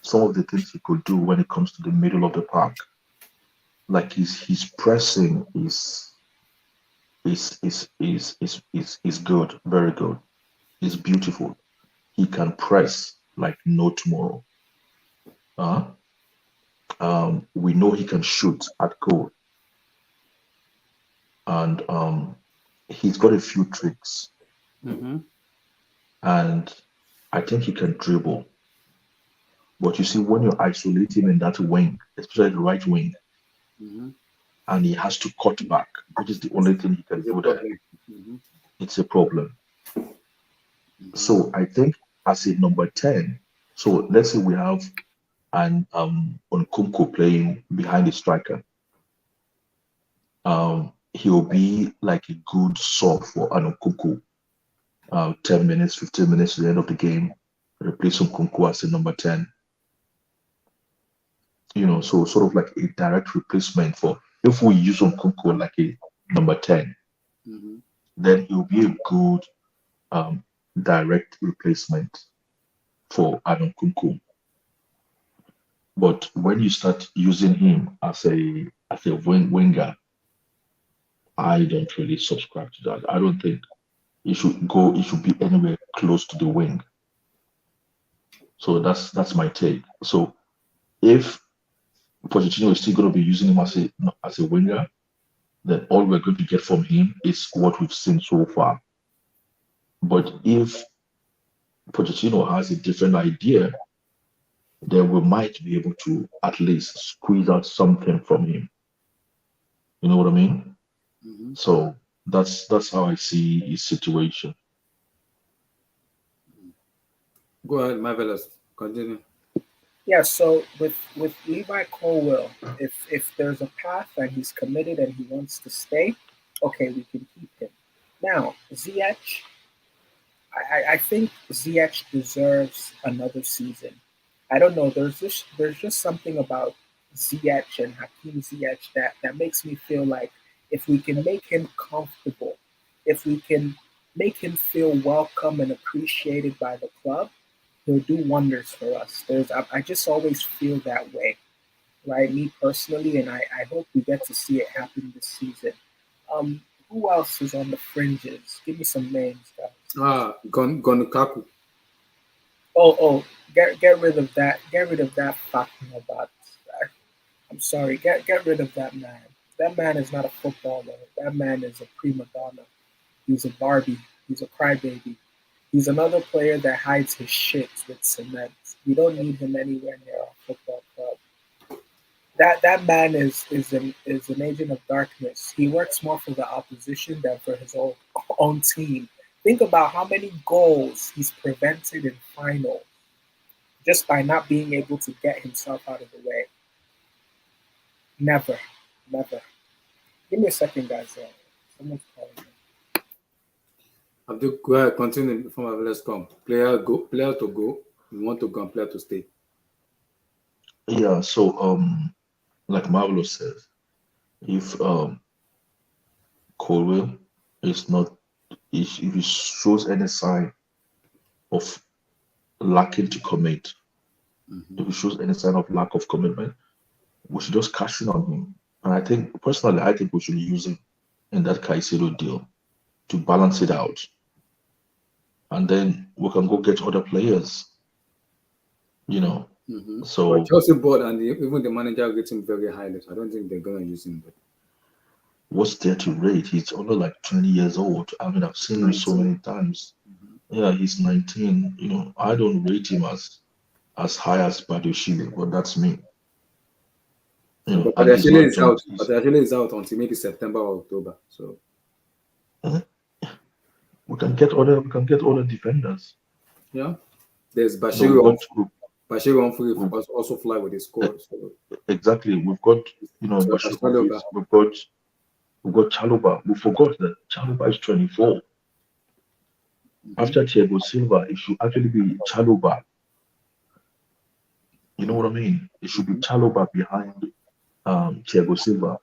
Speaker 4: some of the things he could do when it comes to the middle of the park, like his pressing is good, very good. He's beautiful. He can press like no tomorrow. Uh, we know he can shoot at goal, and he's got a few tricks,
Speaker 1: Mm-hmm.
Speaker 4: and I think he can dribble. But you see, when you isolate him in that wing, especially the right wing,
Speaker 1: Mm-hmm.
Speaker 4: and he has to cut back, which is the only thing he can
Speaker 1: It's a
Speaker 4: do there,
Speaker 1: problem. Mm-hmm.
Speaker 4: it's a problem.
Speaker 1: Mm-hmm.
Speaker 4: So I think as a number 10, so let's say we have an Nkunku playing behind the striker. He'll be like a good sub for an Nkunku. 10 minutes, 15 minutes to the end of the game, replace Nkunku as a number 10. So sort of like a direct replacement for if we use Nkunku like a number 10,
Speaker 1: Mm-hmm.
Speaker 4: then he'll be a good um, direct replacement for Adam Kunku. But when you start using him as a winger, I don't really subscribe to that. I don't think it should be anywhere close to the wing. So that's my take. So if Pochettino is still going to be using him as a winger, then all we're going to get from him is what we've seen so far. But if Pochettino has a different idea, then we might be able to at least squeeze out something from him. You know what I mean?
Speaker 1: Mm-hmm.
Speaker 4: So that's how I see his situation.
Speaker 1: Go ahead, marvelous. Continue.
Speaker 2: Yeah, so with Levi Colwell, if there's a path and he's committed and he wants to stay, okay, we can keep him. Now, Ziyech, I think Ziyech deserves another season. I don't know. There's just something about Ziyech and Hakim Ziyech that makes me feel like if we can make him comfortable, if we can make him feel welcome and appreciated by the club, he'll do wonders for us. I just always feel that way, right? Me personally, and I hope we get to see it happen this season. Who else is on the fringes? Give me some names, guys.
Speaker 1: Gonukaku.
Speaker 2: Oh, get rid of that. Get rid of that fucking about. I'm sorry. Get rid of that man. That man is not a footballer. That man is a prima donna. He's a Barbie. He's a crybaby. He's another player that hides his shit with cement. We don't need him anywhere near our football club. That man is an agent of darkness. He works more for the opposition than for his own team. Think about how many goals he's prevented in finals just by not being able to get himself out of the way. Never, never. Give me a second, guys. Someone's calling me.
Speaker 1: Abdul, go ahead. Continue before marvelous come. Player to go. We want to go and player to stay.
Speaker 4: Yeah. So like Marvelous says, if Colwell is not if he shows any sign of lacking to commit,
Speaker 1: Mm-hmm.
Speaker 4: if he shows any sign of lack of commitment, we should just cash in on him. And I think we should use him in that Caicedo deal to balance it out. And then we can go get other players, you know.
Speaker 1: Mm-hmm. But
Speaker 4: So
Speaker 1: Chelsea board and even the manager gets him very highly. So I don't think they're gonna use him. But
Speaker 4: what's there to rate? He's only like 20 years old. I mean, I've seen him so
Speaker 1: 19.
Speaker 4: many times. Yeah, he's 19. I don't rate him as high as Badoshile, but that's me.
Speaker 1: But
Speaker 4: And he's
Speaker 1: Badiashile
Speaker 4: not
Speaker 1: is out.
Speaker 4: just he's,
Speaker 1: Badiashile is out until maybe September or October. So
Speaker 4: eh, we can get other defenders.
Speaker 1: yeah, there's
Speaker 4: We've got
Speaker 1: Bashir Humphrey
Speaker 4: we've,
Speaker 1: also fly with his score. So
Speaker 4: exactly. We've got Bashir
Speaker 1: Chalobah.
Speaker 4: Humphries. We've got Chaluba. We forgot that Chaluba is 24. After Thiago Silva, it should actually be Chaluba. You know what I mean? It should be Chaluba behind Thiago Silva.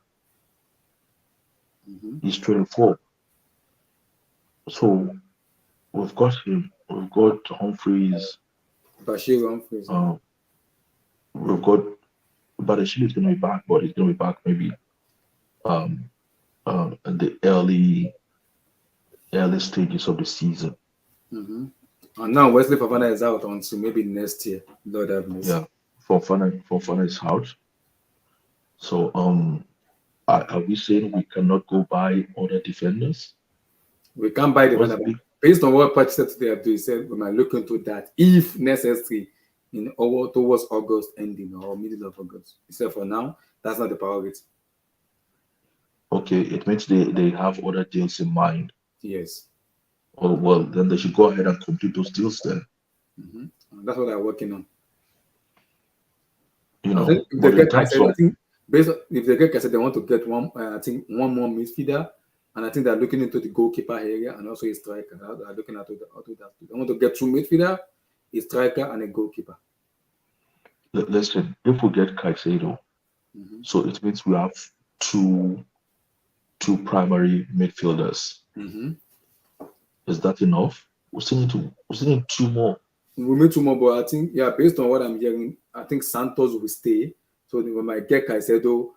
Speaker 4: He's 24. So we've got him. We've got Humphreys.
Speaker 1: Bashir Humphreys.
Speaker 4: We've got Badashile is going to be back, but he's going to be back maybe in the early stages of the season.
Speaker 1: And now Wesley Fofana is out until maybe next year. Lord have mercy.
Speaker 4: Yeah, Fofana is out. So are we saying we cannot go buy other defenders?
Speaker 1: We can't buy defender. Based on what Patch said today, he said we might look into that if necessary towards August ending or middle of August. He said for now, that's not the priority.
Speaker 4: Okay, it means they have other deals in mind.
Speaker 1: Yes.
Speaker 4: Oh, well, then they should go ahead and complete those deals then.
Speaker 1: That's what they're working on.
Speaker 4: I
Speaker 1: think if they get Caicedo, I think if they get Caicedo, they want to get one more midfielder, and I think they're looking into the goalkeeper area and also a striker. They're looking at that. They want to get 2 midfielder, a striker, and a goalkeeper.
Speaker 4: Listen, if we get Caicedo, so it means we have two primary midfielders. Is that enough? We still need 2 more.
Speaker 1: We need 2 more, but I think based on what I'm hearing, I think Santos will stay. So we might get Caicedo,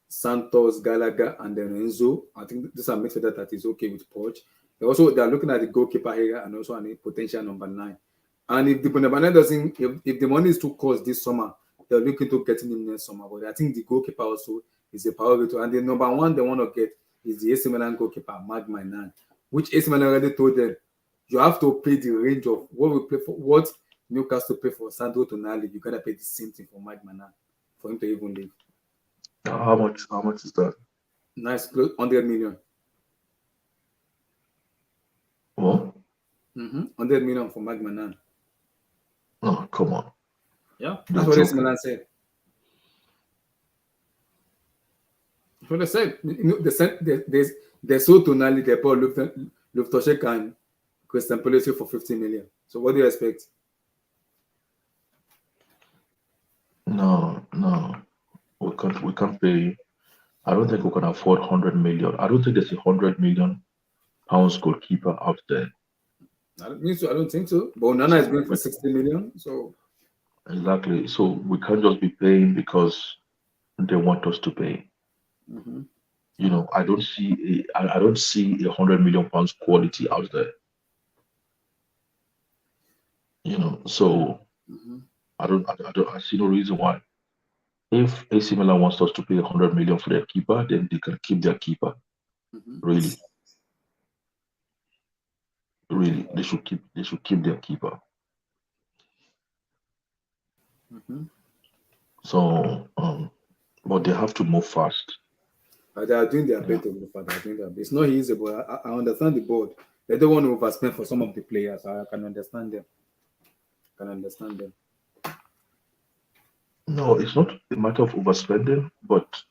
Speaker 1: Santos, Gallagher, and then Enzo. I think this is a midfielder that is okay with Poch. They're looking at the goalkeeper area and also a potential number 9. And if the number 9 doesn't, if the money is too cost this summer, they're looking to getting him next summer. But I think the goalkeeper also is a priority. And the number 1 they want to get is the AC Milan goalkeeper, Magman, which AC Milan already told them you have to pay the range of what we pay for, what Newcastle pay for Sandro Tonali. You gotta pay the same thing for Magman for him to even leave.
Speaker 4: How much is that?
Speaker 1: Nice, close 100 million.
Speaker 4: What?
Speaker 1: 100 million for Magman.
Speaker 4: Oh, come on.
Speaker 1: Yeah, that's what AC Milan said. That's what they said. They sold Tonali, they bought Luftoshek and Christian Pulisic for 50 million. So what do you expect?
Speaker 4: No. We can't pay. I don't think we can afford 100 million. I don't think there's a 100 million pounds goalkeeper out there.
Speaker 1: I don't think so. But Onana is going for 60 million. So
Speaker 4: exactly. So we can't just be paying because they want us to pay. I don't see a 100 million pounds quality out there. So I see no reason why. If AC Milan wants us to pay 100 million for their keeper, then they can keep their keeper. Really, they should keep their keeper. So, but they have to move fast.
Speaker 1: They are doing their best to move fast. It's not easy, but I understand the board. They don't want to overspend for some of the players. I can understand them.
Speaker 4: No, it's not a matter of overspending, but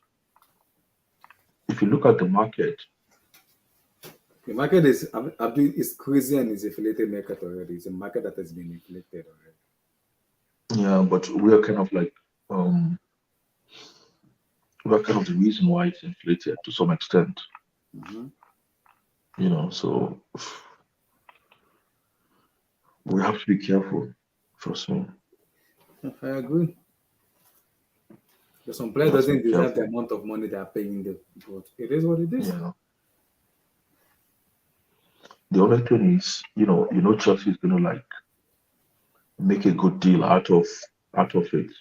Speaker 4: if you look at the market
Speaker 1: is crazy and is inflated market already. It's a market that has been inflated already.
Speaker 4: Yeah, but we are kind of like we are kind of the reason why it's inflated to some extent. So we have to be careful. Trust me.
Speaker 1: I agree. Because some players doesn't deserve the amount of money they are paying them, but it is what it is.
Speaker 4: Yeah. The only thing is, Chelsea is gonna like make a good deal out of it,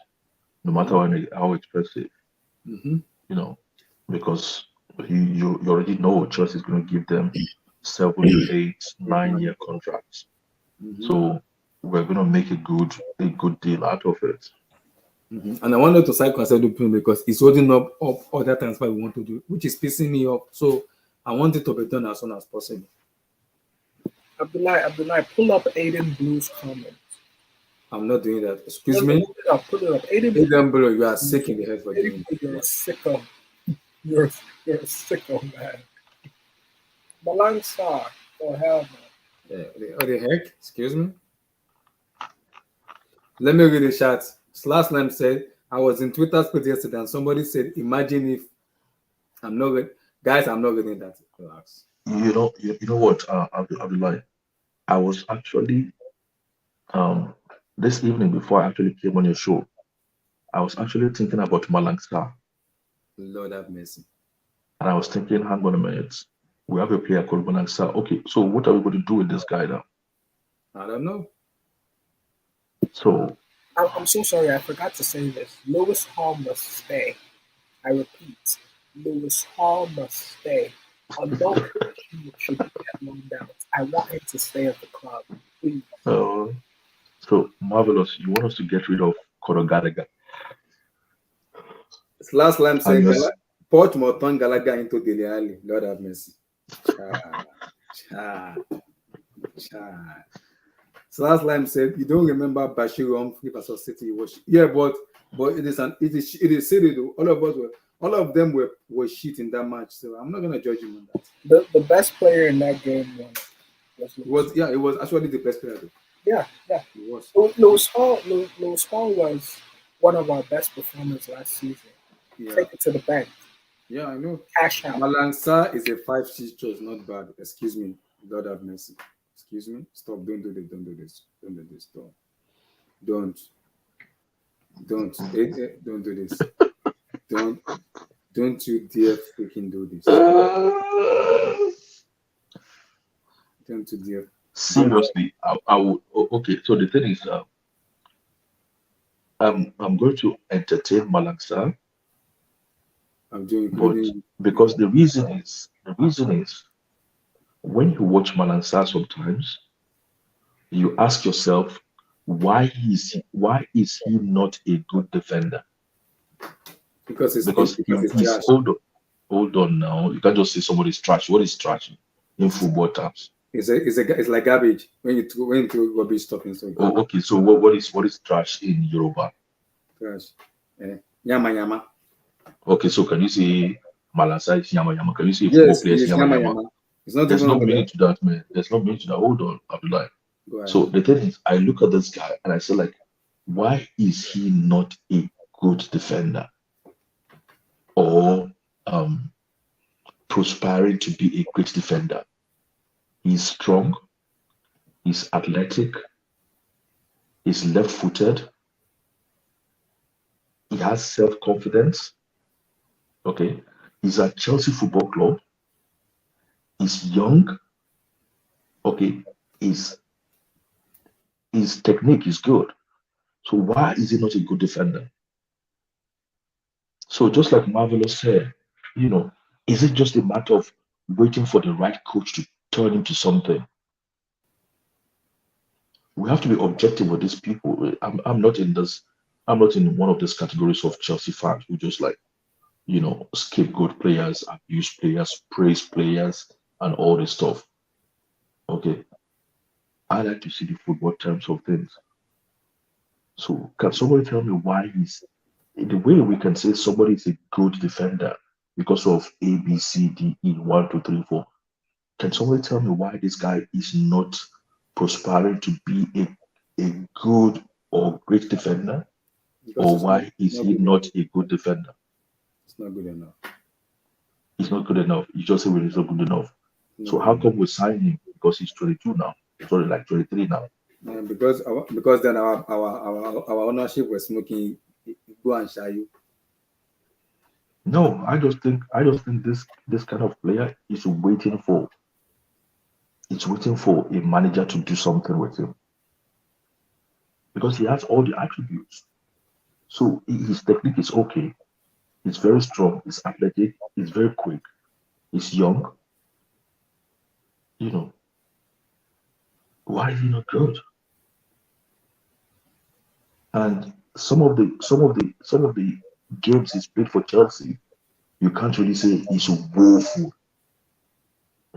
Speaker 4: no matter how expensive. Because you already know Chelsea is going to give them 7, 8, 9 year contracts.
Speaker 1: Mhm.
Speaker 4: So we're going to make a good deal out of it.
Speaker 1: And I wanted to sign Caicedo because he's holding up other transfer we want to do, which is pissing me off. So I want it to be done as soon as possible.
Speaker 2: Abdullah, pull up Aiden Blue's comment.
Speaker 1: I'm not doing that. Excuse
Speaker 2: Pull
Speaker 1: me.
Speaker 2: it up. Aiden
Speaker 1: Aiden Bro, you are sick in the head for doing
Speaker 2: Blue, you're a
Speaker 1: that.
Speaker 2: sicko. You're a sicko, man. Malang Star. Oh, hell no.
Speaker 1: Yeah, what the heck? Excuse me. Let me read the chat. Slash Lamb said, I was in Twitter space yesterday and somebody said, imagine if I'm not ready. Guys, I'm not reading that. Relax.
Speaker 4: You know what, Abdullah, I was actually this evening before I actually came on your show, I was actually thinking about Malang Sarr,
Speaker 1: Lord have mercy.
Speaker 4: and I was thinking, hang on a minute, we have a player called Malang Sarr. Okay, so what are we going to do with this guy now?
Speaker 1: I don't know.
Speaker 4: So
Speaker 2: I'm so sorry. I forgot to say this. Lewis Hall must stay. I repeat, Lewis Hall must stay. Although he should get loaned out, I want him to stay at the club. Please.
Speaker 4: so marvelous. You want us to get rid of Conor Gallagher?
Speaker 1: Slash Lamb said,
Speaker 4: And yes,
Speaker 1: Portsmouth turned Gallagher into Dele Alli. Lord have mercy. Cha. Slash Lamb said, you don't remember Bashir Humphrey versus City? Yeah, but it is silly though. All of them were shit in that match, so I'm not gonna judge him on that.
Speaker 2: The best player in that game was
Speaker 1: It was actually the best player though.
Speaker 2: Yeah.
Speaker 1: It was.
Speaker 2: Lewis Hall was one of our best performers last season.
Speaker 1: Yeah.
Speaker 2: Take it to the bank.
Speaker 1: Yeah, I know.
Speaker 2: Cash out.
Speaker 1: Malang Sarr is a 5-6 choice, not bad. Excuse me. Lord have mercy. Excuse me. Stop. Don't do this. Don't do this. Don't do this. Don't. Don't do this. Don't you dare freaking do this. Don't you dare.
Speaker 4: seriously, I would. Okay, so the thing is, I'm going to entertain Malang Sarr,
Speaker 1: I'm doing
Speaker 4: but because the reason is when you watch Malang Sarr sometimes you ask yourself why is he not a good defender?
Speaker 1: because it's
Speaker 4: He's
Speaker 1: trash.
Speaker 4: hold on now. You can't just say somebody's trash. What is trash in football terms?
Speaker 1: It's like garbage when you throw rubbish stuff in so
Speaker 4: Oh, okay. So what is trash in Yoruba?
Speaker 1: trash. Yama yama.
Speaker 4: Okay, so can you say Malang Sarr is yama yama? Can you say football
Speaker 1: Yes,
Speaker 4: players
Speaker 1: it's
Speaker 4: yama
Speaker 1: yama
Speaker 4: yama?
Speaker 1: yama. It's not
Speaker 4: There's
Speaker 1: even
Speaker 4: no
Speaker 1: under
Speaker 4: meaning to that, man. There's no meaning to that. Hold on, Abdullah.
Speaker 1: Go ahead.
Speaker 4: So the thing is, I look at this guy and I say, like, why is he not a good defender or prospiring to be a great defender? He's strong, he's athletic, he's left-footed, he has self-confidence. Okay, he's at Chelsea Football Club. He's young. Okay, his technique is good. So why is he not a good defender? So just like Marvelous said, is it just a matter of waiting for the right coach to turn into something? We have to be objective with these people. I'm not in this. I'm not in one of these categories of Chelsea fans who just like, scapegoat players, abuse players, praise players, and all this stuff. Okay, I like to see the football terms of things. So can somebody tell me why he's the way we can say somebody is a good defender because of A, B, C, D, E, 1, 2, 3, 4? Can somebody tell me why this guy is not prospering to be a good or great defender?
Speaker 1: Because
Speaker 4: Or
Speaker 1: it's
Speaker 4: why is
Speaker 1: not
Speaker 4: he
Speaker 1: good
Speaker 4: not
Speaker 1: enough.
Speaker 4: a good defender?
Speaker 1: It's not good enough.
Speaker 4: He's not good enough. You just say well, he's not good enough.
Speaker 1: Not
Speaker 4: So
Speaker 1: good
Speaker 4: how
Speaker 1: enough.
Speaker 4: come we sign him? Because he's 22 now. Sorry, like 23 now.
Speaker 1: Because then our ownership was smoking go and shy you.
Speaker 4: No, I just think this kind of player is waiting for a manager to do something with him. Because he has all the attributes. So his technique is okay. He's very strong, he's athletic, he's very quick. He's young. You know, why is he not good? And some of the games he's played for Chelsea, you can't really say he's woeful.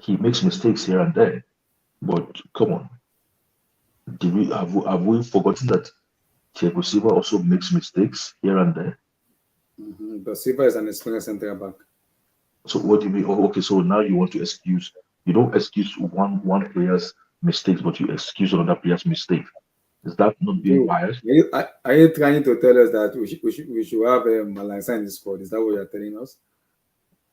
Speaker 4: He makes mistakes here and there, but come on, have we forgotten that Thiago Silva also makes mistakes here and there?
Speaker 1: But Silva is an experienced centre back.
Speaker 4: So what do you mean? Oh, okay, so now you want to excuse? You don't excuse one player's mistakes, but you excuse another player's mistake. Is that not being
Speaker 1: Bro,
Speaker 4: biased?
Speaker 1: are you trying to tell us that we should have Malansa in the squad? Is that what you're telling us?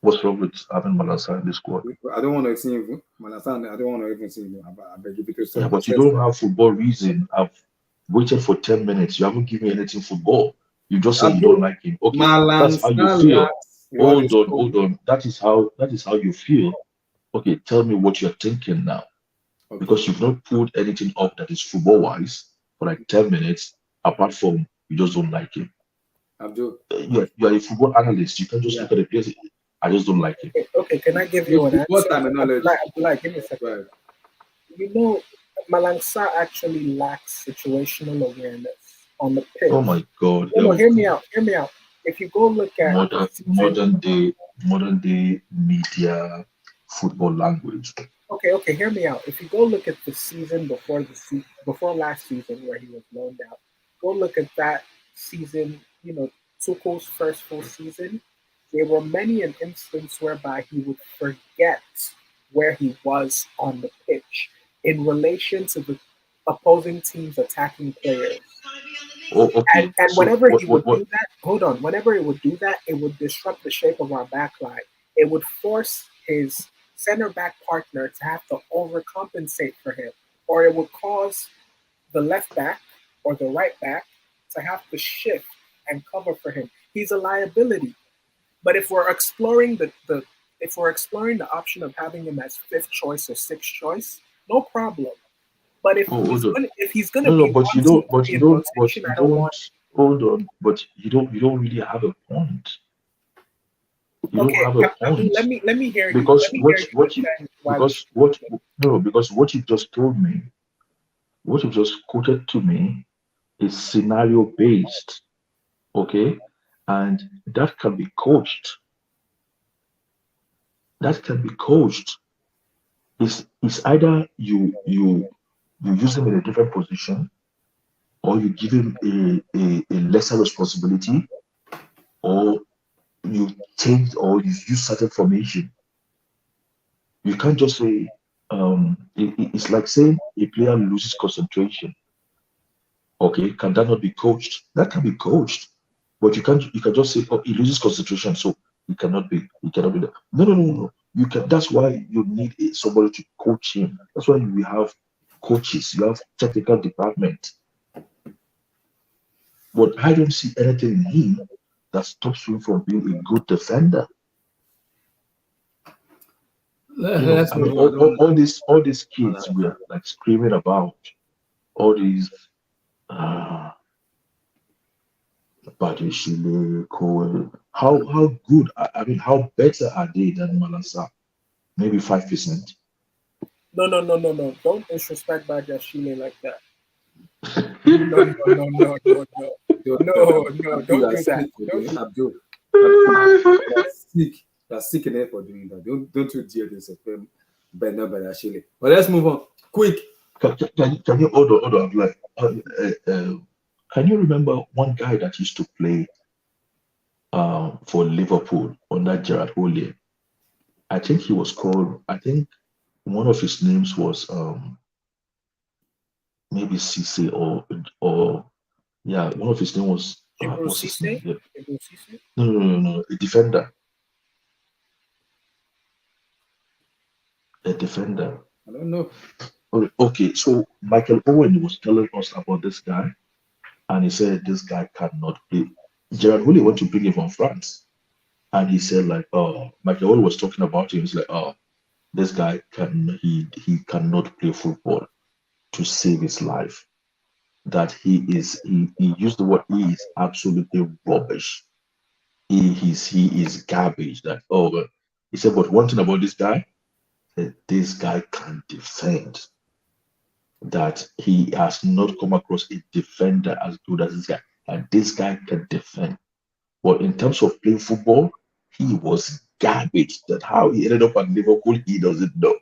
Speaker 4: What's wrong with having Malansa in the squad?
Speaker 1: I don't want to see him. Malansa, I don't want to even see him. I beg you because
Speaker 4: Yeah, but you don't have football reason. I've waited for 10 minutes. You haven't given me anything football. You just say you don't like him. Okay, that's how you
Speaker 1: Malansa
Speaker 4: feel.
Speaker 1: lacks what
Speaker 4: Hold
Speaker 1: is
Speaker 4: on,
Speaker 1: called.
Speaker 4: hold on. That is how you feel. Okay, tell me what you're thinking now.
Speaker 1: Okay.
Speaker 4: Because you've not pulled anything up that is football wise for like 10 minutes, apart from you just don't like him.
Speaker 1: Abdul,
Speaker 4: You're a football analyst. You can't just look at the players. I just don't like him.
Speaker 2: Okay, can I give you an answer?
Speaker 1: what terminology?
Speaker 2: Abdullah, give me a second.
Speaker 1: Right.
Speaker 2: You know, Malangsa actually lacks situational awareness on the pitch.
Speaker 4: Oh my God.
Speaker 2: No, hear me out. Hear me out. If you go look at
Speaker 4: Modern day media football language.
Speaker 2: Okay, hear me out. If you go look at the season before last season where he was loaned out, go look at that season. You know, Tuchel's first full season. There were many an instance whereby he would forget where he was on the pitch in relation to the opposing team's attacking players.
Speaker 4: Oh, okay.
Speaker 2: And
Speaker 4: So
Speaker 2: whenever
Speaker 4: what
Speaker 2: he
Speaker 4: what
Speaker 2: would
Speaker 4: what
Speaker 2: do that, hold on, whenever it would do that, it would disrupt the shape of our back line. It would force his center back partner to have to overcompensate for him, or it would cause the left back or the right back to have to shift and cover for him. He's a liability. But if we're exploring the option of having him as fifth choice or sixth choice, no problem. But
Speaker 4: oh hold on.
Speaker 2: if he's gonna
Speaker 4: No,
Speaker 2: be
Speaker 4: but you
Speaker 2: one season
Speaker 4: don't but you
Speaker 2: in
Speaker 4: don't but
Speaker 2: rotation,
Speaker 4: you
Speaker 2: I don't want.
Speaker 4: don't hold on, but you don't really have a point. You don't
Speaker 2: Okay,
Speaker 4: have a
Speaker 2: Abdul,
Speaker 4: point.
Speaker 2: let me hear you.
Speaker 4: Because
Speaker 2: Let me hear you
Speaker 4: what you
Speaker 2: defend why we
Speaker 4: because
Speaker 2: should.
Speaker 4: what no because what you just told me, what you just quoted to me is scenario based, okay? And that can be coached. That can be coached. It's either you use him in a different position, or you give him a lesser responsibility, or you change or you use certain formation. You can't just say it's like saying a player loses concentration. Okay, can that not be coached? That can be coached, but you can just say, oh, he loses concentration, so he cannot be there. No, no, no, no. You can. That's why you need somebody to coach him. That's why we have coaches. You have technical department. But I don't see anything in him that stops him from being a good defender.
Speaker 1: Let's
Speaker 4: I mean,
Speaker 1: move
Speaker 4: all, all,
Speaker 1: on.
Speaker 4: all these kids were like screaming about all these Badishile, Cole. How good? I mean, how better are they than Malasa? Maybe 5%.
Speaker 2: No. Don't disrespect Bajashile like that. No. Don't
Speaker 1: You are
Speaker 2: do that.
Speaker 1: sick for
Speaker 2: Don't
Speaker 1: doing
Speaker 2: do
Speaker 1: Abdul. You are sick. You are sick in for doing that. Don't you dare disrespect Bernard Badashile. But let's move on. Quick.
Speaker 4: Can you hold on, like, can you remember one guy that used to play for Liverpool under Gerard Houllier? I think he was called. I think one of his names was maybe Cisse or yeah, one of his name was
Speaker 2: Ibu
Speaker 4: what's his name?
Speaker 2: Cisse?
Speaker 4: Yeah.
Speaker 2: Ibu Cisse?
Speaker 4: No, a defender. A defender.
Speaker 1: I don't know.
Speaker 4: Okay, so Michael Owen was telling us about this guy, and he said this guy cannot play. Gerard Houllier went to bring him from France, and he said like, oh, Michael Owen was talking about him. He's like, oh, this guy he cannot play football to save his life. That he used the word, he is absolutely rubbish. He is garbage. That, oh, He said, but one thing about this guy can defend. That he has not come across a defender as good as this guy. And this guy can defend. But in terms of playing football, he was garbage. That how he ended up at Liverpool, he doesn't know.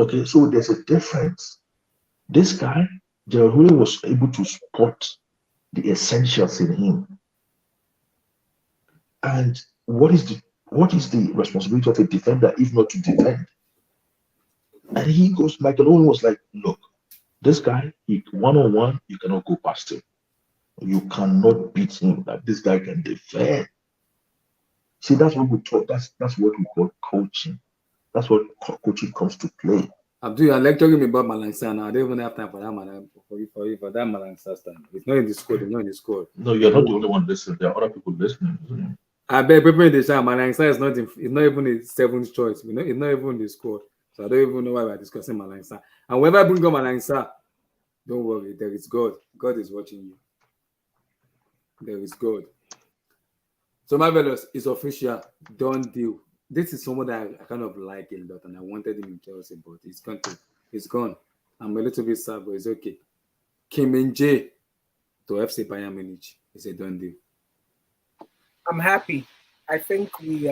Speaker 4: Okay, so there's a difference. This guy, Gerard was able to spot the essentials in him. And what is the responsibility of a defender if not to defend? And Michael Owen was like, look, this guy, one-on-one, you cannot go past him. You cannot beat him. That this guy can defend. See, that's what we taught. That's what we call coaching. That's what coaching comes to play.
Speaker 1: Abdul, you're lecturing me about Malansa now. I don't even have time for that for that Malansa stand. It's not in the squad. It's not in the squad.
Speaker 4: No, you're not the only one listening. There are other people listening.
Speaker 1: I bet people in the chat, Malansa is not even a seventh choice. It's not even in the squad. So I don't even know why we're discussing Malansa. And whenever I bring up Malansa, don't worry. There is God. God is watching you. There is God. So Marvelous is official. Done deal. This is someone that I kind of like a lot, and I wanted him in Chelsea, but he's gone. I'm a little bit sad, but it's okay. Kim Min-jae to FC Bayern Munich is a done deal.
Speaker 2: I'm happy. I think we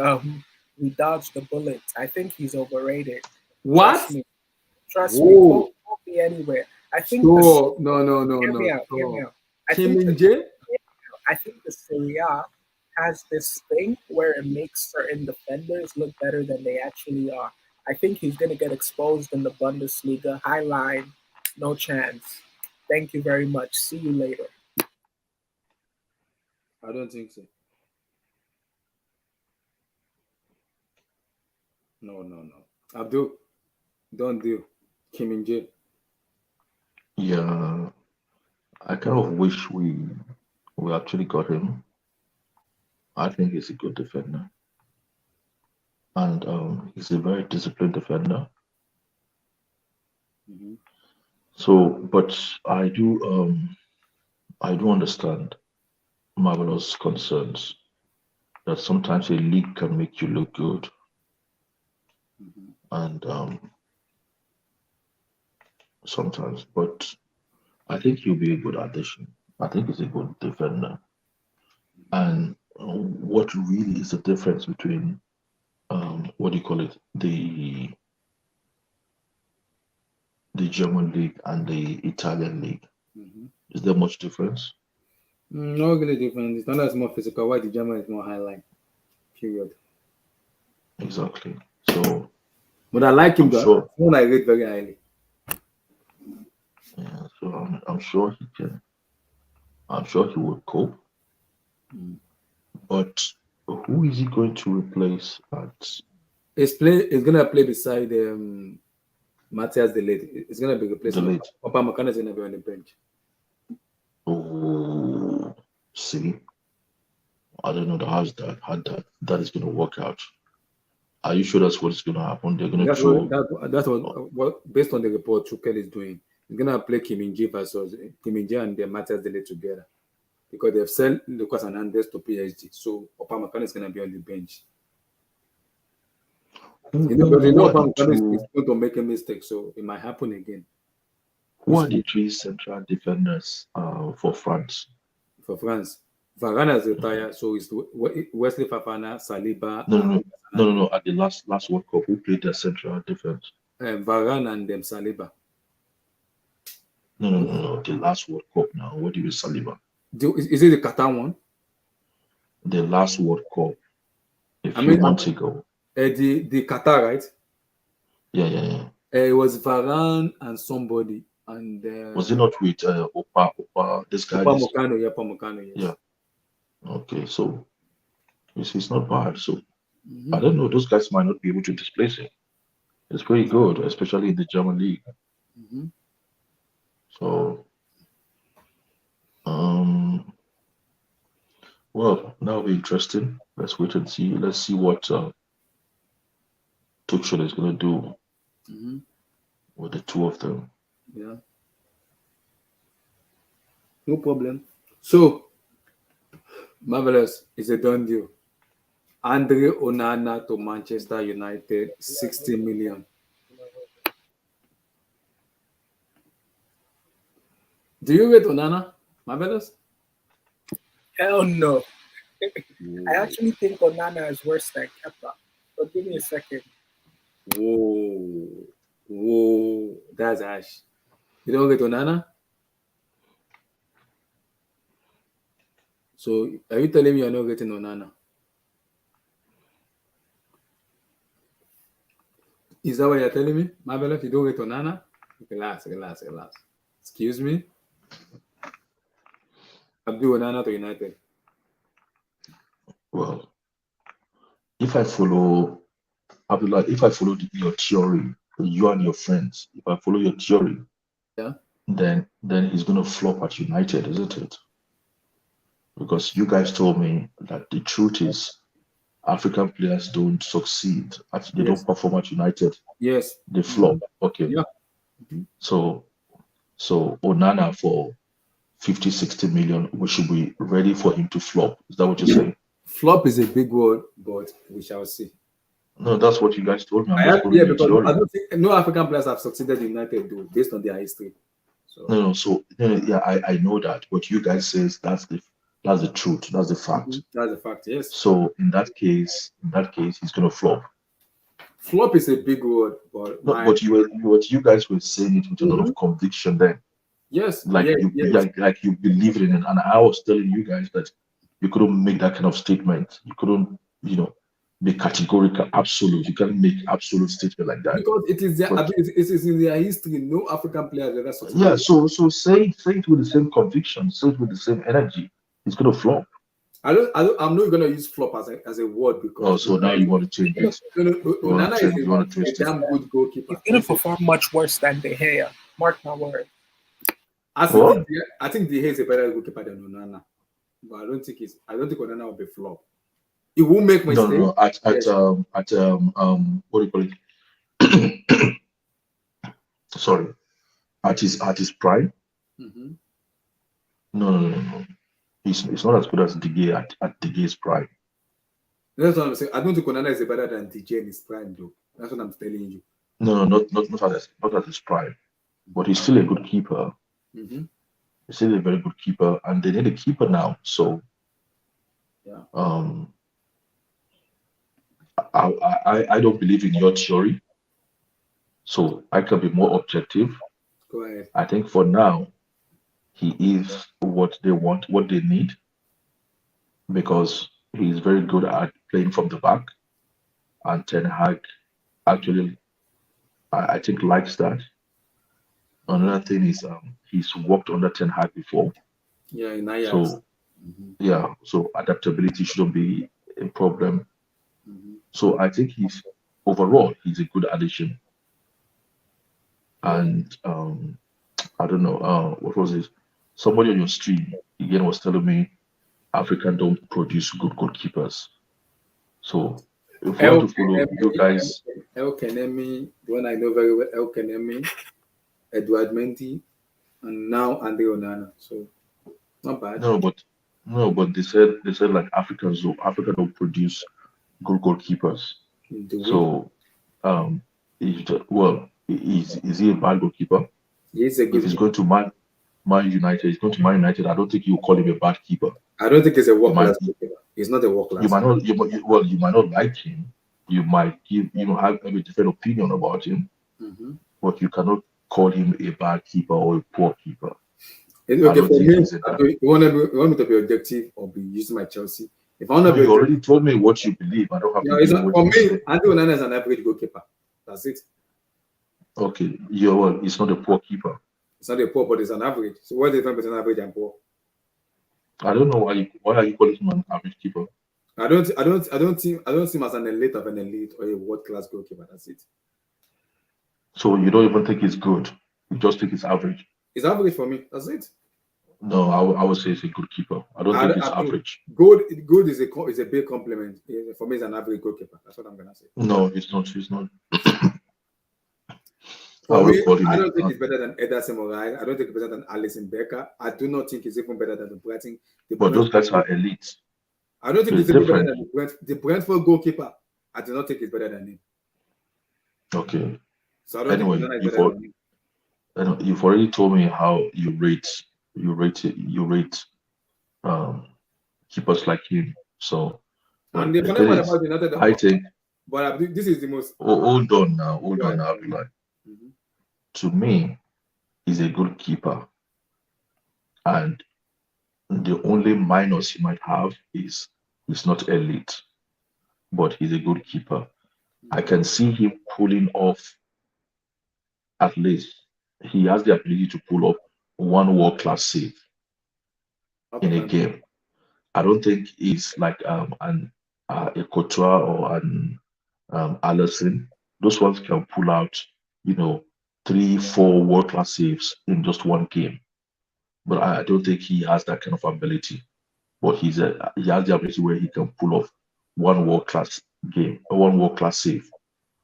Speaker 2: dodged the bullet. I think he's overrated.
Speaker 1: What?
Speaker 2: Trust me. Won't be anywhere. I think.
Speaker 1: No.
Speaker 2: Hear me out.
Speaker 1: Kim Min-jae?
Speaker 2: I think the Serie A has this thing where it makes certain defenders look better than they actually are. I think he's going to get exposed in the Bundesliga. High line, no chance. Thank you very much. See you later.
Speaker 1: I don't think so. No. Abdul, don't deal. Kim Min-jae.
Speaker 4: Yeah, I kind of wish we actually got him. I think he's a good defender. And he's a very disciplined defender.
Speaker 1: Mm-hmm.
Speaker 4: So, but I do understand Marvelous concerns that sometimes a league can make you look good.
Speaker 1: Mm-hmm.
Speaker 4: And sometimes, but I think he'll be a good addition. I think he's a good defender. And what really is the difference between what do you call it, the German league and the Italian league?
Speaker 1: Mm-hmm.
Speaker 4: Is there much difference?
Speaker 1: Not really different. It's not as more physical. Why the German is more highline. Period.
Speaker 4: Exactly. So,
Speaker 1: but I like him.
Speaker 4: Sure.
Speaker 1: One I rate very highly.
Speaker 4: Yeah. So I'm sure he can. I'm sure he will cope. But who is he going to replace at?
Speaker 1: He's gonna play beside Matthias De Ligt. It's gonna be replacing Aubameyang is gonna be on the bench.
Speaker 4: Oh, see, I don't know how that is gonna work out. Are you sure that's what's gonna happen? They're gonna
Speaker 1: that's what based on the report Tuchel is doing. He's gonna play Kim Min-jae versus Kim Min-jae and Matthias De Ligt together. Because they've sent Lucas Hernandez to PSG, so Aubameyang is going to be on the bench. Aubameyang is going to make a mistake, so it might happen again.
Speaker 4: Who are the three central defenders for France?
Speaker 1: For France, Varane has retired, so it's Wesley Fofana, Saliba.
Speaker 4: No. At the last World Cup, who played the central defense?
Speaker 1: Varane and Saliba.
Speaker 4: No. The last World Cup now. What do you mean Saliba?
Speaker 1: Is it the Qatar one?
Speaker 4: The last World Cup a few months ago.
Speaker 1: The Qatar, right?
Speaker 4: Yeah.
Speaker 1: It was Varane and somebody. And
Speaker 4: was it not with Opa? This guy.
Speaker 1: Upamecano,
Speaker 4: yes. Yeah. Okay, so it's not bad. So I don't know. Those guys might not be able to displace him. It's pretty good, especially in the German league.
Speaker 1: Mm-hmm.
Speaker 4: So. Well, that'll be interesting. Let's wait and see. Let's see what Tuchel is going to do with the two of them.
Speaker 1: Yeah. No problem. So, Marvelous is a done deal. Andre Onana to Manchester United, 60 million. Do you rate Onana, Marvelous?
Speaker 2: Hell no. I actually think Onana is worse than Kepa. But give me a second.
Speaker 1: Whoa, that's Ash. You don't rate Onana? So are you telling me you're not rating Onana? Is that what you're telling me? Marvelous, you don't rate Onana? Relax. Excuse me? Abdul Onana to United.
Speaker 4: Well, if I follow Abdullah, if I follow your theory, you and your friends, if I follow your theory,
Speaker 1: Yeah.
Speaker 4: then he's gonna flop at United, isn't it? Because you guys told me that the truth is African players don't succeed. They don't perform at United.
Speaker 1: Yes.
Speaker 4: They flop. Okay.
Speaker 1: Yeah.
Speaker 4: So Onana for 50, 60 million, we should be ready for him to flop. Is that what you're saying?
Speaker 1: Flop is a big word, but we shall see.
Speaker 4: No, that's what you guys told me.
Speaker 1: Because I don't think no African players have succeeded in United though, based on their history. So
Speaker 4: I know that. What you guys says that's the truth. That's the fact.
Speaker 1: That's the fact, yes.
Speaker 4: So in that case, he's gonna flop.
Speaker 1: Flop is a big word, but
Speaker 4: what you guys were saying it with a lot of conviction then.
Speaker 1: Yes.
Speaker 4: Like you believe in it, and I was telling you guys that you couldn't make that kind of statement. You couldn't, be categorical, absolute. You can't make absolute statement like that.
Speaker 1: Because it is in their history. No African player has ever succeeded.
Speaker 4: Yeah, so say it with the same conviction, say it with the same energy. It's gonna flop.
Speaker 1: I'm not gonna use flop as a word because.
Speaker 4: So now you want to change it.
Speaker 1: Onana is a damn good goalkeeper.
Speaker 2: He's gonna perform much worse than De Gea. Mark my word.
Speaker 1: I think De Gea is a better goalkeeper than Onana, but I don't think Onana will be flop. It won't make mistakes.
Speaker 4: No. At what do you call it? Sorry, at his prime.
Speaker 1: Mm-hmm.
Speaker 4: No. It's not as good as De Gea at De Gea's prime.
Speaker 1: That's what I'm saying. I don't think Onana is better than De Gea in his prime, though. That's what I'm telling you.
Speaker 4: No, not at his prime, but he's still a good keeper.
Speaker 1: Mm-hmm.
Speaker 4: He's still a very good keeper, and they need a keeper now. So,
Speaker 1: yeah.
Speaker 4: I don't believe in your theory, so I can be more objective.
Speaker 1: Go ahead.
Speaker 4: I think for now, he is what they want, what they need, because he is very good at playing from the back, and Ten Hag actually, I think, likes that. Another thing is he's worked under Ten Hag before.
Speaker 1: Yeah, in Ajax.
Speaker 4: So so adaptability shouldn't be a problem.
Speaker 1: Mm-hmm.
Speaker 4: So I think he's a good addition. And I don't know, what was it? Somebody on your stream again was telling me Africa don't produce good goalkeepers. So if you want to follow you guys,
Speaker 1: El Kenemi, the one I know very well, El Kenemi, Edward Mendy, and now Andre Onana. So not bad.
Speaker 4: No, but they said like Africa don't produce good goalkeepers. So is he a bad goalkeeper?
Speaker 1: He's a good.
Speaker 4: If he's going to Man United, I don't think you call him a bad keeper.
Speaker 1: I don't think he's a world class goalkeeper. He's not a world class.
Speaker 4: You might not like him. You might have a different opinion about him, but you cannot call him a bad keeper or a poor keeper.
Speaker 1: Okay, for me, you want me to be objective or be using my Chelsea? If I want to be,
Speaker 4: you already told me what you believe. I don't have to.
Speaker 1: It's not, for me, Andre Onana is an average goalkeeper. That's it.
Speaker 4: Okay, it's not a poor keeper.
Speaker 1: It's not a poor, but it's an average. So what's the difference between average and poor?
Speaker 4: I don't know why are you calling him an average keeper?
Speaker 1: I don't see him as an elite of an elite or a world class goalkeeper. That's it.
Speaker 4: So you don't even think he's good? You just think it's average?
Speaker 1: It's average for me. That's it.
Speaker 4: No, I would say it's a good keeper. I don't think it's average.
Speaker 1: Good is a big compliment. For me, it's an average goalkeeper. That's what I'm gonna say.
Speaker 4: No, it's not. It's not.
Speaker 1: For me, I don't think he's better than Ederson Moraes. I don't think he's better than Alisson Becker. I do not think he's even better than the Brighton.
Speaker 4: But those guys are elite.
Speaker 1: I don't think
Speaker 4: It's
Speaker 1: he's even better
Speaker 4: different.
Speaker 1: than the Brentford goalkeeper. I do not think he's better than him.
Speaker 4: Okay.
Speaker 1: So I don't think
Speaker 4: Anyway,
Speaker 1: Onana is better than him.
Speaker 4: you've already told me how you rate um keepers like him. So,
Speaker 1: And
Speaker 4: but
Speaker 1: the
Speaker 4: the
Speaker 1: funny
Speaker 4: thing
Speaker 1: part
Speaker 4: is,
Speaker 1: about United,
Speaker 4: I think,
Speaker 1: this is the most.
Speaker 4: hold on now,
Speaker 1: Go ahead.
Speaker 4: Abdullah.
Speaker 1: Mhm.
Speaker 4: To me, he's a good keeper, and the only minus he might have is he's not elite, but he's a good keeper. I can see him pulling off, at least he has the ability to pull off one world class save in a
Speaker 1: Okay.
Speaker 4: game. I don't think he's like a Courtois or an Allison. Those ones can pull out, you know, 3, 4 world class saves in just one game. But I don't think he has that kind of ability. But he has the ability where he can pull off one world class game, one world class save.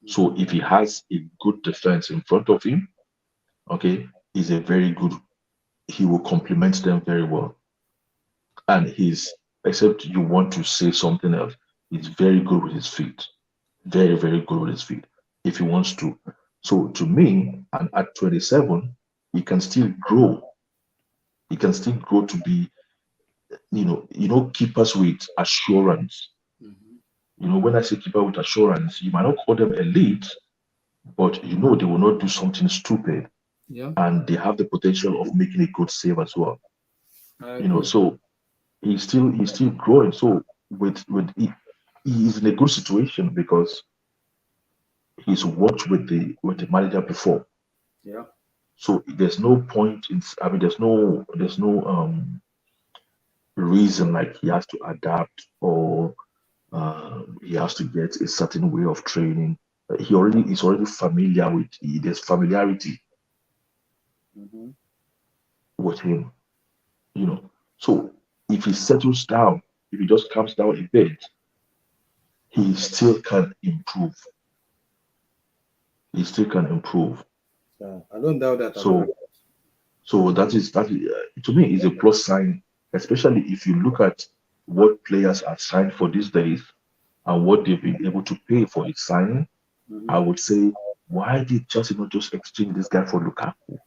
Speaker 4: So if he has a good defense in front of him, okay, he's a very good. He will complement them very well. And except you want to say something else, he's very good with his feet. Very, very good with his feet. If he wants to. So to me, and at 27, he can still grow. He can still grow to be, keepers with assurance.
Speaker 1: Mhm.
Speaker 4: When I say keeper with assurance, you might not call them elite, but they will not do something stupid,
Speaker 1: Yeah,
Speaker 4: and they have the potential of making a good save as well.
Speaker 1: I agree.
Speaker 4: So he's still growing. So he's in a good situation because he's worked with the manager before.
Speaker 1: Yeah.
Speaker 4: So there's no point in, I mean, there's no reason like he has to adapt or he has to get a certain way of training. He already is already familiar with. There's familiarity
Speaker 1: Mhm.
Speaker 4: with him. You know, so if he settles down, if he just calms down a bit, he still can improve. He still can improve.
Speaker 1: Yeah, I don't doubt that at all.
Speaker 4: So that is to me is a plus sign, especially if you look at what players are signed for these days and what they've been able to pay for his signing. I
Speaker 1: Mhm.
Speaker 4: would say, why did Chelsea not just exchange this guy for Lukaku? It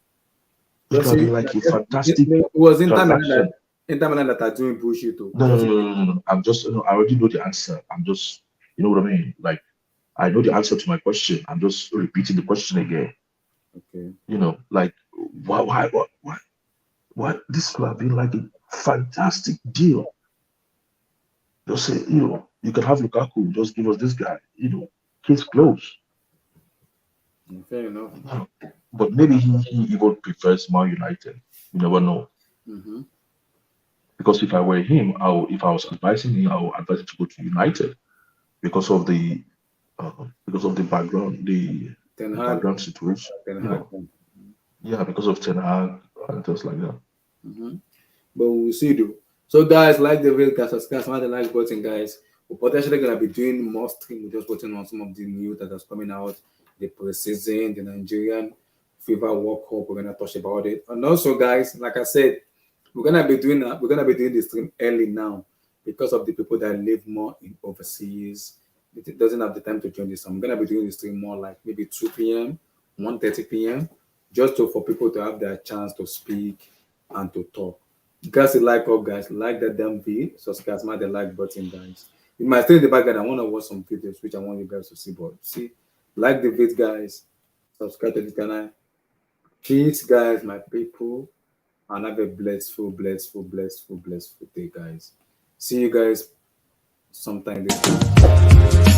Speaker 4: would
Speaker 1: Just
Speaker 4: have
Speaker 1: see,
Speaker 4: been like a fantastic
Speaker 1: it was
Speaker 4: transaction.
Speaker 1: Inter Milan that are doing bullshit too.
Speaker 4: No, no,
Speaker 1: Just
Speaker 4: no, no, no, no. I'm just, I already know the answer. I'm just, you know what I mean? Like, I know the answer to my question. I'm just repeating the question again.
Speaker 1: okay.
Speaker 4: Like, why? This could have been like a fantastic deal. Just say, you can have Lukaku, just give us this guy, case closed.
Speaker 1: Fair enough.
Speaker 4: But maybe he even prefers Man United. You never know.
Speaker 1: Mm-hmm.
Speaker 4: Because if I were him, if I was advising him, I would advise him to go to United because of the background,
Speaker 1: Ten
Speaker 4: the
Speaker 1: Hag,
Speaker 4: background situation.
Speaker 1: Ten
Speaker 4: You
Speaker 1: Hag.
Speaker 4: know, yeah, because of Ten Hag and things like that.
Speaker 1: Mm-hmm. But we'll see though. So guys, like the real guys, subscribe, smash the like button, guys. We're potentially gonna be doing more stream. We're just putting on some of the news that is coming out, the preseason, the Nigerian FIFA World Cup. We're gonna touch about it. And also, guys, like I said, we're gonna be doing the stream early now because of the people that live more in overseas. It doesn't have the time to join this. So I'm gonna be doing the stream more like maybe 2 p.m., 1:30 p.m. just for people to have their chance to speak and to talk. Guys, like up, guys. Like that damn video. Subscribe, smash the like button, guys. It might stay in the background. I want to watch some videos which I want you guys to see. But see, like the video, guys. Subscribe to the channel. Peace, guys, my people. And have a blessful day, guys. See you guys sometime this week.